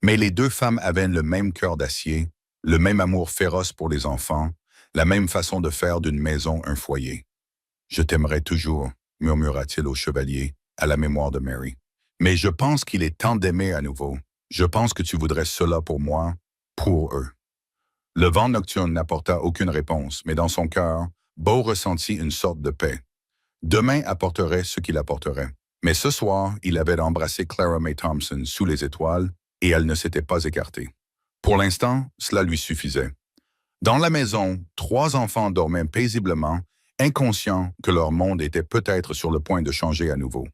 Mais les deux femmes avaient le même cœur d'acier, le même amour féroce pour les enfants, la même façon de faire d'une maison un foyer. « Je t'aimerai toujours, » murmura-t-il au chevalier, à la mémoire de Mary. « Mais je pense qu'il est temps d'aimer à nouveau. Je pense que tu voudrais cela pour moi, pour eux. » Le vent nocturne n'apporta aucune réponse, mais dans son cœur, Beau ressentit une sorte de paix. Demain apporterait ce qu'il apporterait. Mais ce soir, il avait embrassé Clara May Thompson sous les étoiles, et elle ne s'était pas écartée. Pour l'instant, cela lui suffisait. Dans la maison, 3 enfants dormaient paisiblement, inconscients que leur monde était peut-être sur le point de changer à nouveau.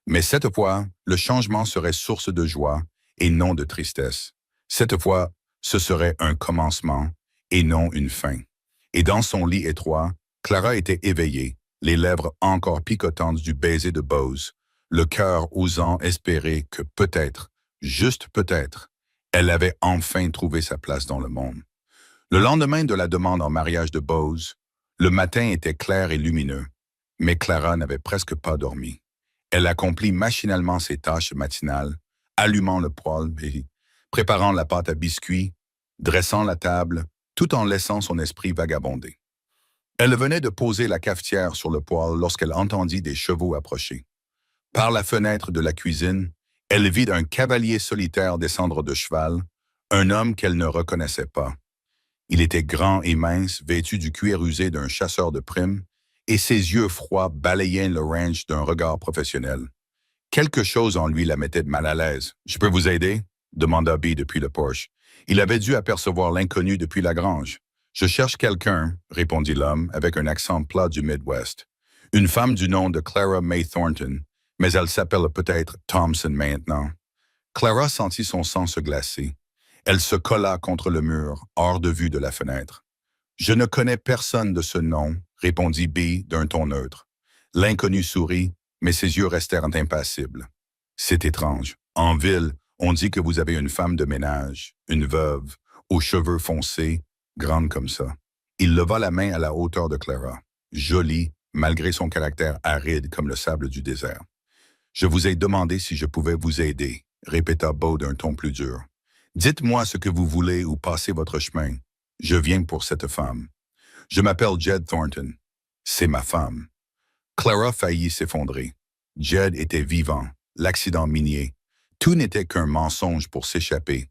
Mais cette fois, le changement serait source de joie et non de tristesse. Cette fois, ce serait un commencement et non une fin. Et dans son lit étroit, Clara était éveillée, les lèvres encore picotantes du baiser de Bose, le cœur osant espérer que peut-être, juste peut-être, elle avait enfin trouvé sa place dans le monde. Le lendemain de la demande en mariage de Bose, le matin était clair et lumineux, mais Clara n'avait presque pas dormi. Elle accomplit machinalement ses tâches matinales, allumant le poêle et préparant la pâte à biscuits, dressant la table, tout en laissant son esprit vagabonder. Elle venait de poser la cafetière sur le poêle lorsqu'elle entendit des chevaux approcher. Par la fenêtre de la cuisine, elle vit un cavalier solitaire descendre de cheval, un homme qu'elle ne reconnaissait pas. Il était grand et mince, vêtu du cuir usé d'un chasseur de primes, et ses yeux froids balayaient le ranch d'un regard professionnel. Quelque chose en lui la mettait mal à l'aise. « Je peux vous aider ?» demanda Bee depuis le porche. Il avait dû apercevoir l'inconnu depuis la grange. « Je cherche quelqu'un, » répondit l'homme avec un accent plat du Midwest. « Une femme du nom de Clara May Thornton, mais elle s'appelle peut-être Thompson maintenant. » Clara sentit son sang se glacer. Elle se colla contre le mur, hors de vue de la fenêtre. « Je ne connais personne de ce nom, » répondit Bee d'un ton neutre. L'inconnu sourit, mais ses yeux restèrent impassibles. « C'est étrange. En ville, on dit que vous avez une femme de ménage, une veuve, aux cheveux foncés, grande comme ça. » Il leva la main à la hauteur de Clara, jolie, malgré son caractère aride comme le sable du désert. « Je vous ai demandé si je pouvais vous aider, » répéta Beau d'un ton plus dur. « Dites-moi ce que vous voulez ou passez votre chemin. Je viens pour cette femme. Je m'appelle Jed Thornton. C'est ma femme. » Clara faillit s'effondrer. Jed était vivant, l'accident minier. Tout n'était qu'un mensonge pour s'échapper.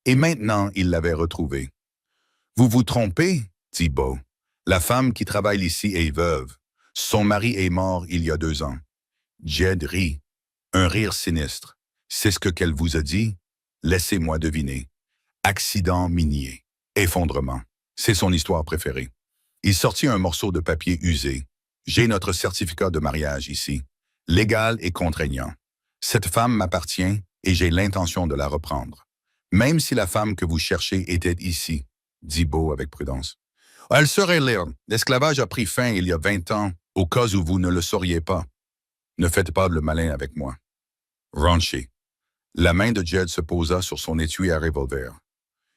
Et maintenant, il l'avait retrouvé. « Vous vous trompez, » dit Beau. « La femme qui travaille ici est veuve. Son mari est mort il y a 2 ans. » Jed rit. Un rire sinistre. « C'est ce qu'elle vous a dit? Laissez-moi deviner. Accident minier. Effondrement. C'est son histoire préférée. » Il sortit un morceau de papier usé. « J'ai notre certificat de mariage ici. Légal et contraignant. Cette femme m'appartient et j'ai l'intention de la reprendre. Même si la femme que vous cherchez était ici, » dit Beau avec prudence. « Elle serait libre. L'esclavage a pris fin il y a 20 ans, au cas où vous ne le sauriez pas. Ne faites pas le malin avec moi. » Ranchez. La main de Jed se posa sur son étui à revolver.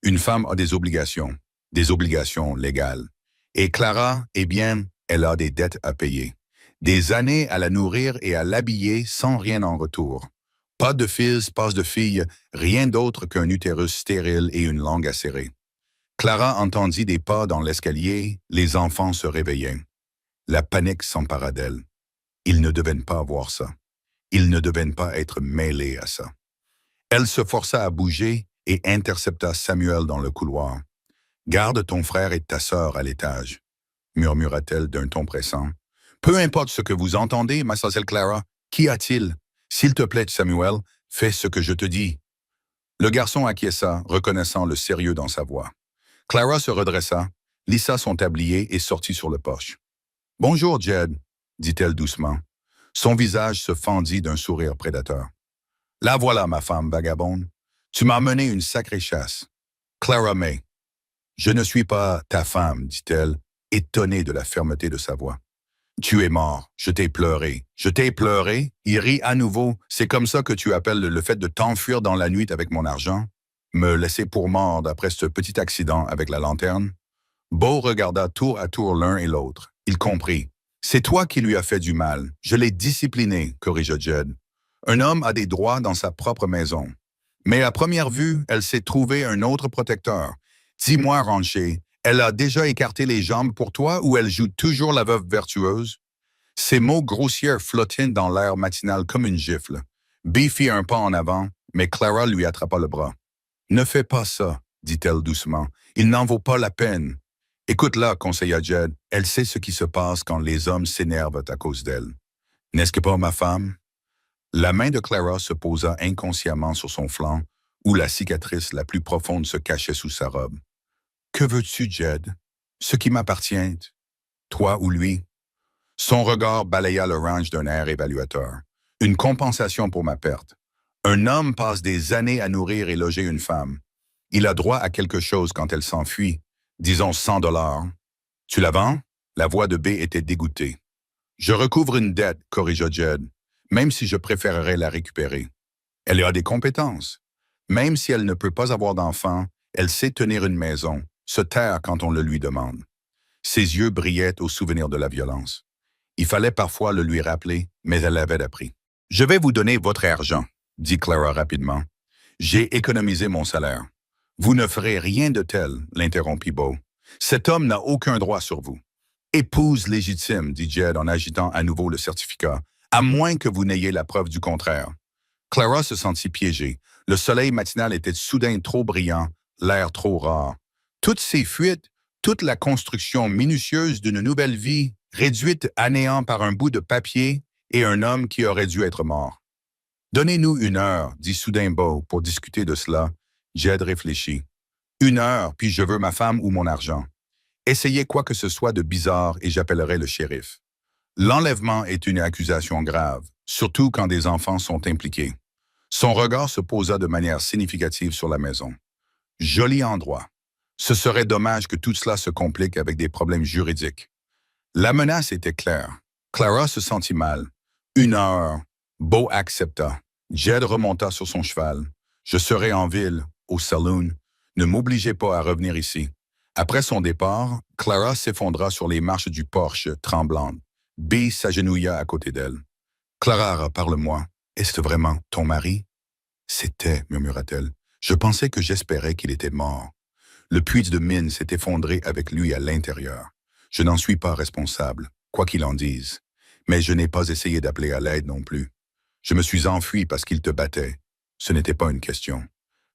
Une femme a des obligations légales. Et Clara, eh bien, elle a des dettes à payer. Des années à la nourrir et à l'habiller sans rien en retour. Pas de fils, pas de filles, rien d'autre qu'un utérus stérile et une langue acérée. Clara entendit des pas dans l'escalier, les enfants se réveillaient. La panique s'empara d'elle. Ils ne devaient pas voir ça. Ils ne devaient pas être mêlés à ça. Elle se força à bouger et intercepta Samuel dans le couloir. « Garde ton frère et ta sœur à l'étage, » murmura-t-elle d'un ton pressant. « Peu importe ce que vous entendez, mademoiselle Clara, qu'y a-t-il? S'il te plaît, Samuel, fais ce que je te dis. » Le garçon acquiesça, reconnaissant le sérieux dans sa voix. Clara se redressa, lissa son tablier et sortit sur le porche. « Bonjour, Jed, » dit-elle doucement. Son visage se fendit d'un sourire prédateur. « La voilà, ma femme vagabonde. Tu m'as mené une sacrée chasse. Clara May. »« Je ne suis pas ta femme, » dit-elle, étonnée de la fermeté de sa voix. « Tu es mort. Je t'ai pleuré. »« Je t'ai pleuré ?» Il rit à nouveau. « C'est comme ça que tu appelles le fait de t'enfuir dans la nuit avec mon argent? Me laisser pour mort après ce petit accident avec la lanterne? » Beau regarda tour à tour l'un et l'autre. Il comprit. « C'est toi qui lui as fait du mal. Je l'ai discipliné, » corrigea Jed. « Un homme a des droits dans sa propre maison. Mais à première vue, elle s'est trouvée un autre protecteur. Dis-moi, Rancher, elle a déjà écarté les jambes pour toi ou elle joue toujours la veuve vertueuse? » Ces mots grossiers flottaient dans l'air matinal comme une gifle. Bee fit un pas en avant, mais Clara lui attrapa le bras. « Ne fais pas ça, » dit-elle doucement. « Il n'en vaut pas la peine. » « Écoute-la, » conseilla Jed. « Elle sait ce qui se passe quand les hommes s'énervent à cause d'elle. N'est-ce que pas ma femme? » La main de Clara se posa inconsciemment sur son flanc, où la cicatrice la plus profonde se cachait sous sa robe. « Que veux-tu, Jed? Ce qui m'appartient, toi ou lui? » Son regard balaya le ranch d'un air évaluateur. « Une compensation pour ma perte. Un homme passe des années à nourrir et loger une femme. Il a droit à quelque chose quand elle s'enfuit, disons 100 $. Tu la vends? » La voix de B était dégoûtée. « Je recouvre une dette, corrigea Jed, même si je préférerais la récupérer. Elle a des compétences. Même si elle ne peut pas avoir d'enfant, elle sait tenir une maison, se taire quand on le lui demande. » Ses yeux brillaient au souvenir de la violence. Il fallait parfois le lui rappeler, mais elle l'avait appris. « Je vais vous donner votre argent, » dit Clara rapidement. « J'ai économisé mon salaire. »« Vous ne ferez rien de tel, » l'interrompit Beau. « Cet homme n'a aucun droit sur vous. »« Épouse légitime, » dit Jed en agitant à nouveau le certificat, « à moins que vous n'ayez la preuve du contraire. » Clara se sentit piégée. Le soleil matinal était soudain trop brillant, l'air trop rare. Toutes ces fuites, toute la construction minutieuse d'une nouvelle vie, réduite à néant par un bout de papier et un homme qui aurait dû être mort. « Donnez-nous 1 heure, » dit soudain Beau, pour discuter de cela. Jed réfléchit. « 1 heure, puis je veux ma femme ou mon argent. Essayez quoi que ce soit de bizarre et j'appellerai le shérif. » L'enlèvement est une accusation grave, surtout quand des enfants sont impliqués. Son regard se posa de manière significative sur la maison. Joli endroit. Ce serait dommage que tout cela se complique avec des problèmes juridiques. La menace était claire. Clara se sentit mal. 1 heure. Beau accepta. Jed remonta sur son cheval. Je serai en ville, au saloon. Ne m'obligez pas à revenir ici. Après son départ, Clara s'effondra sur les marches du porche, tremblante. B s'agenouilla à côté d'elle. « Clara, parle-moi. Est-ce vraiment ton mari? »« C'était, » murmura-t-elle. « Je pensais que j'espérais qu'il était mort. Le puits de mine s'est effondré avec lui à l'intérieur. Je n'en suis pas responsable, quoi qu'il en dise. Mais je n'ai pas essayé d'appeler à l'aide non plus. Je me suis enfui parce qu'il te battait. Ce n'était pas une question. »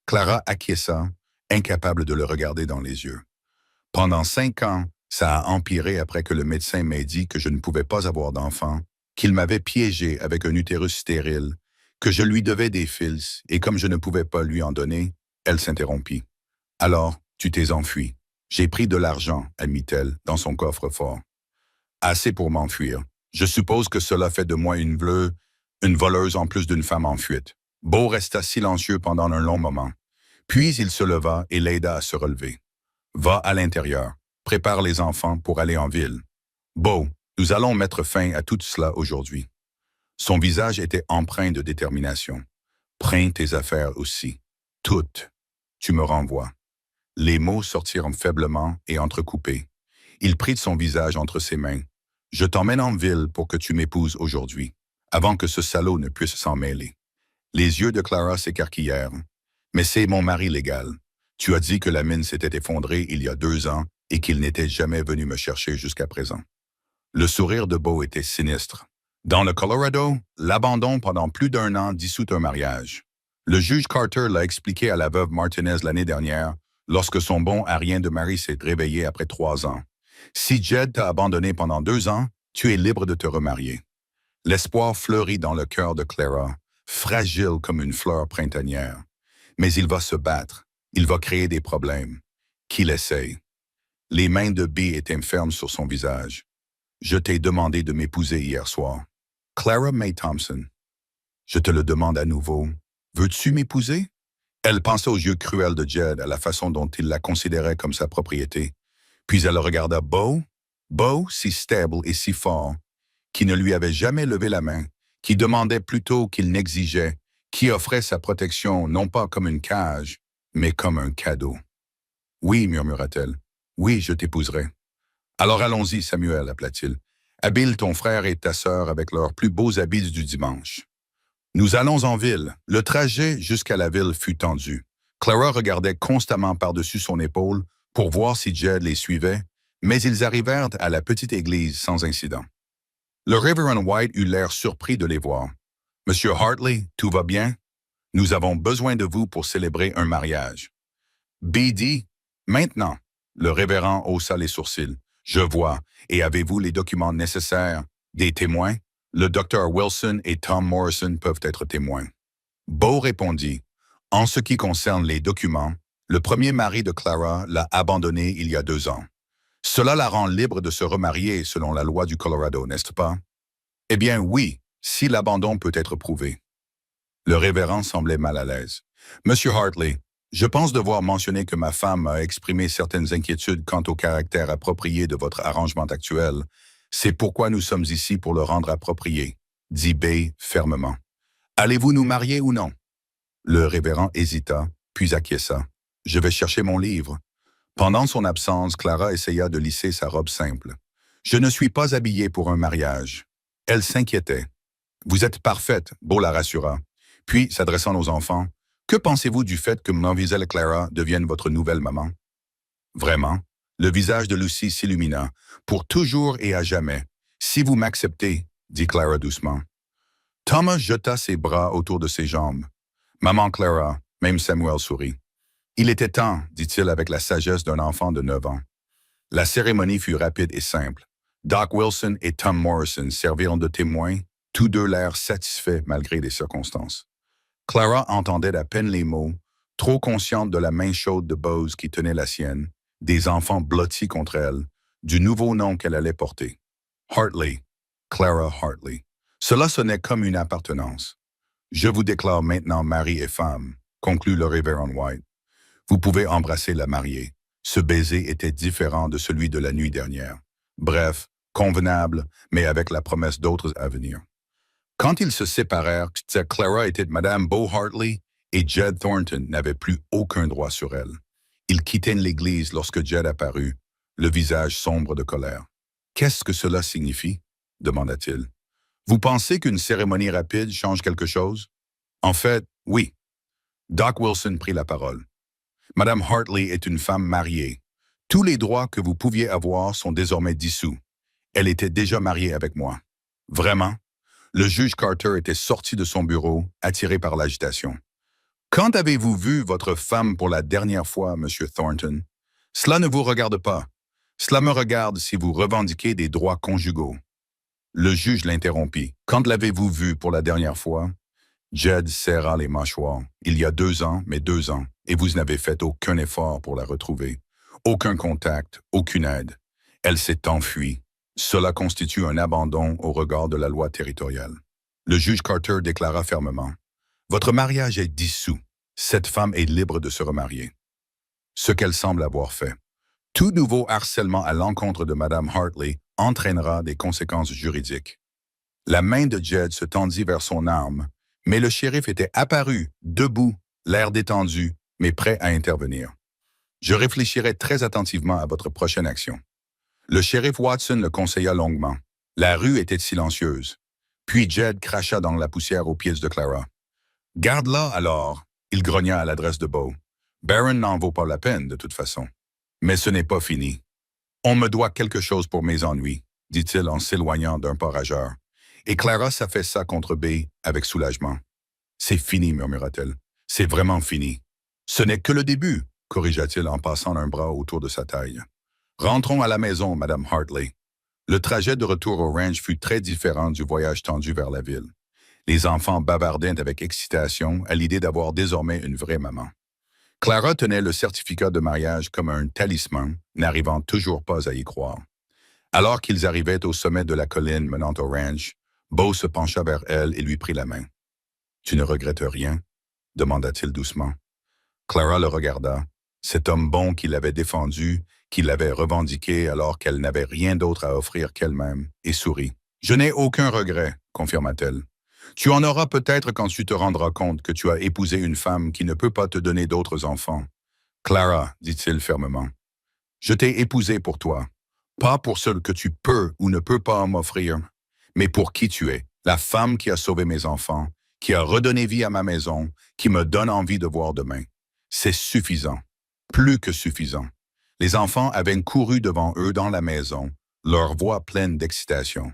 Clara acquiesça, incapable de le regarder dans les yeux. « Pendant 5 ans, ça a empiré après que le médecin m'ait dit que je ne pouvais pas avoir d'enfant, qu'il m'avait piégé avec un utérus stérile, que je lui devais des fils, et comme je ne pouvais pas lui en donner, elle s'interrompit. « Alors, tu t'es enfui. J'ai pris de l'argent, » admit-elle, dans son coffre-fort. « Assez pour m'enfuir. Je suppose que cela fait de moi une voleuse en plus d'une femme en fuite. » Beau resta silencieux pendant un long moment. Puis il se leva et l'aida à se relever. « Va à l'intérieur. Prépare les enfants pour aller en ville. Beau, nous allons mettre fin à tout cela aujourd'hui. » Son visage était empreint de détermination. « Prends tes affaires aussi. Toutes. Tu me renvoies. » Les mots sortirent faiblement et entrecoupés. Il prit son visage entre ses mains. « Je t'emmène en ville pour que tu m'épouses aujourd'hui, avant que ce salaud ne puisse s'en mêler. » Les yeux de Clara s'écarquillèrent. « Mais c'est mon mari légal. Tu as dit que la mine s'était effondrée il y a 2 ans et qu'il n'était jamais venu me chercher jusqu'à présent. » Le sourire de Beau était sinistre. Dans le Colorado, l'abandon pendant plus d'1 an dissout un mariage. Le juge Carter l'a expliqué à la veuve Martinez l'année dernière, lorsque son bon à rien de mari s'est réveillé après 3 ans. Si Jed t'a abandonné pendant 2 ans, tu es libre de te remarier. L'espoir fleurit dans le cœur de Clara, fragile comme une fleur printanière. Mais il va se battre, il va créer des problèmes. Qu'il essaye. Les mains de B étaient fermes sur son visage. « Je t'ai demandé de m'épouser hier soir. » Clara May Thompson. « Je te le demande à nouveau. Veux-tu m'épouser? » Elle pensa aux yeux cruels de Jed, à la façon dont il la considérait comme sa propriété. Puis elle regarda Beau, si stable et si fort, qui ne lui avait jamais levé la main, qui demandait plutôt qu'il n'exigeait, qui offrait sa protection non pas comme une cage, mais comme un cadeau. « Oui, » murmura-t-elle. « Oui, je t'épouserai. »« Alors allons-y, Samuel, » appela-t-il. « Habille ton frère et ta sœur avec leurs plus beaux habits du dimanche. » Nous allons en ville. Le trajet jusqu'à la ville fut tendu. Clara regardait constamment par-dessus son épaule pour voir si Jed les suivait, mais ils arrivèrent à la petite église sans incident. Le Révérend White eut l'air surpris de les voir. « Monsieur Hartley, tout va bien? Nous avons besoin de vous pour célébrer un mariage. » B dit « Maintenant. » Le révérend haussa les sourcils. « Je vois. Et avez-vous les documents nécessaires? Des témoins? Le docteur Wilson et Tom Morrison peuvent être témoins. » Beau répondit En ce qui concerne les documents, le premier mari de Clara l'a abandonnée il y a 2 ans. Cela la rend libre de se remarier selon la loi du Colorado, n'est-ce pas? Eh bien oui, si l'abandon peut être prouvé. Le révérend semblait mal à l'aise. Monsieur Hartley, je pense devoir mentionner que ma femme a exprimé certaines inquiétudes quant au caractère approprié de votre arrangement actuel. C'est pourquoi nous sommes ici pour le rendre approprié, dit Bay fermement. Allez-vous nous marier ou non? Le révérend hésita, puis acquiesça. Je vais chercher mon livre. Pendant son absence, Clara essaya de lisser sa robe simple. Je ne suis pas habillée pour un mariage. Elle s'inquiétait. Vous êtes parfaite, Beau la rassura. Puis, s'adressant aux enfants, que pensez-vous du fait que Mademoiselle Clara devienne votre nouvelle maman? Vraiment? Le visage de Lucie s'illumina. Pour toujours et à jamais. Si vous m'acceptez, dit Clara doucement. Thomas jeta ses bras autour de ses jambes. Maman Clara, même Samuel sourit. Il était temps, dit-il avec la sagesse d'un enfant de 9 ans. La cérémonie fut rapide et simple. Doc Wilson et Tom Morrison servirent de témoins, tous deux l'air satisfaits malgré les circonstances. Clara entendait à peine les mots, trop consciente de la main chaude de Bose qui tenait la sienne, des enfants blottis contre elle, du nouveau nom qu'elle allait porter. Hartley, Clara Hartley. Cela sonnait comme une appartenance. Je vous déclare maintenant mari et femme, conclut le révérend White. Vous pouvez embrasser la mariée. Ce baiser était différent de celui de la nuit dernière. Bref, convenable, mais avec la promesse d'autres à venir. Quand ils se séparèrent, Clara était Madame Beau Hartley et Jed Thornton n'avait plus aucun droit sur elle. Ils quittaient l'église lorsque Jed apparut, le visage sombre de colère. « Qu'est-ce que cela signifie? » demanda-t-il. « Vous pensez qu'une cérémonie rapide change quelque chose? » En fait, oui. Doc Wilson prit la parole. « Madame Hartley est une femme mariée. Tous les droits que vous pouviez avoir sont désormais dissous. Elle était déjà mariée avec moi. » Vraiment? Le juge Carter était sorti de son bureau, attiré par l'agitation. « Quand avez-vous vu votre femme pour la dernière fois, Monsieur Thornton? Cela ne vous regarde pas. Cela me regarde si vous revendiquez des droits conjugaux. » Le juge l'interrompit. « Quand l'avez-vous vue pour la dernière fois? » Jed serra les mâchoires. « Il y a 2 ans, mais 2 ans, et vous n'avez fait aucun effort pour la retrouver. Aucun contact, aucune aide. Elle s'est enfuie. Cela constitue un abandon au regard de la loi territoriale. » Le juge Carter déclara fermement. « Votre mariage est dissous. Cette femme est libre de se remarier. » Ce qu'elle semble avoir fait. Tout nouveau harcèlement à l'encontre de Madame Hartley entraînera des conséquences juridiques. La main de Jed se tendit vers son arme, mais le shérif était apparu, debout, l'air détendu, mais prêt à intervenir. « Je réfléchirai très attentivement à votre prochaine action. » Le shérif Watson le conseilla longuement. La rue était silencieuse. Puis Jed cracha dans la poussière aux pieds de Clara. « Garde-la alors, » il grogna à l'adresse de Beau. « Barron n'en vaut pas la peine, de toute façon. Mais ce n'est pas fini. On me doit quelque chose pour mes ennuis, dit-il en s'éloignant d'un pas rageur. Et Clara s'affaissa contre B avec soulagement. « C'est fini, murmura-t-elle. C'est vraiment fini. »« Ce n'est que le début, » corrigea-t-il en passant un bras autour de sa taille. « Rentrons à la maison, Madame Hartley. » Le trajet de retour au ranch fut très différent du voyage tendu vers la ville. Les enfants bavardaient avec excitation à l'idée d'avoir désormais une vraie maman. Clara tenait le certificat de mariage comme un talisman, n'arrivant toujours pas à y croire. Alors qu'ils arrivaient au sommet de la colline menant au ranch, Beau se pencha vers elle et lui prit la main. « Tu ne regrettes rien? » demanda-t-il doucement. Clara le regarda. Cet homme bon qui l'avait défendu, qui l'avait revendiqué alors qu'elle n'avait rien d'autre à offrir qu'elle-même, et sourit. « Je n'ai aucun regret, » confirma-t-elle. « Tu en auras peut-être quand tu te rendras compte que tu as épousé une femme qui ne peut pas te donner d'autres enfants. »« Clara, » dit-il fermement, « je t'ai épousée pour toi, pas pour ce que tu peux ou ne peux pas m'offrir, mais pour qui tu es, la femme qui a sauvé mes enfants, qui a redonné vie à ma maison, qui me donne envie de voir demain. C'est suffisant, plus que suffisant. » Les enfants avaient couru devant eux dans la maison, leur voix pleine d'excitation.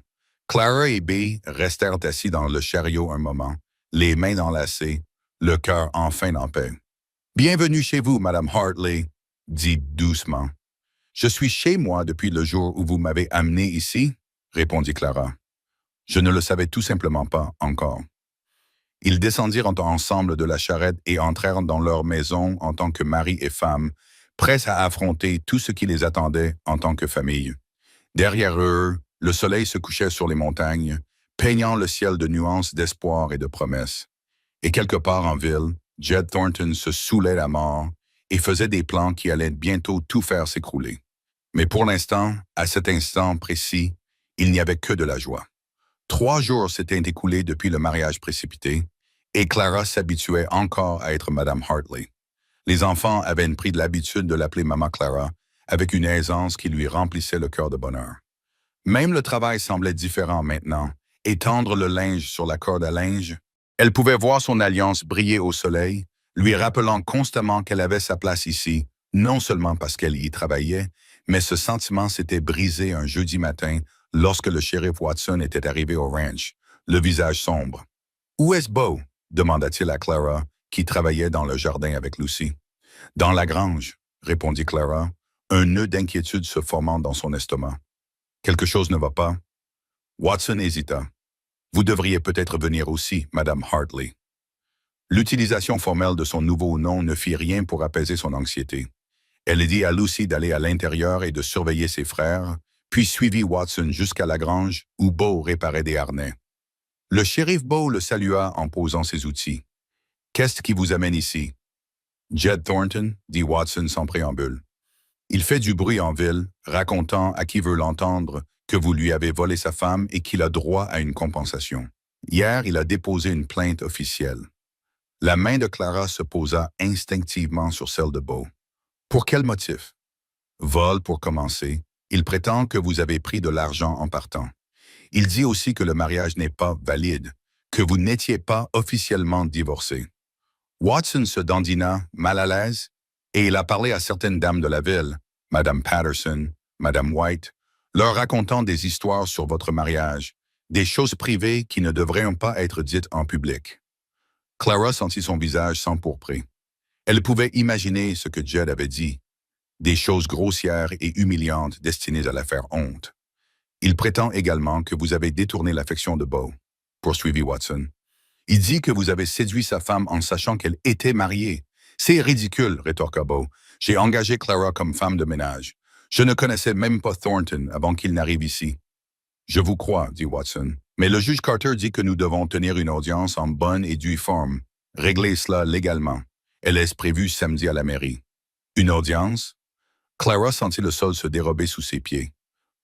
Clara et B restèrent assis dans le chariot un moment, les mains enlacées, le cœur enfin en paix. « Bienvenue chez vous, Madame Hartley, » dit doucement. « Je suis chez moi depuis le jour où vous m'avez amené ici, » répondit Clara. « Je ne le savais tout simplement pas encore. » Ils descendirent ensemble de la charrette et entrèrent dans leur maison en tant que mari et femme, prêts à affronter tout ce qui les attendait en tant que famille. Derrière eux, le soleil se couchait sur les montagnes, peignant le ciel de nuances d'espoir et de promesses. Et quelque part en ville, Jed Thornton se saoulait la mort et faisait des plans qui allaient bientôt tout faire s'écrouler. Mais pour l'instant, à cet instant précis, il n'y avait que de la joie. 3 jours s'étaient écoulés depuis le mariage précipité, et Clara s'habituait encore à être Madame Hartley. Les enfants avaient pris de l'habitude de l'appeler Maman Clara, avec une aisance qui lui remplissait le cœur de bonheur. Même le travail semblait différent maintenant. Étendre le linge sur la corde à linge, elle pouvait voir son alliance briller au soleil, lui rappelant constamment qu'elle avait sa place ici, non seulement parce qu'elle y travaillait, mais ce sentiment s'était brisé un jeudi matin lorsque le shérif Watson était arrivé au ranch, le visage sombre. « Où est-ce Beau ?» demanda-t-il à Clara, qui travaillait dans le jardin avec Lucy. « Dans la grange », répondit Clara, un nœud d'inquiétude se formant dans son estomac. « Quelque chose ne va pas ?» Watson hésita. « Vous devriez peut-être venir aussi, Madame Hartley. » L'utilisation formelle de son nouveau nom ne fit rien pour apaiser son anxiété. Elle dit à Lucy d'aller à l'intérieur et de surveiller ses frères, puis suivit Watson jusqu'à la grange où Beau réparait des harnais. Le shérif Beau le salua en posant ses outils. « Qu'est-ce qui vous amène ici? »« Jed Thornton, » dit Watson sans préambule. « Il fait du bruit en ville, racontant à qui veut l'entendre que vous lui avez volé sa femme et qu'il a droit à une compensation. Hier, il a déposé une plainte officielle. » La main de Clara se posa instinctivement sur celle de Beau. « Pour quel motif? »« Vol pour commencer. Il prétend que vous avez pris de l'argent en partant. Il dit aussi que le mariage n'est pas valide, que vous n'étiez pas officiellement divorcés. » Watson se dandina, mal à l'aise, et il a parlé à certaines dames de la ville, Madame Patterson, Madame White, leur racontant des histoires sur votre mariage, des choses privées qui ne devraient pas être dites en public. Clara sentit son visage s'empourprer. Elle pouvait imaginer ce que Jed avait dit, des choses grossières et humiliantes destinées à la faire honte. Il prétend également que vous avez détourné l'affection de Beau, poursuivit Watson. Il dit que vous avez séduit sa femme en sachant qu'elle était mariée. C'est ridicule, rétorqua Beau. J'ai engagé Clara comme femme de ménage. Je ne connaissais même pas Thornton avant qu'il n'arrive ici. Je vous crois, dit Watson, mais le juge Carter dit que nous devons tenir une audience en bonne et due forme. Régler cela légalement. Elle est prévue samedi à la mairie. Une audience? Clara sentit le sol se dérober sous ses pieds.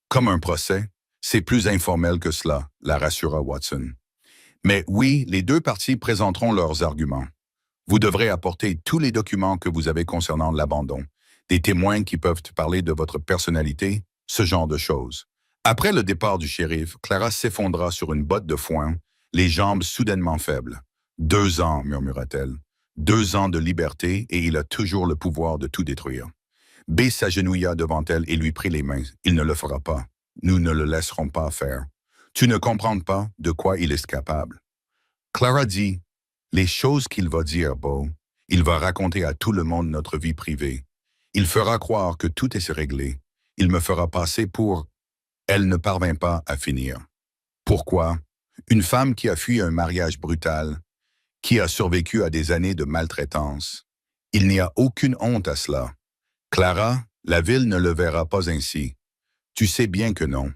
Comme un procès, c'est plus informel que cela, la rassura Watson. Mais oui, les deux parties présenteront leurs arguments. Vous devrez apporter tous les documents que vous avez concernant l'abandon, des témoins qui peuvent parler de votre personnalité, ce genre de choses. Après le départ du shérif, Clara s'effondra sur une botte de foin, les jambes soudainement faibles. « 2 ans, murmura-t-elle. 2 ans de liberté et il a toujours le pouvoir de tout détruire. » B s'agenouilla devant elle et lui prit les mains. « Il ne le fera pas. Nous ne le laisserons pas faire. Tu ne comprends pas de quoi il est capable. » Clara dit, « Les choses qu'il va dire, Beau, il va raconter à tout le monde notre vie privée. Il fera croire que tout est réglé. Il me fera passer pour... » Elle ne parvint pas à finir. Pourquoi? Une femme qui a fui un mariage brutal, qui a survécu à des années de maltraitance. Il n'y a aucune honte à cela. Clara, la ville ne le verra pas ainsi. Tu sais bien que non.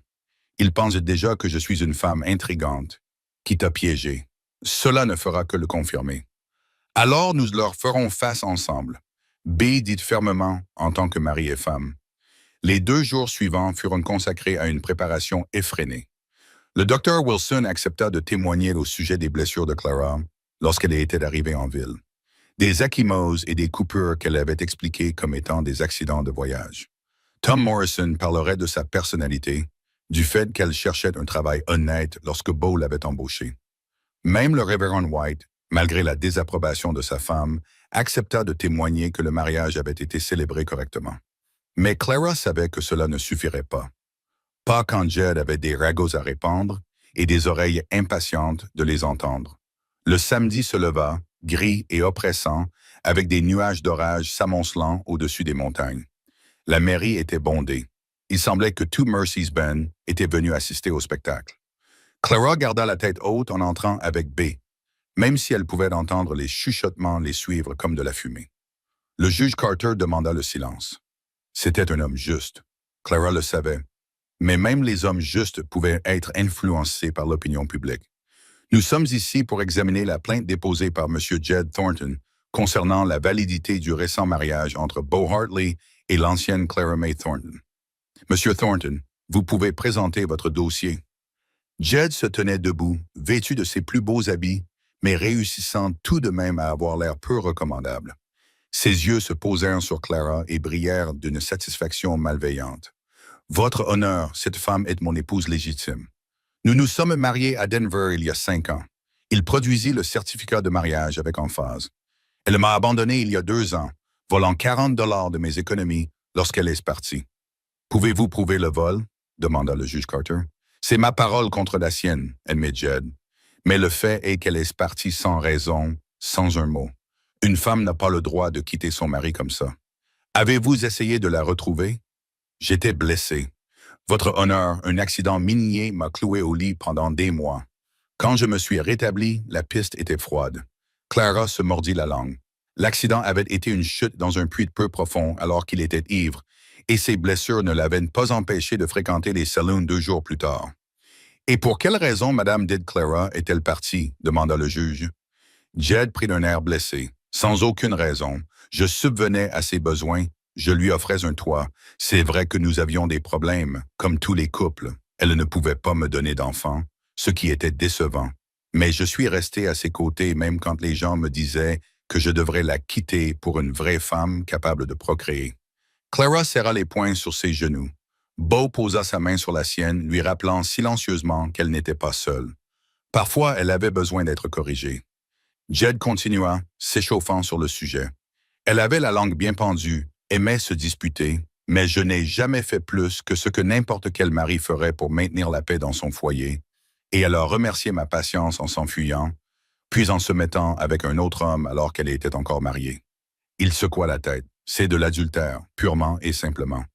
Il pense déjà que je suis une femme intrigante, qui t'a piégé. Cela ne fera que le confirmer. Alors nous leur ferons face ensemble. B dit fermement en tant que mari et femme. Les 2 jours suivants furent consacrés à une préparation effrénée. Le docteur Wilson accepta de témoigner au sujet des blessures de Clara lorsqu'elle était arrivée en ville. Des ecchymoses et des coupures qu'elle avait expliquées comme étant des accidents de voyage. Tom Morrison parlerait de sa personnalité, du fait qu'elle cherchait un travail honnête lorsque Beau l'avait embauchée. Même le révérend White, malgré la désapprobation de sa femme, accepta de témoigner que le mariage avait été célébré correctement. Mais Clara savait que cela ne suffirait pas. Pas quand Jed avait des ragots à répandre et des oreilles impatientes de les entendre. Le samedi se leva, gris et oppressant, avec des nuages d'orage s'amoncelant au-dessus des montagnes. La mairie était bondée. Il semblait que tout Mercy's Bend était venu assister au spectacle. Clara garda la tête haute en entrant avec B. même si elle pouvait entendre les chuchotements les suivre comme de la fumée. Le juge Carter demanda le silence. C'était un homme juste. Clara le savait. Mais même les hommes justes pouvaient être influencés par l'opinion publique. Nous sommes ici pour examiner la plainte déposée par M. Jed Thornton concernant la validité du récent mariage entre Bo Hartley et l'ancienne Clara May Thornton. Monsieur Thornton, vous pouvez présenter votre dossier. Jed se tenait debout, vêtu de ses plus beaux habits, mais réussissant tout de même à avoir l'air peu recommandable. Ses yeux se posèrent sur Clara et brillèrent d'une satisfaction malveillante. Votre honneur, cette femme est mon épouse légitime. Nous nous sommes mariés à Denver il y a 5 ans. Il produisit le certificat de mariage avec emphase. Elle m'a abandonné il y a 2 ans, volant 40 $ de mes économies lorsqu'elle est partie. Pouvez-vous prouver le vol? Demanda le juge Carter. C'est ma parole contre la sienne, admit Jed. Mais le fait est qu'elle est partie sans raison, sans un mot. Une femme n'a pas le droit de quitter son mari comme ça. Avez-vous essayé de la retrouver? J'étais blessé. Votre honneur, un accident minier m'a cloué au lit pendant des mois. Quand je me suis rétabli, la piste était froide. Clara se mordit la langue. L'accident avait été une chute dans un puits peu profond alors qu'il était ivre, et ses blessures ne l'avaient pas empêché de fréquenter les saloons 2 jours plus tard. Et pour quelle raison Madame Did Clara est-elle partie? Demanda le juge. Jed prit un air blessé. Sans aucune raison. Je subvenais à ses besoins. Je lui offrais un toit. C'est vrai que nous avions des problèmes, comme tous les couples. Elle ne pouvait pas me donner d'enfants, ce qui était décevant. Mais je suis resté à ses côtés même quand les gens me disaient que je devrais la quitter pour une vraie femme capable de procréer. Clara serra les poings sur ses genoux. Bo posa sa main sur la sienne, lui rappelant silencieusement qu'elle n'était pas seule. Parfois, elle avait besoin d'être corrigée. Jed continua, s'échauffant sur le sujet. Elle avait la langue bien pendue, aimait se disputer, mais je n'ai jamais fait plus que ce que n'importe quel mari ferait pour maintenir la paix dans son foyer, et elle a remercié ma patience en s'enfuyant, puis en se mettant avec un autre homme alors qu'elle était encore mariée. Il secoua la tête. C'est de l'adultère, purement et simplement.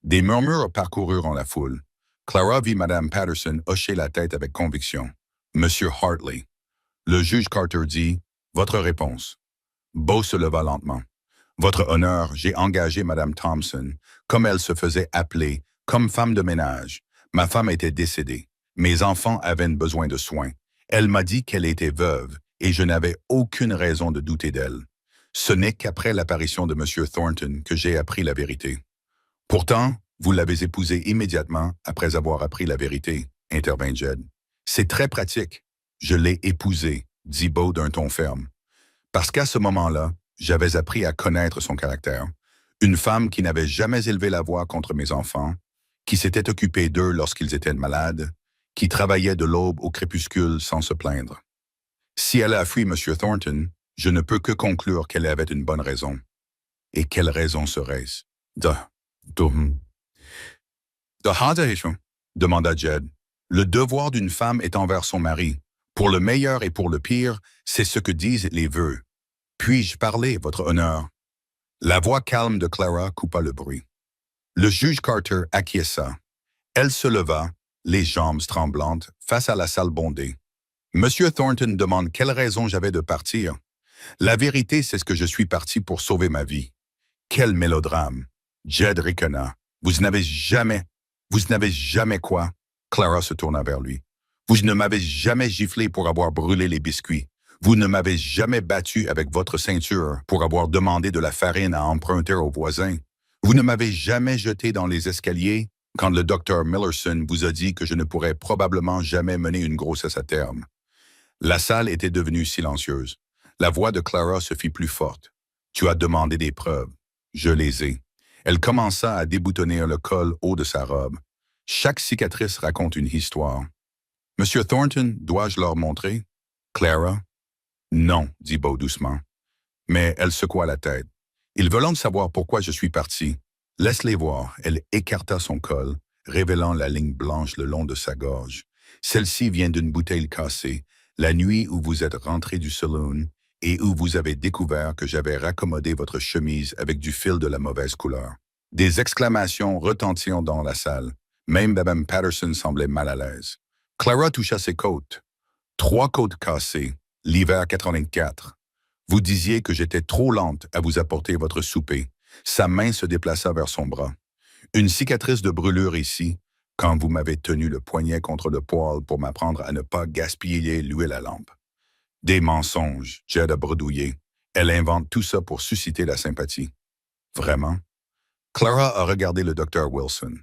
Des murmures parcoururent la foule. Clara vit Mme Patterson hocher la tête avec conviction. Monsieur Hartley. Le juge Carter dit « Votre réponse ». Bo se leva lentement. « Votre honneur, j'ai engagé Mme Thompson, comme elle se faisait appeler, comme femme de ménage. Ma femme était décédée. Mes enfants avaient besoin de soins. Elle m'a dit qu'elle était veuve, et je n'avais aucune raison de douter d'elle. Ce n'est qu'après l'apparition de M. Thornton que j'ai appris la vérité. Pourtant, vous l'avez épousée immédiatement après avoir appris la vérité, intervint Jed. C'est très pratique. Je l'ai épousée, dit Bo d'un ton ferme. Parce qu'à ce moment-là, j'avais appris à connaître son caractère. Une femme qui n'avait jamais élevé la voix contre mes enfants, qui s'était occupée d'eux lorsqu'ils étaient malades, qui travaillait de l'aube au crépuscule sans se plaindre. Si elle a fui M. Thornton, je ne peux que conclure qu'elle avait une bonne raison. Et quelle raison serait-ce? De demanda Jed. Le devoir d'une femme est envers son mari. Pour le meilleur et pour le pire, c'est ce que disent les vœux. Puis-je parler, votre honneur? La voix calme de Clara coupa le bruit. Le juge Carter acquiesça. Elle se leva, les jambes tremblantes, face à la salle bondée. Monsieur Thornton demande quelle raison j'avais de partir. La vérité, c'est ce que je suis parti pour sauver ma vie. Quel mélodrame! Jed ricana. Vous n'avez jamais quoi? Clara se tourna vers lui. Vous ne m'avez jamais giflé pour avoir brûlé les biscuits. Vous ne m'avez jamais battu avec votre ceinture pour avoir demandé de la farine à emprunter aux voisins. Vous ne m'avez jamais jeté dans les escaliers quand le docteur Millerson vous a dit que je ne pourrais probablement jamais mener une grossesse à terme. La salle était devenue silencieuse. La voix de Clara se fit plus forte. Tu as demandé des preuves. Je les ai. Elle commença à déboutonner le col haut de sa robe. Chaque cicatrice raconte une histoire. Monsieur Thornton, dois-je leur montrer? Clara? Non, dit Bo doucement. Mais elle secoua la tête. Ils veulent savoir pourquoi je suis parti. Laisse-les voir. Elle écarta son col, révélant la ligne blanche le long de sa gorge. Celle-ci vient d'une bouteille cassée, la nuit où vous êtes rentré du saloon et où vous avez découvert que j'avais raccommodé votre chemise avec du fil de la mauvaise couleur. Des exclamations retentirent dans la salle. Même Mme Patterson semblait mal à l'aise. Clara toucha ses côtes. 3 côtes cassées, L'hiver 84. Vous disiez que j'étais trop lente à vous apporter votre souper. Sa main se déplaça vers son bras. Une cicatrice de brûlure ici, quand vous m'avez tenu le poignet contre le poêle pour m'apprendre à ne pas gaspiller l'huile à lampe. Des mensonges, Jed a bredouillé. Elle invente tout ça pour susciter la sympathie. Vraiment? Clara a regardé le docteur Wilson.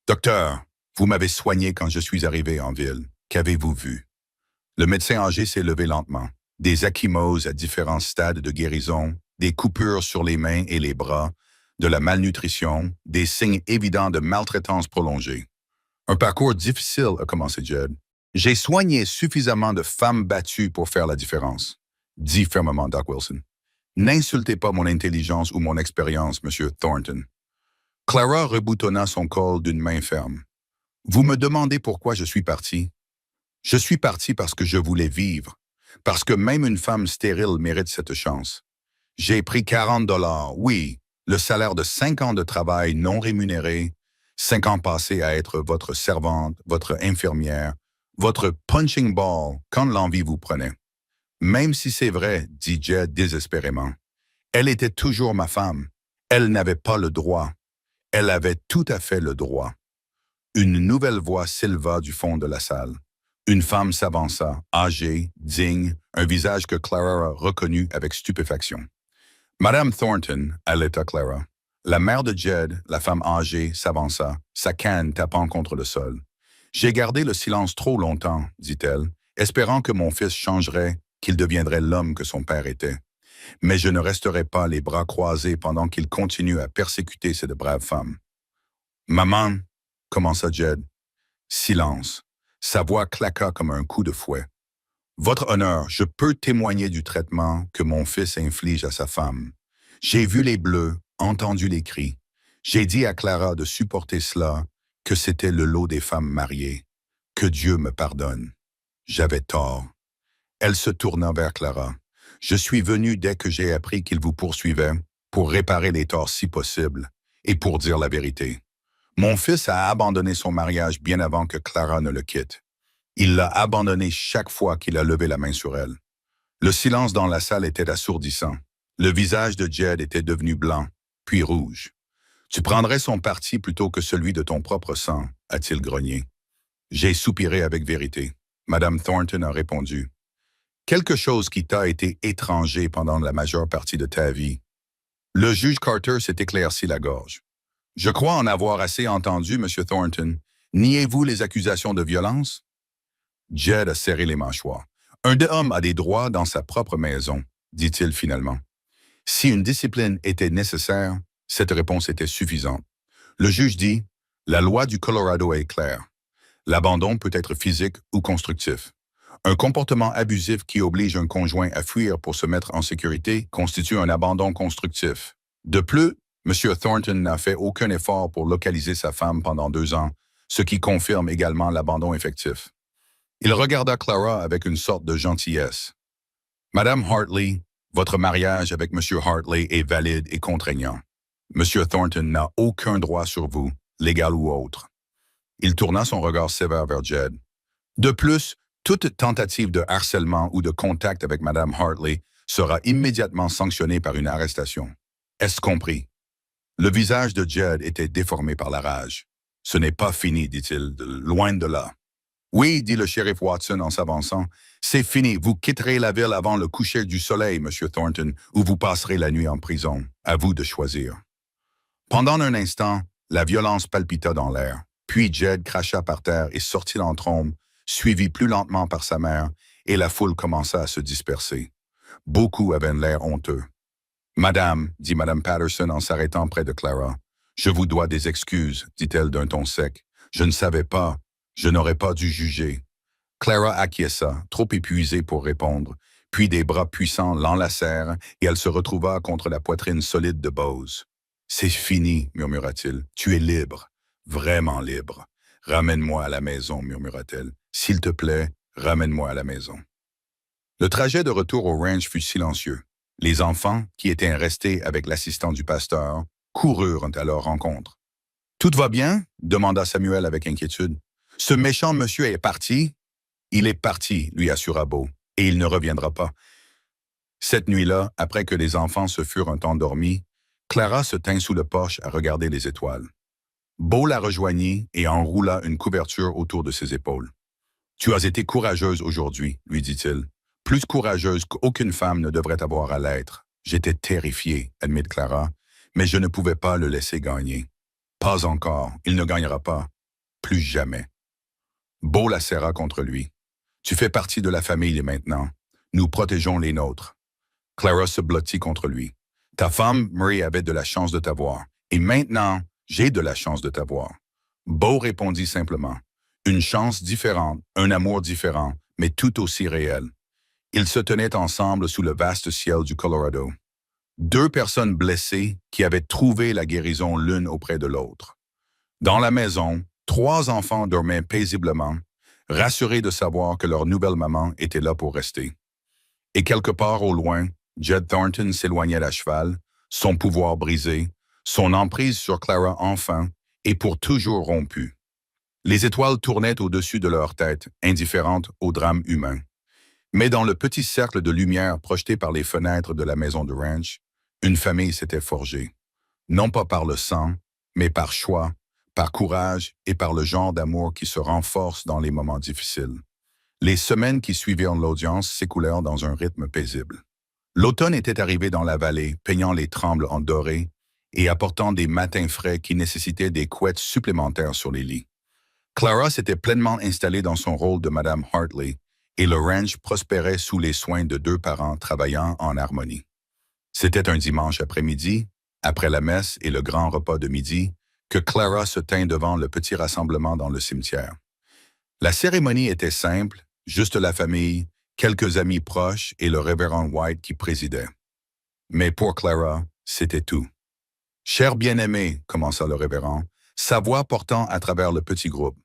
Docteur, vous m'avez soigné quand je suis arrivé en ville. Qu'avez-vous vu? Le médecin âgé s'est levé lentement. Des ecchymoses à différents stades de guérison, des coupures sur les mains et les bras, de la malnutrition, des signes évidents de maltraitance prolongée. Un parcours difficile, a commencé Jed. J'ai soigné suffisamment de femmes battues pour faire la différence, dit fermement Doc Wilson. N'insultez pas mon intelligence ou mon expérience, Monsieur Thornton. Clara reboutonna son col d'une main ferme. Vous me demandez pourquoi je suis parti? Je suis parti parce que je voulais vivre, parce que même une femme stérile mérite cette chance. J'ai pris 40 $, oui, le salaire de 5 ans de travail non rémunéré, 5 ans passés à être votre servante, votre infirmière, votre punching ball quand l'envie vous prenait. Même si c'est vrai, dit Jed désespérément. Elle était toujours ma femme. Elle n'avait pas le droit. Elle avait tout à fait le droit. Une nouvelle voix s'éleva du fond de la salle. Une femme s'avança, âgée, digne, un visage que Clara reconnut avec stupéfaction. Madame Thornton, allaita Clara. La mère de Jed, la femme âgée, s'avança, sa canne tapant contre le sol. J'ai gardé le silence trop longtemps, dit-elle, espérant que mon fils changerait, qu'il deviendrait l'homme que son père était. Mais je ne resterai pas les bras croisés pendant qu'il continue à persécuter cette brave femme. Maman, commença Jed. Silence. Sa voix claqua comme un coup de fouet. Votre honneur, je peux témoigner du traitement que mon fils inflige à sa femme. J'ai vu les bleus, entendu les cris. J'ai dit à Clara de supporter cela, que c'était le lot des femmes mariées. Que Dieu me pardonne. J'avais tort. Elle se tourna vers Clara. Je suis venu dès que j'ai appris qu'il vous poursuivait, pour réparer les torts si possible, et pour dire la vérité. Mon fils a abandonné son mariage bien avant que Clara ne le quitte. Il l'a abandonné chaque fois qu'il a levé la main sur elle. Le silence dans la salle était assourdissant. Le visage de Jed était devenu blanc, puis rouge. « Tu prendrais son parti plutôt que celui de ton propre sang, a-t-il grogné. J'ai soupiré avec vérité. Madame Thornton a répondu. Quelque chose qui t'a été étranger pendant la majeure partie de ta vie. Le juge Carter s'est éclairci la gorge. Je crois en avoir assez entendu, Monsieur Thornton. Niez-vous les accusations de violence? Jed a serré les mâchoires. Un homme a des droits dans sa propre maison, dit-il finalement. Si une discipline était nécessaire, cette réponse était suffisante. Le juge dit, la loi du Colorado est claire. L'abandon peut être physique ou constructif. Un comportement abusif qui oblige un conjoint à fuir pour se mettre en sécurité constitue un abandon constructif. De plus, M. Thornton n'a fait aucun effort pour localiser sa femme pendant 2 ans, ce qui confirme également l'abandon effectif. Il regarda Clara avec une sorte de gentillesse. « Madame Hartley, votre mariage avec M. Hartley est valide et contraignant. M. Thornton n'a aucun droit sur vous, légal ou autre. » Il tourna son regard sévère vers Jed. De plus, toute tentative de harcèlement ou de contact avec Mme Hartley sera immédiatement sanctionnée par une arrestation. Est-ce compris? Le visage de Jed était déformé par la rage. « Ce n'est pas fini, dit-il, loin de là. »« Oui, dit le shérif Watson en s'avançant, c'est fini, vous quitterez la ville avant le coucher du soleil, Monsieur Thornton, ou vous passerez la nuit en prison. À vous de choisir. » Pendant un instant, la violence palpita dans l'air. Puis Jed cracha par terre et sortit en trombe, suivi plus lentement par sa mère, et la foule commença à se disperser. Beaucoup avaient l'air honteux. « Madame, dit Madame Patterson en s'arrêtant près de Clara, « je vous dois des excuses, dit-elle d'un ton sec. Je ne savais pas, je n'aurais pas dû juger. » Clara acquiesça, trop épuisée pour répondre, puis des bras puissants l'enlacèrent et elle se retrouva contre la poitrine solide de Bose. « C'est fini, murmura-t-il. Tu es libre. Vraiment libre. Ramène-moi à la maison, murmura-t-elle. S'il te plaît, ramène-moi à la maison. » Le trajet de retour au ranch fut silencieux. Les enfants, qui étaient restés avec l'assistant du pasteur, coururent à leur rencontre. « Tout va bien? » demanda Samuel avec inquiétude. « Ce méchant monsieur est parti? »« Il est parti, lui assura Beau. et il ne reviendra pas. Cette nuit-là, après que les enfants se furent un temps dormis, Clara se tint sous le porche à regarder les étoiles. Beau la rejoignit et enroula une couverture autour de ses épaules. « Tu as été courageuse aujourd'hui, lui dit-il. Plus courageuse qu'aucune femme ne devrait avoir à l'être. J'étais terrifiée, admit Clara, mais je ne pouvais pas le laisser gagner. Pas encore, il ne gagnera pas. Plus jamais. » Beau la serra contre lui. « Tu fais partie de la famille maintenant. Nous protégeons les nôtres. » Clara se blottit contre lui. « Ta femme, Marie, avait de la chance de t'avoir. Et maintenant, j'ai de la chance de t'avoir. » Beau répondit simplement. « Une chance différente, un amour différent, mais tout aussi réel. » Ils se tenaient ensemble sous le vaste ciel du Colorado. Deux personnes blessées qui avaient trouvé la guérison l'une auprès de l'autre. Dans la maison, 3 enfants dormaient paisiblement, rassurés de savoir que leur nouvelle maman était là pour rester. Et quelque part au loin, Jed Thornton s'éloignait à cheval, son pouvoir brisé, son emprise sur Clara enfin, et pour toujours rompue. Les étoiles tournaient au-dessus de leur tête, indifférentes au drame humain. Mais dans le petit cercle de lumière projeté par les fenêtres de la maison de ranch, une famille s'était forgée. Non pas par le sang, mais par choix, par courage et par le genre d'amour qui se renforce dans les moments difficiles. Les semaines qui suivirent l'audience s'écoulèrent dans un rythme paisible. L'automne était arrivé dans la vallée, peignant les trembles en doré et apportant des matins frais qui nécessitaient des couettes supplémentaires sur les lits. Clara s'était pleinement installée dans son rôle de Madame Hartley et le ranch prospérait sous les soins de 2 parents travaillant en harmonie. C'était un dimanche après-midi, après la messe et le grand repas de midi, que Clara se tint devant le petit rassemblement dans le cimetière. La cérémonie était simple, juste la famille, quelques amis proches et le révérend White qui présidait. Mais pour Clara, c'était tout. « Cher bien-aimé, commença le révérend, sa voix portant à travers le petit groupe.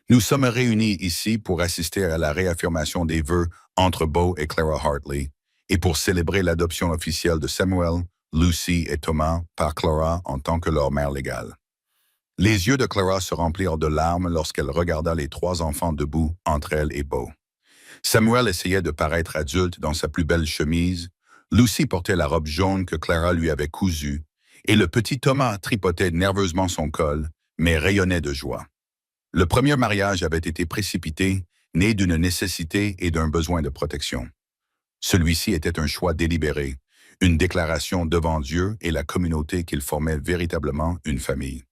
Nous sommes réunis ici pour assister à la réaffirmation des vœux entre Beau et Clara Hartley et pour célébrer l'adoption officielle de Samuel, Lucy et Thomas par Clara en tant que leur mère légale. » Les yeux de Clara se remplirent de larmes lorsqu'elle regarda les 3 enfants debout entre elle et Beau. Samuel essayait de paraître adulte dans sa plus belle chemise, Lucy portait la robe jaune que Clara lui avait cousue, et le petit Thomas tripotait nerveusement son col, mais rayonnait de joie. Le premier mariage avait été précipité, né d'une nécessité et d'un besoin de protection. Celui-ci était un choix délibéré, une déclaration devant Dieu et la communauté qu'il formait véritablement une famille.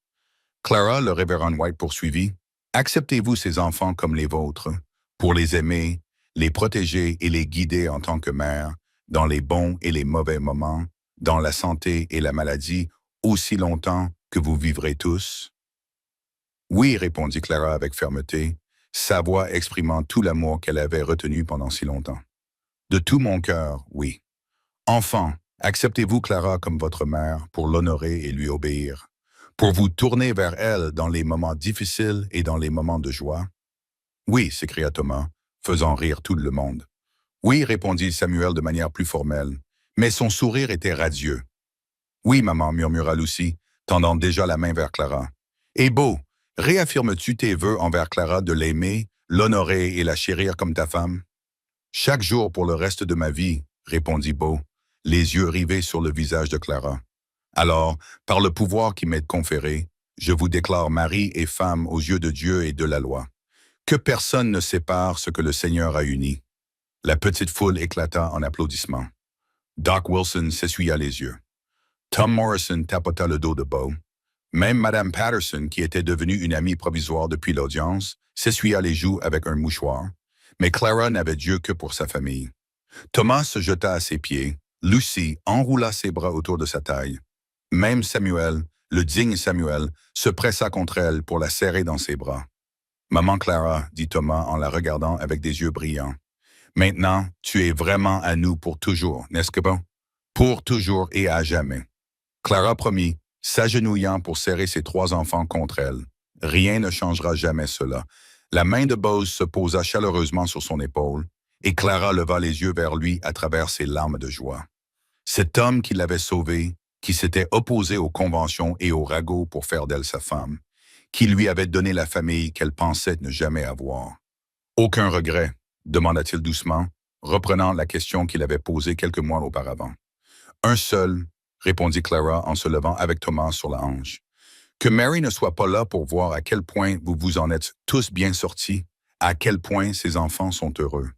Clara, le révérend White poursuivit, « Acceptez-vous ces enfants comme les vôtres, pour les aimer, les protéger et les guider en tant que mère, dans les bons et les mauvais moments, dans la santé et la maladie, aussi longtemps que vous vivrez tous? » « Oui, répondit Clara avec fermeté, sa voix exprimant tout l'amour qu'elle avait retenu pendant si longtemps. « De tout mon cœur, oui. Enfant, acceptez-vous Clara comme votre mère pour l'honorer et lui obéir, pour vous tourner vers elle dans les moments difficiles et dans les moments de joie? »« Oui, s'écria Thomas, faisant rire tout le monde. « Oui, répondit Samuel de manière plus formelle, mais son sourire était radieux. »« Oui, maman, murmura Lucy, tendant déjà la main vers Clara. « Et Beau, réaffirmes-tu tes vœux envers Clara de l'aimer, l'honorer et la chérir comme ta femme? »« Chaque jour pour le reste de ma vie, répondit Beau, les yeux rivés sur le visage de Clara. « Alors, par le pouvoir qui m'est conféré, je vous déclare mari et femme aux yeux de Dieu et de la loi. Que personne ne sépare ce que le Seigneur a uni. » La petite foule éclata en applaudissements. Doc Wilson s'essuya les yeux. Tom Morrison tapota le dos de Beau. Même Madame Patterson, qui était devenue une amie provisoire depuis l'audience, s'essuya les joues avec un mouchoir, mais Clara n'avait Dieu que pour sa famille. Thomas se jeta à ses pieds, Lucy enroula ses bras autour de sa taille. Même Samuel, le digne Samuel, se pressa contre elle pour la serrer dans ses bras. « Maman Clara, dit Thomas en la regardant avec des yeux brillants, maintenant, tu es vraiment à nous pour toujours, n'est-ce que bon? Pour toujours et à jamais. » Clara promit, s'agenouillant pour serrer ses 3 enfants contre elle. Rien ne changera jamais cela. La main de Bose se posa chaleureusement sur son épaule, et Clara leva les yeux vers lui à travers ses larmes de joie. Cet homme qui l'avait sauvée, qui s'était opposé aux conventions et aux ragots pour faire d'elle sa femme, qui lui avait donné la famille qu'elle pensait ne jamais avoir. « Aucun regret ?» demanda-t-il doucement, reprenant la question qu'il avait posée quelques mois auparavant. Un seul, répondit Clara en se levant avec Thomas sur la hanche. Que Mary ne soit pas là pour voir à quel point vous vous en êtes tous bien sortis, à quel point ses enfants sont heureux.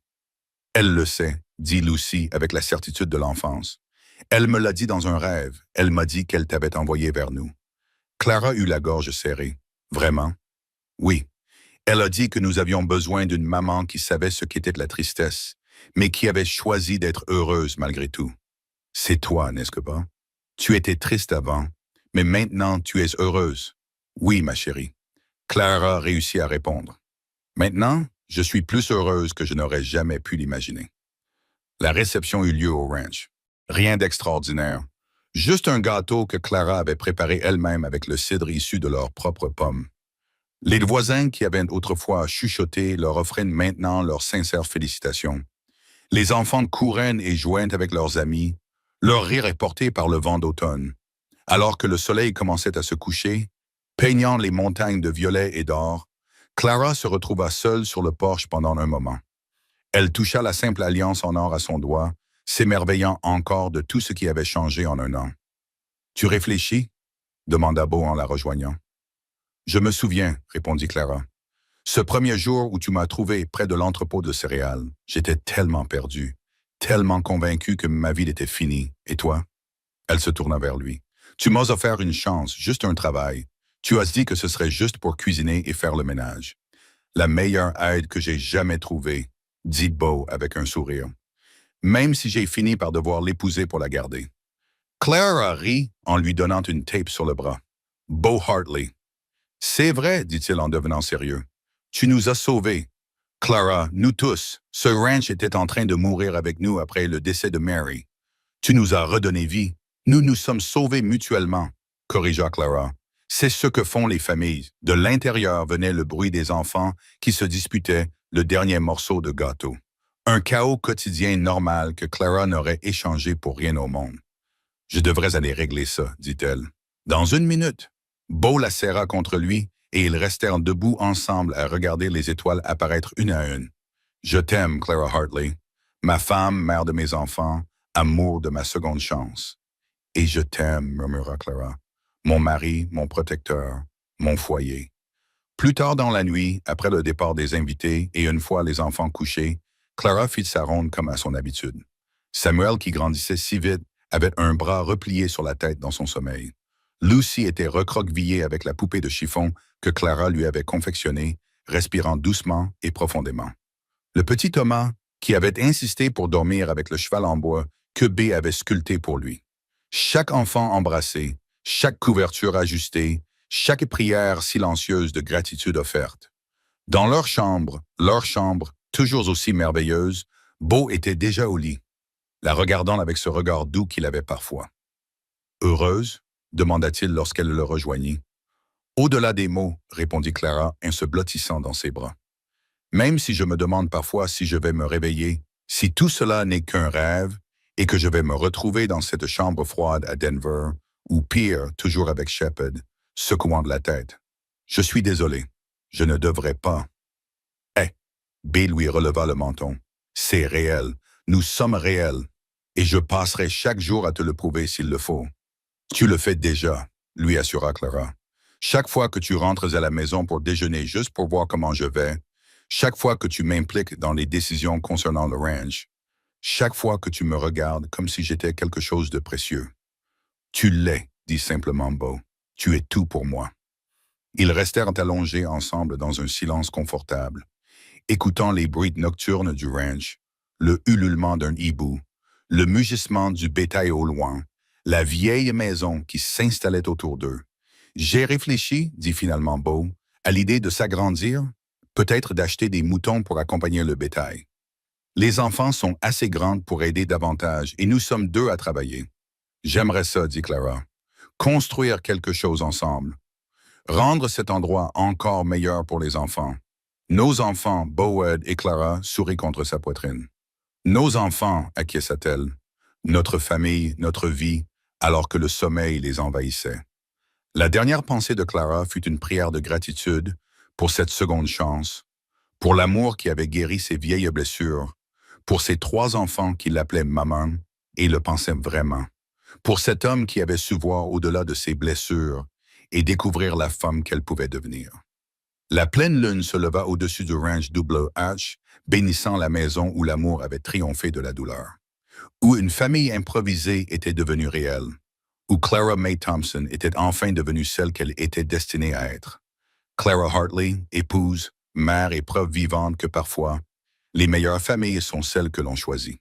Elle le sait, dit Lucy avec la certitude de l'enfance. Elle me l'a dit dans un rêve, elle m'a dit qu'elle t'avait envoyé vers nous. Clara eut la gorge serrée. Vraiment? Oui. Elle a dit que nous avions besoin d'une maman qui savait ce qu'était la tristesse, mais qui avait choisi d'être heureuse malgré tout. C'est toi, n'est-ce pas? Tu étais triste avant, mais maintenant tu es heureuse. Oui, ma chérie. Clara réussit à répondre. Maintenant, je suis plus heureuse que je n'aurais jamais pu l'imaginer. La réception eut lieu au ranch. Rien d'extraordinaire. Juste un gâteau que Clara avait préparé elle-même avec le cidre issu de leurs propres pommes. Les voisins qui avaient autrefois chuchoté leur offraient maintenant leurs sincères félicitations. Les enfants couraient et jouaient avec leurs amis. Leur rire est porté par le vent d'automne. Alors que le soleil commençait à se coucher, peignant les montagnes de violet et d'or, Clara se retrouva seule sur le porche pendant un moment. Elle toucha la simple alliance en or à son doigt, s'émerveillant encore de tout ce qui avait changé en un an. « Tu réfléchis ?» demanda Beau en la rejoignant. « Je me souviens, » répondit Clara. « Ce premier jour où tu m'as trouvé près de l'entrepôt de céréales, j'étais tellement perdu, tellement convaincu que ma vie était finie. Et toi? » Elle se tourna vers lui. « Tu m'as offert une chance, juste un travail. Tu as dit que ce serait juste pour cuisiner et faire le ménage. La meilleure aide que j'ai jamais trouvée, dit Beau avec un sourire. Même si j'ai fini par devoir l'épouser pour la garder. » Clara rit en lui donnant une tape sur le bras. Beau Hartley. « C'est vrai, dit-il en devenant sérieux. Tu nous as sauvés. Clara, nous tous, ce ranch était en train de mourir avec nous après le décès de Mary. Tu nous as redonné vie. Nous nous sommes sauvés mutuellement, corrigea Clara. C'est ce que font les familles. De l'intérieur venait le bruit des enfants qui se disputaient le dernier morceau de gâteau. Un chaos quotidien normal que Clara n'aurait échangé pour rien au monde. Je devrais aller régler ça, dit-elle. Dans une minute. Beau la serra contre lui et ils restèrent debout ensemble à regarder les étoiles apparaître une à une. Je t'aime, Clara Hartley. Ma femme, mère de mes enfants, amour de ma seconde chance. Et je t'aime, murmura Clara. Mon mari, mon protecteur, mon foyer. Plus tard dans la nuit, après le départ des invités et une fois les enfants couchés, Clara fit sa ronde comme à son habitude. Samuel, qui grandissait si vite, avait un bras replié sur la tête dans son sommeil. Lucy était recroquevillée avec la poupée de chiffon que Clara lui avait confectionnée, respirant doucement et profondément. Le petit Thomas, qui avait insisté pour dormir avec le cheval en bois que B avait sculpté pour lui. Chaque enfant embrassé, chaque couverture ajustée, chaque prière silencieuse de gratitude offerte. Dans leur chambre, toujours aussi merveilleuse, Beau était déjà au lit, la regardant avec ce regard doux qu'il avait parfois. « Heureuse ?» demanda-t-il lorsqu'elle le rejoignit. « Au-delà des mots, » répondit Clara en se blottissant dans ses bras. « Même si je me demande parfois si je vais me réveiller, si tout cela n'est qu'un rêve, et que je vais me retrouver dans cette chambre froide à Denver, ou pire, toujours avec Shepard, secouant de la tête. Je suis désolé, je ne devrais pas. » Eh, B lui releva le menton. « C'est réel, nous sommes réels, et je passerai chaque jour à te le prouver s'il le faut. » « Tu le fais déjà, » lui assura Clara. « Chaque fois que tu rentres à la maison pour déjeuner juste pour voir comment je vais, chaque fois que tu m'impliques dans les décisions concernant le ranch, chaque fois que tu me regardes comme si j'étais quelque chose de précieux. »« Tu l'es, » dit simplement Beau. « Tu es tout pour moi. » Ils restèrent allongés ensemble dans un silence confortable, écoutant les bruits nocturnes du ranch, le ululement d'un hibou, le mugissement du bétail au loin, la vieille maison qui s'installait autour d'eux. « J'ai réfléchi, » dit finalement Beau, « à l'idée de s'agrandir, peut-être d'acheter des moutons pour accompagner le bétail. Les enfants sont assez grands pour aider davantage et nous sommes deux à travailler. J'aimerais ça, dit Clara. Construire quelque chose ensemble. Rendre cet endroit encore meilleur pour les enfants. Nos enfants, Boed et Clara, sourient contre sa poitrine. Nos enfants, acquiesça-t-elle. Notre famille, notre vie, alors que le sommeil les envahissait. La dernière pensée de Clara fut une prière de gratitude pour cette seconde chance, pour l'amour qui avait guéri ses vieilles blessures, Pour ses 3 enfants qui l'appelaient maman et le pensaient vraiment. Pour cet homme qui avait su voir au-delà de ses blessures et découvrir la femme qu'elle pouvait devenir. La pleine lune se leva au-dessus du ranch Double H, bénissant la maison où l'amour avait triomphé de la douleur, où une famille improvisée était devenue réelle, où Clara Mae Thompson était enfin devenue celle qu'elle était destinée à être. Clara Hartley, épouse, mère et preuve vivante que parfois, les meilleures familles sont celles que l'on choisit.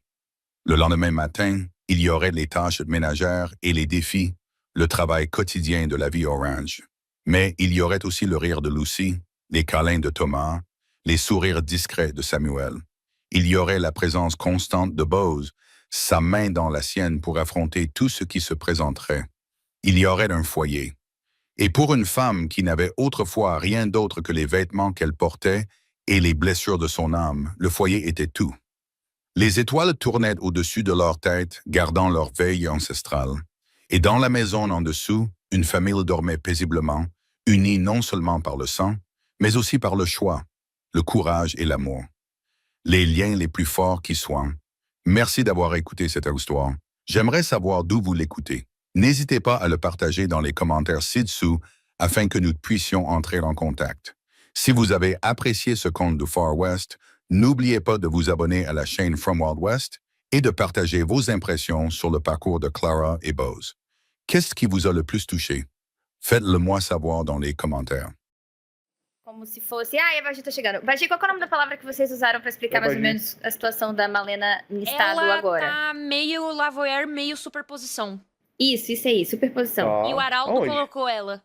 Le lendemain matin, il y aurait les tâches ménagères et les défis, le travail quotidien de la vie orange. Mais il y aurait aussi le rire de Lucy, les câlins de Thomas, les sourires discrets de Samuel. Il y aurait la présence constante de Bose, sa main dans la sienne pour affronter tout ce qui se présenterait. Il y aurait un foyer. Et pour une femme qui n'avait autrefois rien d'autre que les vêtements qu'elle portait et les blessures de son âme, le foyer était tout. Les étoiles tournaient au-dessus de leur tête, gardant leur veille ancestrale. Et dans la maison en dessous, une famille dormait paisiblement, unie non seulement par le sang, mais aussi par le choix, le courage et l'amour. Les liens les plus forts qui soient. Merci d'avoir écouté cette histoire. J'aimerais savoir d'où vous l'écoutez. N'hésitez pas à le partager dans les commentaires ci-dessous afin que nous puissions entrer en contact. Si vous avez apprécié ce conte du Far West, n'oubliez pas de vous abonner à la chaîne From Wild West et de partager vos impressions sur le parcours de Clara et Bose. Qu'est-ce qui vous a le plus touché? Faites-le moi savoir dans les commentaires. Como se fosse. Ah, a Vagi tá chegando. Vagi, qual que é o nome da palavra que vocês usaram pra explicar mais ou menos a situação da Malena em estado Ela agora? tá meio Lavoyer, meio superposição. Isso aí, superposição. E o Araldo Aonde? colocou ela.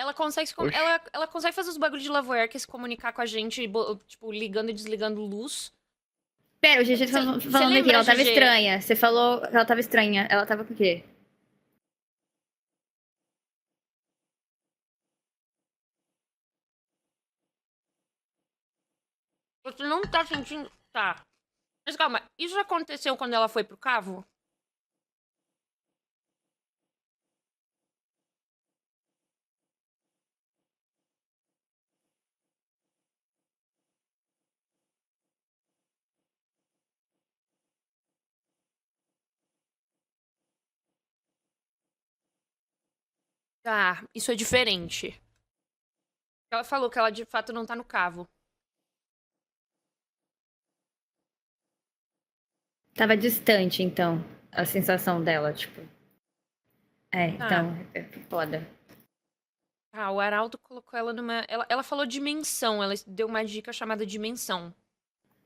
Ela consegue, Oxi. ela consegue fazer os bagulhos de Lavoyer, que é se comunicar com a gente, tipo, ligando e desligando luz. Pera, o GG tá Cê falando aqui, lembra, ela tava GG? estranha. Você falou que ela tava estranha. Ela tava com o quê? Você não tá sentindo... Tá. Mas calma, isso aconteceu quando ela foi pro cavo? Tá, isso é diferente. Ela falou que ela de fato não tá no cavo. Tava distante, então, a sensação dela, tipo. É, então, é foda. Ah, o Araldo colocou ela numa... Ela falou dimensão, ela deu uma dica chamada dimensão.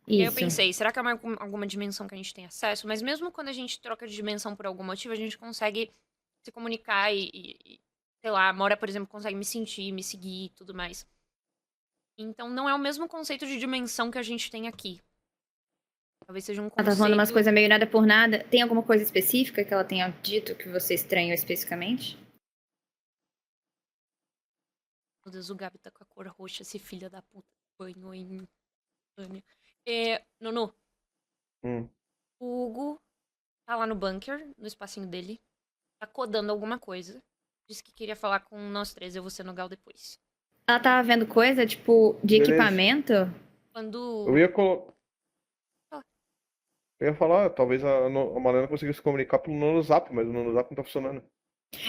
E aí eu Isso. pensei, será que é alguma dimensão que a gente tem acesso? Mas mesmo quando a gente troca de dimensão por algum motivo, a gente consegue se comunicar e sei lá, a Mora, por exemplo, consegue me sentir, me seguir e tudo mais. Então não é o mesmo conceito de dimensão que a gente tem aqui. Talvez seja um Ela conceito... tá falando umas coisas meio nada por nada. Tem alguma coisa específica que ela tenha dito que você estranhou especificamente? Meu Deus, o Gabi tá com a cor roxa, esse filho da puta banhou em... Nono, Hum. o Hugo tá lá no bunker, no espacinho dele. Tá codando alguma coisa. Disse que queria falar com nós três, eu vou ser no Gal depois. Ela tava vendo coisa, tipo, de Beleza. equipamento? Quando... Eu ia Fala. Eu ia falar, talvez a Malena conseguisse se comunicar pelo NonoZap, mas o NonoZap não tá funcionando.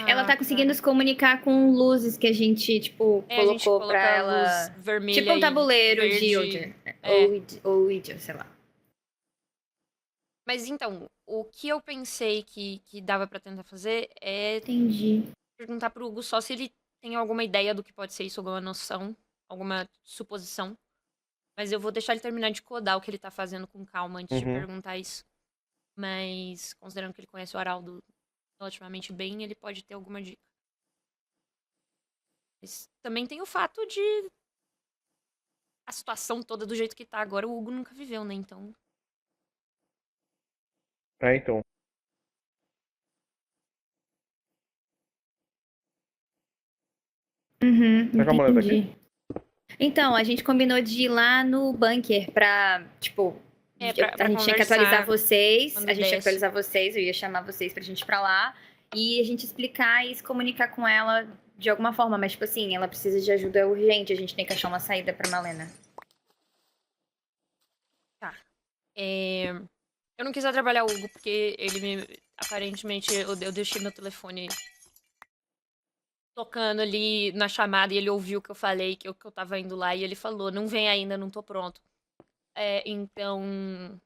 Ela tá conseguindo se comunicar com luzes que a gente, tipo, a gente colocou pra coloca ela. luz vermelha Tipo um e tabuleiro de verde. Ilder. Ou Ilder, sei lá. Mas então, o que eu pensei que dava pra tentar fazer é Entendi. perguntar pro Hugo só se ele tem alguma ideia do que pode ser isso, alguma noção, alguma suposição. Mas eu vou deixar ele terminar de codar o que ele tá fazendo com calma antes de Uhum. perguntar isso. Mas, considerando que ele conhece o Araldo relativamente bem, ele pode ter alguma dica. Mas também tem o fato de... A situação toda do jeito que tá agora, o Hugo nunca viveu, né? Então... É, então. Será que a Malena tá aqui? Entendi. Então, a gente combinou de ir lá no bunker pra, tipo... pra a gente tinha que atualizar vocês. quando A gente tinha que desse. atualizar vocês. Eu ia chamar vocês pra gente ir pra lá. E a gente explicar e se comunicar com ela de alguma forma. Mas, tipo assim, ela precisa de ajuda urgente. A gente tem que achar uma saída pra Malena. Eu não quis atrapalhar o Hugo, porque aparentemente, eu deixei meu telefone tocando ali na chamada e ele ouviu o que eu falei, que eu tava indo lá, e ele falou, não vem ainda, não tô pronto. Então,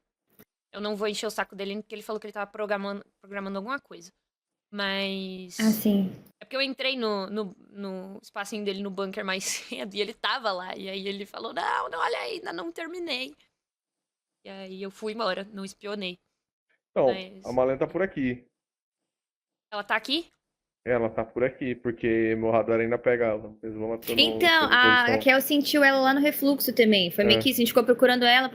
eu não vou encher o saco dele, porque ele falou que ele tava programando alguma coisa. Mas... Assim. É porque eu entrei no espacinho dele no bunker mais cedo e ele tava lá. E aí ele falou, não, olha aí, ainda não terminei. E aí eu fui embora, não espionei. Então, Mas... a Malena tá por aqui. Ela tá aqui? Ela tá por aqui, porque meu radar ainda pega ela. Eles vão matando Então, sobre a posição. Raquel sentiu ela lá no refluxo também. Foi meio que isso, a gente ficou procurando ela,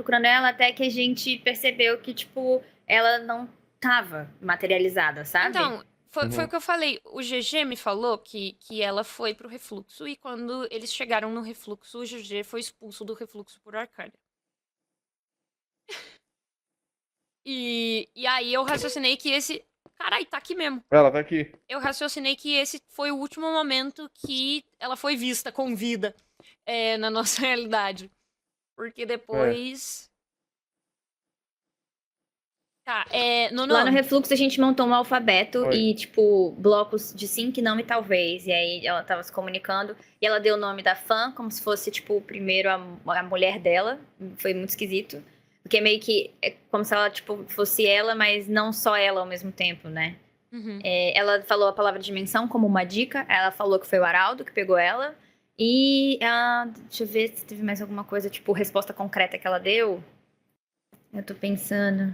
até que a gente percebeu que, tipo, ela não tava materializada, sabe? Então, foi Uhum. o que eu falei. O GG me falou que ela foi pro refluxo. E quando eles chegaram no refluxo, o GG foi expulso do refluxo por Arcádia. E aí eu raciocinei que esse... Carai, tá aqui mesmo. Ela tá aqui. Eu raciocinei que esse foi o último momento que ela foi vista com vida na nossa realidade. Porque depois... Tá, Lá no refluxo a gente montou um alfabeto Oi. e, tipo, blocos de sim, que não e talvez. E aí ela tava se comunicando e ela deu o nome da fã, como se fosse, tipo, primeiro a mulher dela. Foi muito esquisito. Porque meio que é como se ela, tipo, fosse ela, mas não só ela ao mesmo tempo, né? Uhum. Ela falou a palavra dimensão como uma dica. Ela falou que foi o Araldo que pegou ela. E deixa eu ver se teve mais alguma coisa, tipo, resposta concreta que ela deu. Eu tô pensando.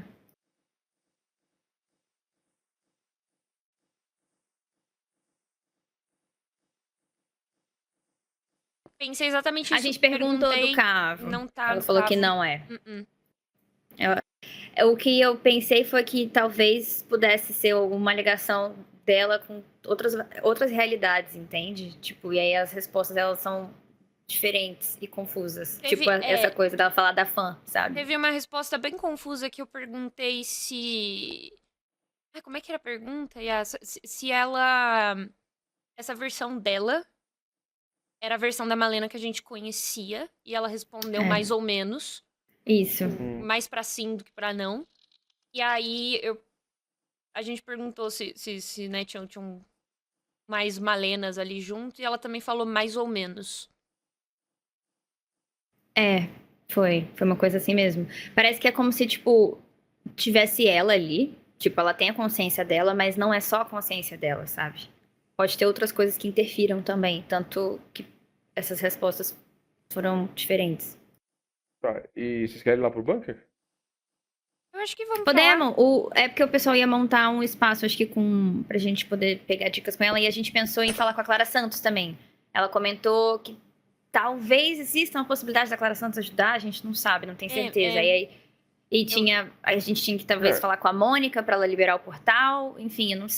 Pensei exatamente A isso. gente perguntou Perguntei, do cavo. não tá Ela no falou que cavo. não é. Uh-uh. O que eu pensei foi que talvez pudesse ser uma ligação dela com outras realidades, entende? Tipo, e aí as respostas delas são diferentes e confusas. Teve, Tipo, essa coisa dela falar da fã, sabe? Teve uma resposta bem confusa que eu perguntei se... como é que era a pergunta, Yas? Se ela... Essa versão dela era a versão da Malena que a gente conhecia. E ela respondeu mais ou menos. Isso. Mais pra sim do que pra não. E aí a gente perguntou se né, tinham mais Malenas ali junto. E ela também falou mais ou menos. Foi uma coisa assim mesmo. Parece que é como se, tipo, tivesse ela ali. Tipo, ela tem a consciência dela, mas não é só a consciência dela, sabe? Pode ter outras coisas que interfiram também. Tanto que essas respostas foram diferentes. Tá, e vocês querem ir lá pro bunker? Eu acho que vamos pra lá. Podemos. É porque o pessoal ia montar um espaço, acho que pra gente poder pegar dicas com ela. E a gente pensou em falar com a Clara Santos também. Ela comentou que talvez exista uma possibilidade da Clara Santos ajudar, a gente não sabe, não tem certeza. A gente tinha que talvez falar com a Mônica pra ela liberar o portal. Enfim, eu não sei.